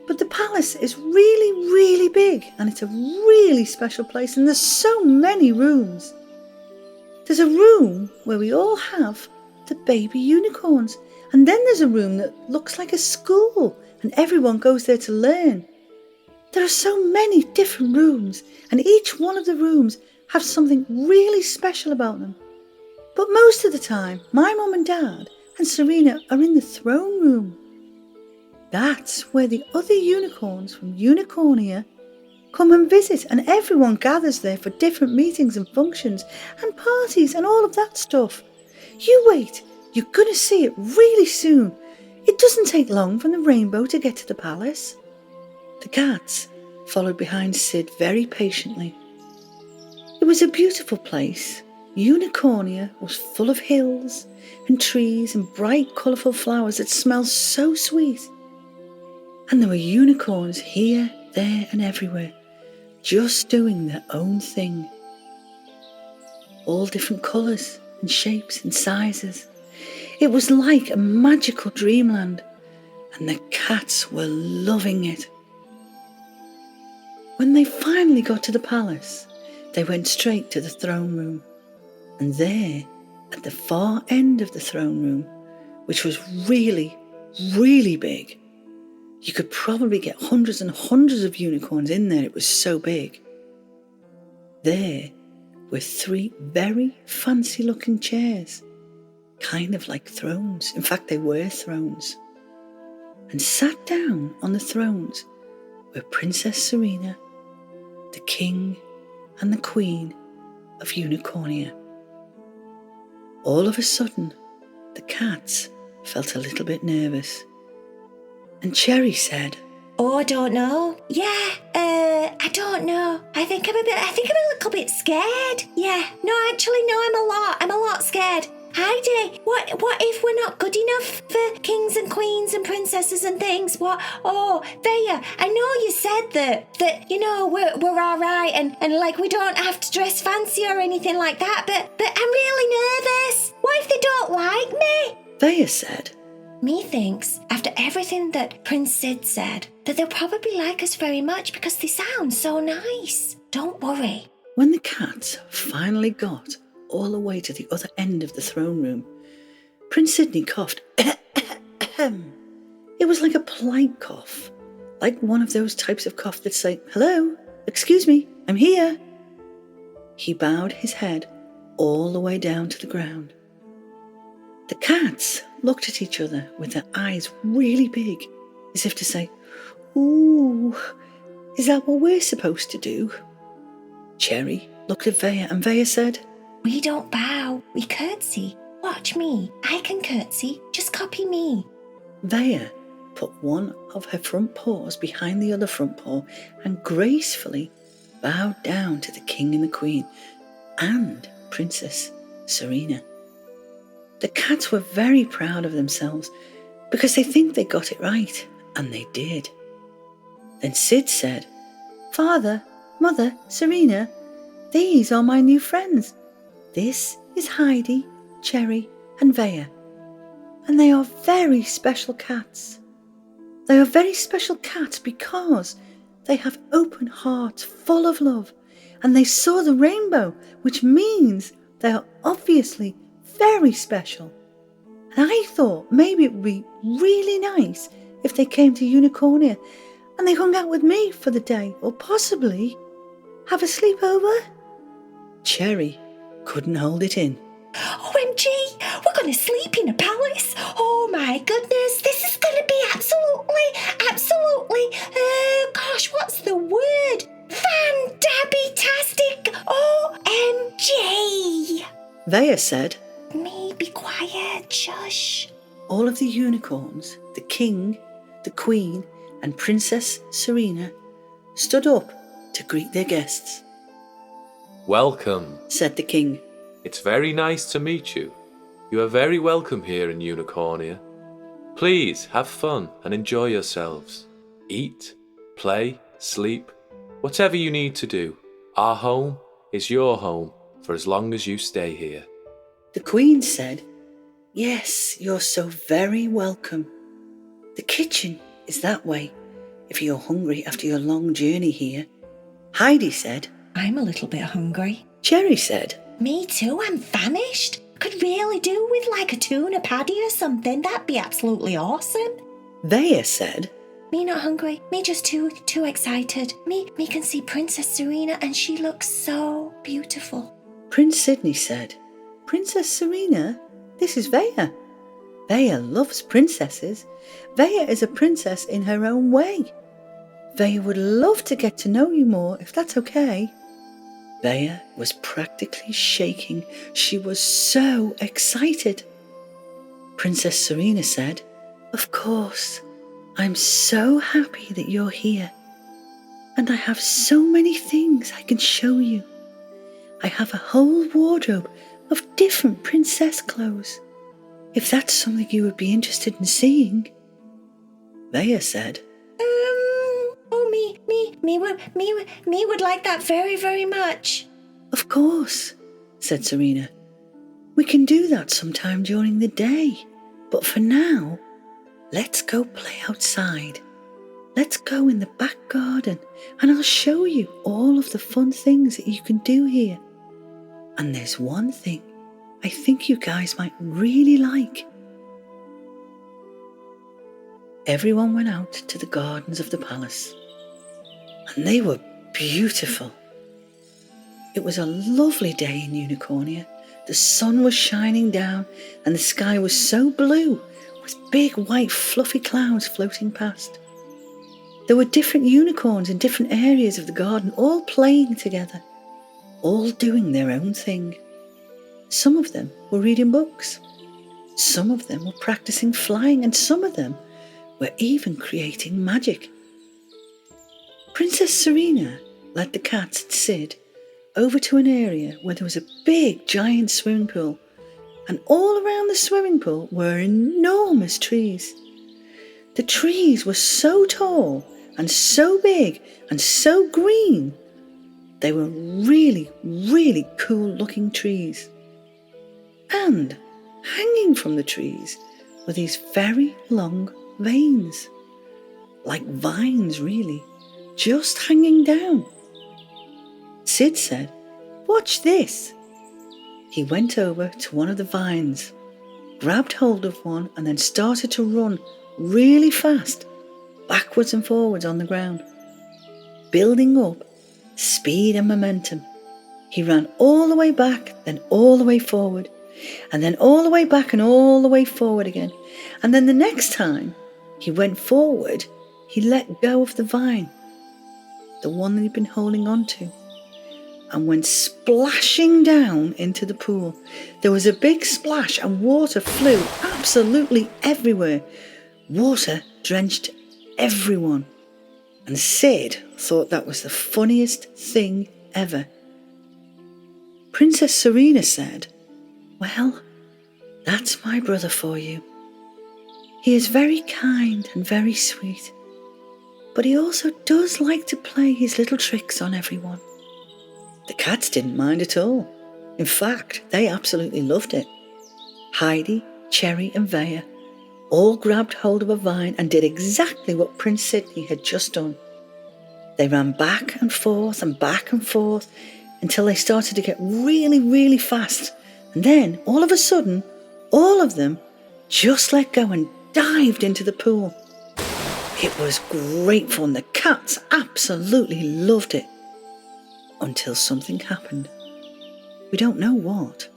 But the palace is really, really big, and it's a really special place, and there's so many rooms. There's a room where we all have the baby unicorns, and then there's a room that looks like a school, and everyone goes there to learn. There are so many different rooms, and each one of the rooms have something really special about them. But most of the time, my mum and dad and Serena are in the throne room. That's where the other unicorns from Unicornia come and visit, and everyone gathers there for different meetings and functions and parties and all of that stuff. You wait, you're going to see it really soon. It doesn't take long from the rainbow to get to the palace. The cats followed behind Sid very patiently. It was a beautiful place. Unicornia was full of hills and trees and bright, colourful flowers that smelled so sweet. And there were unicorns here, there and everywhere, just doing their own thing. All different colours and shapes and sizes. It was like a magical dreamland, and the cats were loving it. When they finally got to the palace, they went straight to the throne room. And there, at the far end of the throne room, which was really, really big, you could probably get hundreds and hundreds of unicorns in there, it was so big. There were 3 very fancy looking chairs, kind of like thrones. In fact, they were thrones. And sat down on the thrones were Princess Serena, the King and the Queen of Unicornia. All of a sudden, the cats felt a little bit nervous. And Cherry said, Oh, I don't know. Yeah, I don't know. I think I'm a little bit scared. Yeah, no, actually, no, I'm a lot scared. Heidi, what if we're not good enough for kings and queens and princesses and things? What? Oh, Thea, I know you said that you know we're all right and like we don't have to dress fancy or anything like that. But I'm really nervous. What if they don't like me? Thea said, Methinks, after everything that Prince Sid said, that they'll probably like us very much because they sound so nice. Don't worry. When the cats finally got all the way to the other end of the throne room, Prince Sidney coughed. It was like a polite cough, like one of those types of cough that's like, hello, excuse me, I'm here. He bowed his head all the way down to the ground. The cats looked at each other with their eyes really big, as if to say, ooh, is that what we're supposed to do? Cherry looked at Vea, and Vea said, We don't bow, we curtsy. Watch me, I can curtsy, just copy me. Vea put one of her front paws behind the other front paw and gracefully bowed down to the King and the Queen and Princess Serena. The cats were very proud of themselves because they think they got it right, and they did. Then Sid said, Father, Mother, Serena, these are my new friends. This is Heidi, Cherry and Vea, and they are very special cats. They are very special cats because they have open hearts full of love, and they saw the rainbow, which means they are obviously very special. And I thought maybe it would be really nice if they came to Unicornia and they hung out with me for the day, or possibly have a sleepover. Cherry couldn't hold it in. OMG, we're going to sleep in a palace. Oh my goodness, this is going to be absolutely, gosh, what's the word? Fantabby-tastic. OMG. Vea said, Me, be quiet, shush. all of the unicorns, the King, the Queen and Princess Serena stood up to greet their guests. Welcome, Said the King. it's very nice to meet you. You are very welcome here in Unicornia. Please have fun and enjoy yourselves. Eat, play, sleep, whatever you need to do. Our home is your home for as long as you stay here. The Queen said, yes, you're so very welcome. The kitchen is that way if you're hungry after your long journey here. Heidi said. I'm a little bit hungry. Cherry said. Me too, I'm famished. Could really do with like a tuna paddy or something. That'd be absolutely awesome. Vea said. Me not hungry. Me just too excited. Me can see Princess Serena and she looks so beautiful. Prince Sidney said, Princess Serena, this is Vea. Vea loves princesses. Vea is a princess in her own way. Vea would love to get to know you more if that's okay. Vea was practically shaking. She was so excited. Princess Serena said, of course, I'm so happy that you're here. And I have so many things I can show you. I have a whole wardrobe of different princess clothes, if that's something you would be interested in seeing. Vaya said, Me would like that very, very much. Of course, said Serena. We can do that sometime during the day, but for now, let's go play outside. Let's go in the back garden and I'll show you all of the fun things that you can do here. And there's one thing I think you guys might really like. Everyone went out to the gardens of the palace, and they were beautiful. It was a lovely day in Unicornia. The sun was shining down and the sky was so blue with big white fluffy clouds floating past. There were different unicorns in different areas of the garden, all playing together, all doing their own thing. Some of them were reading books. Some of them were practicing flying, and some of them were even creating magic. Princess Serena led the cats and Sid over to an area where there was a big giant swimming pool, and all around the swimming pool were enormous trees. The trees were so tall and so big and so green. They were really, really cool looking trees. And hanging from the trees were these very long veins, like vines really, just hanging down. Sid said, "Watch this." He went over to one of the vines, grabbed hold of one, and then started to run really fast, backwards and forwards on the ground, building up speed and momentum. He ran all the way back, then all the way forward, and then all the way back and all the way forward again. And then the next time he went forward, he let go of the vine, the one that he'd been holding on to, and went splashing down into the pool. There was a big splash and water flew absolutely everywhere. Water drenched everyone. And Sid thought that was the funniest thing ever. Princess Serena said, "Well, that's my brother for you. He is very kind and very sweet, but he also does like to play his little tricks on everyone." The cats didn't mind at all. In fact, they absolutely loved it. Heidi, Cherry and Vaya all grabbed hold of a vine and did exactly what Prince Sydney had just done. They ran back and forth until they started to get really, really fast. And then, all of a sudden, all of them just let go and dived into the pool. It was great fun. The cats absolutely loved it. Until something happened. We don't know what.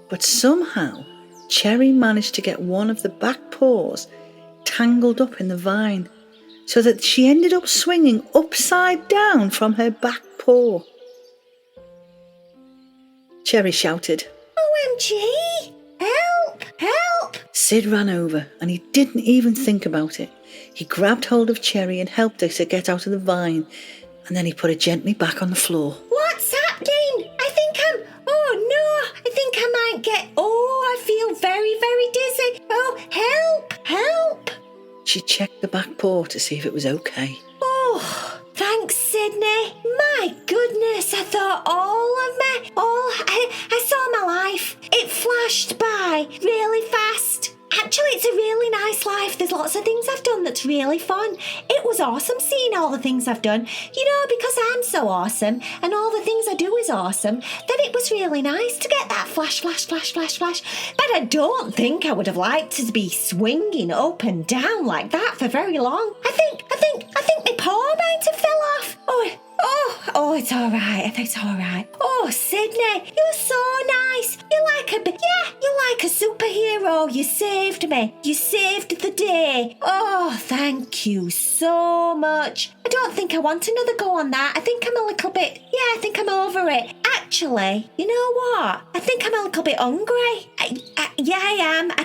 But somehow, Cherry managed to get one of the back paws tangled up in the vine, so that she ended up swinging upside down from her back paw. Cherry shouted, "OMG! Help! Help!" Sid ran over and he didn't even think about it. He grabbed hold of Cherry and helped her to get out of the vine, and then he put her gently back on the floor. What's happening? I feel very, very dizzy. Oh, help! Help! She checked the back paw to see if it was okay. Oh, thanks, Sydney. My goodness, I thought I saw my life. It flashed by really fast. Actually, it's a really nice life. There's lots of things I've done that's really fun. It was awesome seeing all the things I've done. You know, because I'm so awesome and all the things I do is awesome, then it was really nice to get that flash. But I don't think I would have liked to be swinging up and down like that for very long. I think my paw might have fell off. Oh, it's all right. I think it's all right. Oh, Sydney, you're so nice. You're like a superhero. You saved me. You saved the day. Oh, thank you so much. I don't think I want another go on that. I think I'm over it. Actually, you know what? I think I'm a little bit hungry. Yeah, I am. I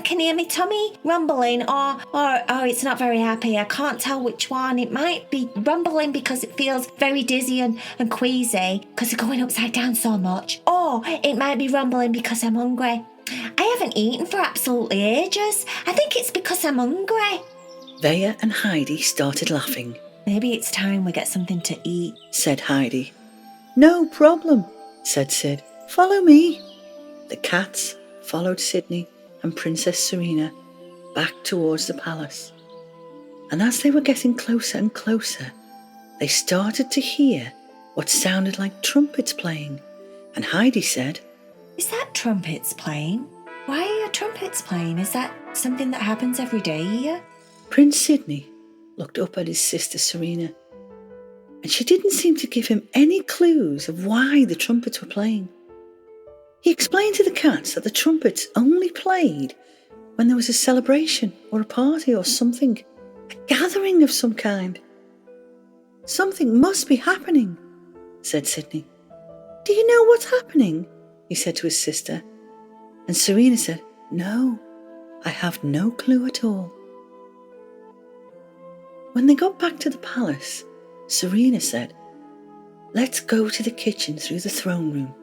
can hear my tummy rumbling, or it's not very happy. I can't tell which one. It might be rumbling because it feels very dizzy and queasy because it's going upside down so much. Or it might be rumbling because I'm hungry. I haven't eaten for absolutely ages. I think it's because I'm hungry. Vea and Heidi started laughing. Maybe it's time we get something to eat, said Heidi. No problem, said Sid. Follow me. The cats followed Sydney and Princess Serena back towards the palace. And as they were getting closer and closer, they started to hear what sounded like trumpets playing. And Heidi said, Is that trumpets playing? Why are trumpets playing? Is that something that happens every day here? Prince Sydney looked up at his sister Serena, and she didn't seem to give him any clues of why the trumpets were playing. He explained to the cats that the trumpets only played when there was a celebration or a party or something, a gathering of some kind. Something must be happening, said Sydney. Do you know what's happening? He said to his sister. And Serena said, No, I have no clue at all. When they got back to the palace, Serena said, Let's go to the kitchen through the throne room.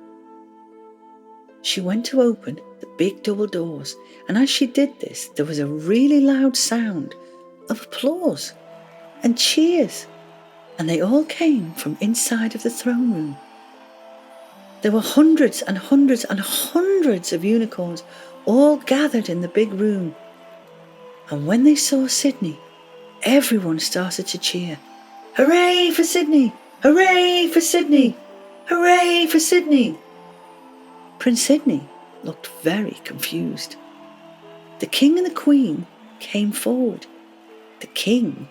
She went to open the big double doors, and as she did this, there was a really loud sound of applause and cheers, and they all came from inside of the throne room. There were hundreds and hundreds and hundreds of unicorns all gathered in the big room. And when they saw Sydney, everyone started to cheer. Hooray for Sydney! Hooray for Sydney! Hooray for Sydney! Prince Sydney looked very confused. The king and the queen came forward. The king,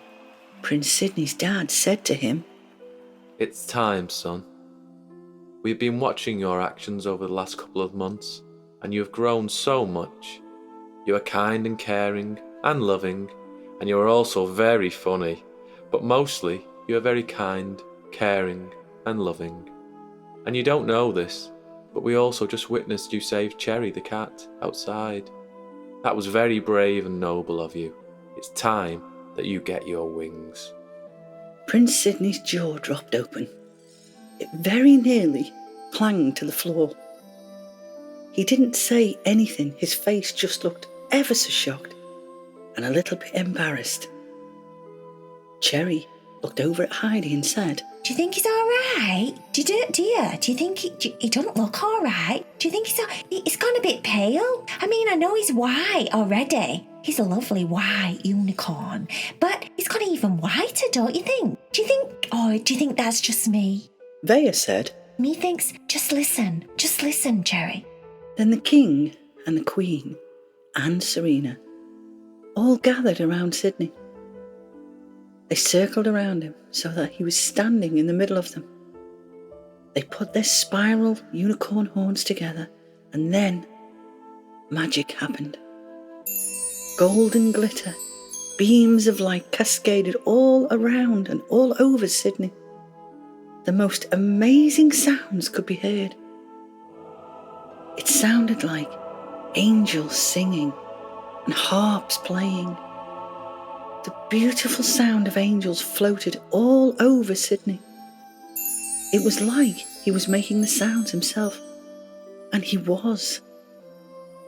Prince Sydney's dad, said to him, It's time, son. We've been watching your actions over the last couple of months, and you have grown so much. You are kind and caring and loving, and you are also very funny, but mostly you are very kind, caring and loving. And you don't know this, but we also just witnessed you save Cherry the cat outside. That was very brave and noble of you. It's time that you get your wings. Prince Sydney's jaw dropped open. It very nearly clanged to the floor. He didn't say anything. His face just looked ever so shocked and a little bit embarrassed. Cherry looked over at Heidi and said, Do you think he's all right? Do you think he doesn't look all right? Do you think he's gone a bit pale? I mean, I know he's white already. He's a lovely white unicorn, but he's got even whiter, don't you think? Do you think that's just me? Vea said, Methinks, just listen, Cherry. Then the king and the queen and Serena all gathered around Sydney. They circled around him so that he was standing in the middle of them. They put their spiral unicorn horns together, and then magic happened. Golden glitter, beams of light cascaded all around and all over Sydney. The most amazing sounds could be heard. It sounded like angels singing and harps playing. The beautiful sound of angels floated all over Sydney. It was like he was making the sounds himself, and he was.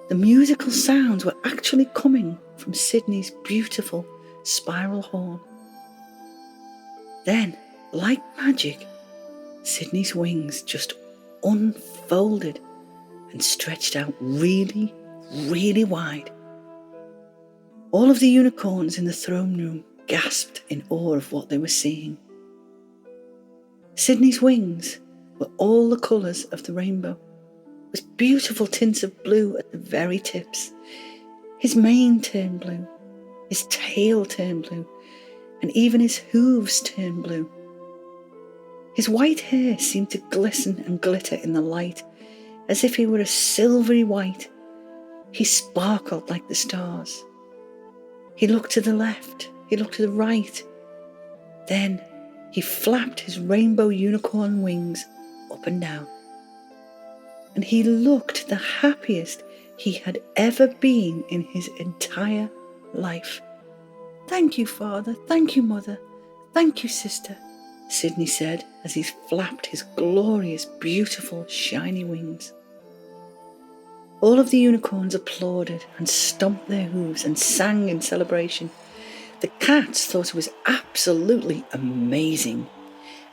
The musical sounds were actually coming from Sydney's beautiful spiral horn. Then, like magic, Sydney's wings just unfolded and stretched out really, really wide. All of the unicorns in the throne room gasped in awe of what they were seeing. Sydney's wings were all the colours of the rainbow, with beautiful tints of blue at the very tips. His mane turned blue, his tail turned blue, and even his hooves turned blue. His white hair seemed to glisten and glitter in the light, as if he were a silvery white. He sparkled like the stars. He looked to the left, he looked to the right. Then he flapped his rainbow unicorn wings up and down. And he looked the happiest he had ever been in his entire life. "Thank you, Father. Thank you, Mother. Thank you, Sister," Sydney said as he flapped his glorious, beautiful, shiny wings. All of the unicorns applauded and stomped their hooves and sang in celebration. The cats thought it was absolutely amazing.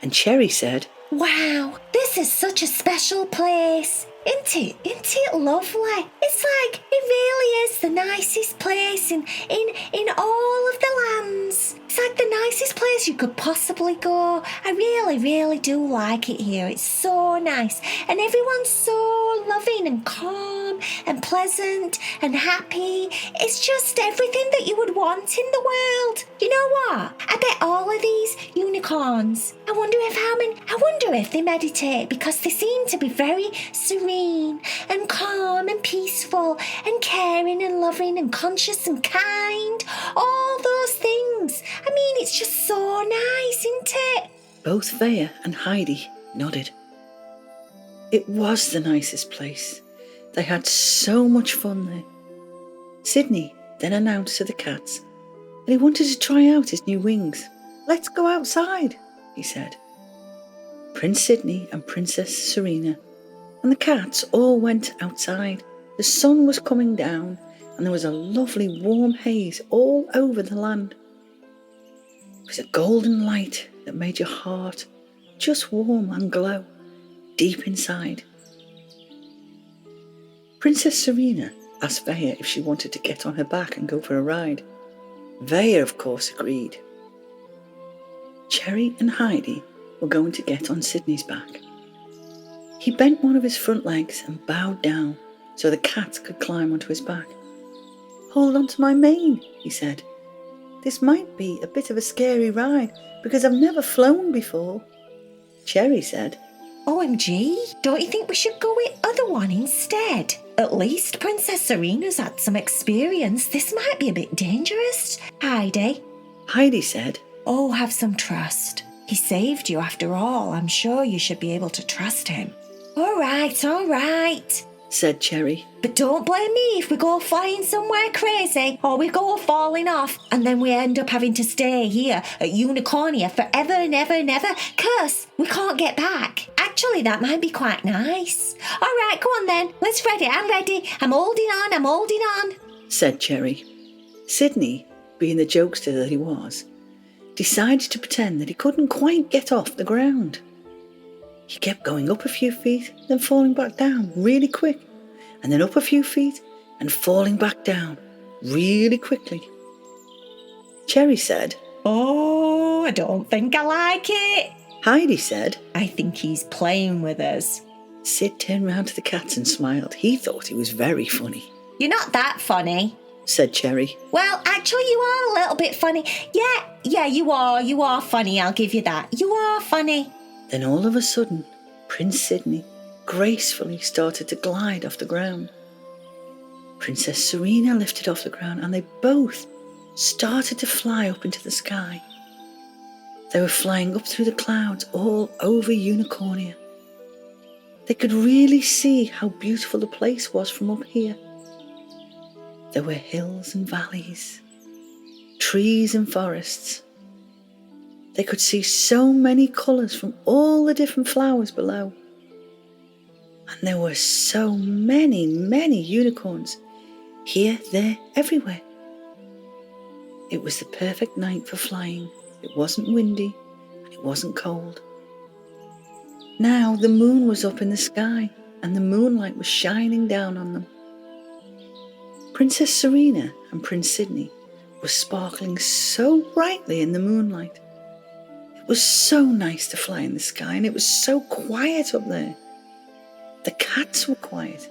And Cherry said, "Wow, this is such a special place. Isn't it? Isn't it lovely? It's like it really is the nicest place in all of the lands. It's like the nicest place you could possibly go. I really, really do like it here. It's so nice. And everyone's so loving and calm and pleasant and happy. It's just everything that you would want in the world. You know what? I bet all of these unicorns, I wonder if they meditate, because they seem to be very serene and calm and peaceful and caring and loving and conscious and kind. All those things. I mean, it's just so nice, isn't it?" Both Vaya and Heidi nodded. It was the nicest place. They had so much fun there. Sydney then announced to the cats that he wanted to try out his new wings. "Let's go outside," he said. Prince Sydney and Princess Serena and the cats all went outside. The sun was coming down and there was a lovely warm haze all over the land. It was a golden light that made your heart just warm and glow deep inside. Princess Serena asked Vaya if she wanted to get on her back and go for a ride. Vaya, of course, agreed. Cherry and Heidi were going to get on Sydney's back. He bent one of his front legs and bowed down so the cats could climb onto his back. "Hold on to my mane," he said. "This might be a bit of a scary ride because I've never flown before." Cherry said, "OMG, don't you think we should go with other one instead? At least Princess Serena's had some experience. This might be a bit dangerous." Heidi said, "Oh, have some trust. He saved you after all. I'm sure you should be able to trust him." All right, said Cherry. "But don't blame me if we go flying somewhere crazy or we go falling off and then we end up having to stay here at Unicornia forever and ever and ever, 'cause we can't get back. Actually, that might be quite nice." "All right, go on then. Let's ready. I'm ready. I'm holding on, said Cherry. Sydney, being the jokester that he was, decided to pretend that he couldn't quite get off the ground. He kept going up a few feet, then falling back down really quick, and then up a few feet and falling back down really quickly. Cherry said, "Oh, I don't think I like it." Heidi said, "I think he's playing with us." Sid turned round to the cats and smiled. He thought he was very funny. "You're not that funny," said Cherry. "Well, actually, you are a little bit funny. Yeah, you are. You are funny, I'll give you that. You are funny." Then all of a sudden, Prince Sydney gracefully started to glide off the ground. Princess Serena lifted off the ground and they both started to fly up into the sky. They were flying up through the clouds all over Unicornia. They could really see how beautiful the place was from up here. There were hills and valleys, trees and forests. They could see so many colours from all the different flowers below. And there were so many unicorns, here, there, everywhere. It was the perfect night for flying. It wasn't windy and it wasn't cold. Now the moon was up in the sky and the moonlight was shining down on them. Princess Serena and Prince Sydney were sparkling so brightly in the moonlight. It was so nice to fly in the sky and it was so quiet up there. The cats were quiet.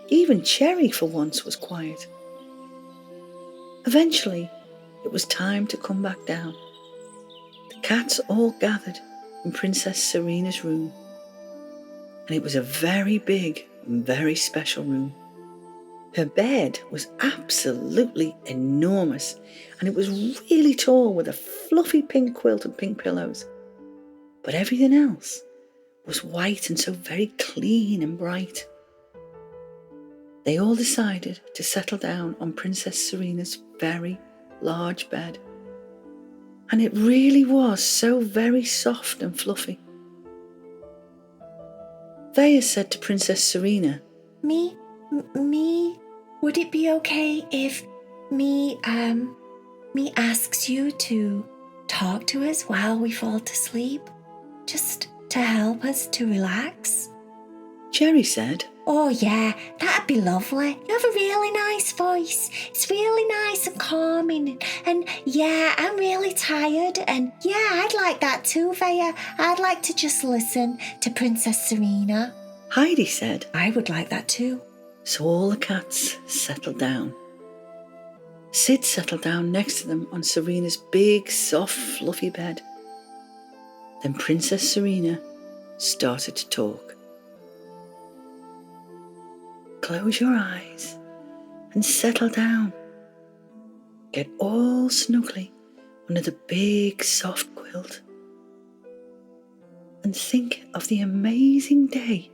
Even Cherry for once was quiet. Eventually, it was time to come back down. The cats all gathered in Princess Serena's room. And it was a very big and very special room. Her bed was absolutely enormous and it was really tall with a fluffy pink quilt and pink pillows. But everything else was white and so very clean and bright. They all decided to settle down on Princess Serena's very large bed. And it really was so very soft and fluffy. Vaya said to Princess Serena, Me, would it be okay if me asks you to talk to us while we fall to sleep? Just to help us to relax? Cherry said, Oh yeah, that'd be lovely. You have a really nice voice. It's really nice and calming. And yeah, I'm really tired. And yeah, I'd like that too, Vaya. I'd like to just listen to Princess Serena. Heidi said. I would like that too. So all the cats settled down. Sid settled down next to them on Serena's big, soft, fluffy bed. Then Princess Serena started to talk. Close your eyes and settle down. Get all snuggly under the big, soft quilt. And think of the amazing day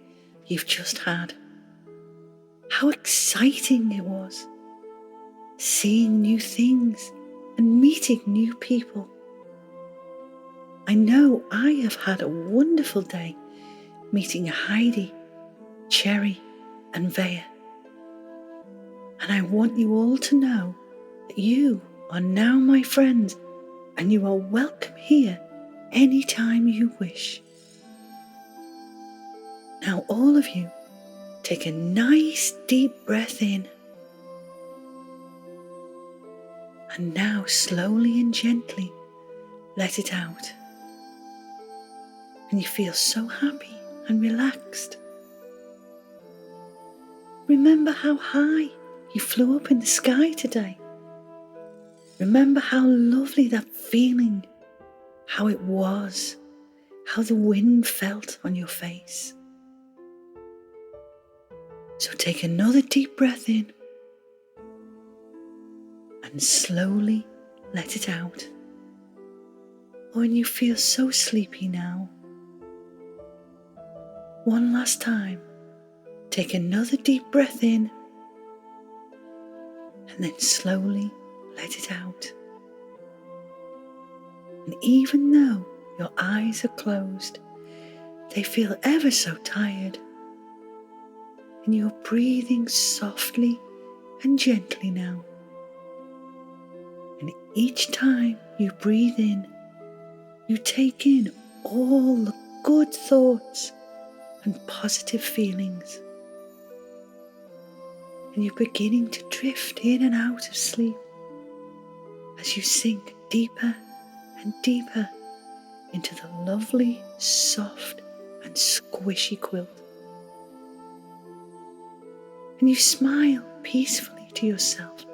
you've just had. How exciting it was. Seeing new things and meeting new people. I know I have had a wonderful day meeting Heidi, Cherry, and Vaya. And I want you all to know that you are now my friends and you are welcome here anytime you wish. Now all of you, take a nice deep breath in. And now slowly and gently let it out. And you feel so happy and relaxed. Remember how high you flew up in the sky today. Remember how lovely that feeling, how it was, how the wind felt on your face. So take another deep breath in and slowly let it out. When you feel so sleepy now, one last time, take another deep breath in and then slowly let it out. And even though your eyes are closed, they feel ever so tired. And you're breathing softly and gently now. And each time you breathe in, you take in all the good thoughts and positive feelings. And you're beginning to drift in and out of sleep as you sink deeper and deeper into the lovely, soft and squishy quilt. And you smile peacefully to yourself,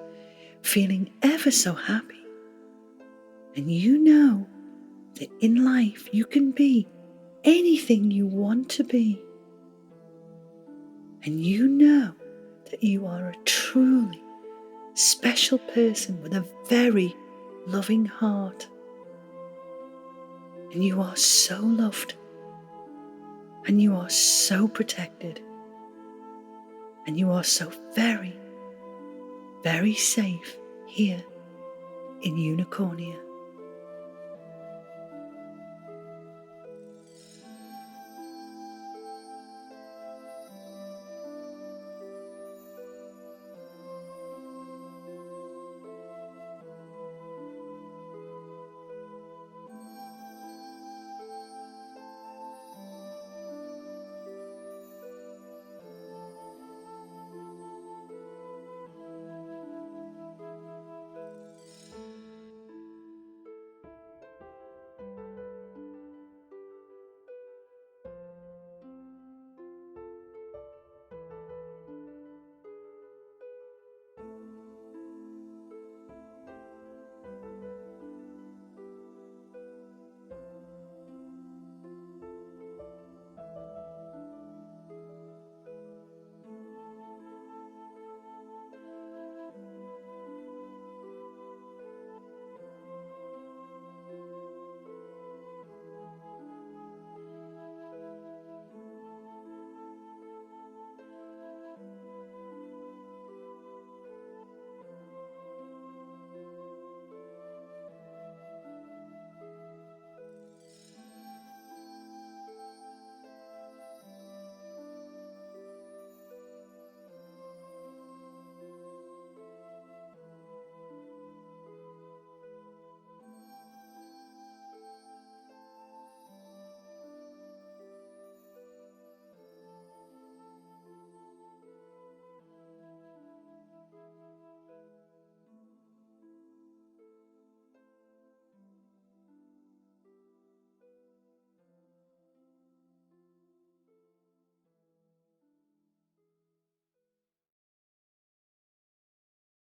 feeling ever so happy. And you know that in life you can be anything you want to be. And you know that you are a truly special person with a very loving heart. And you are so loved. And you are so protected. And you are so very, very safe here in Unicornia.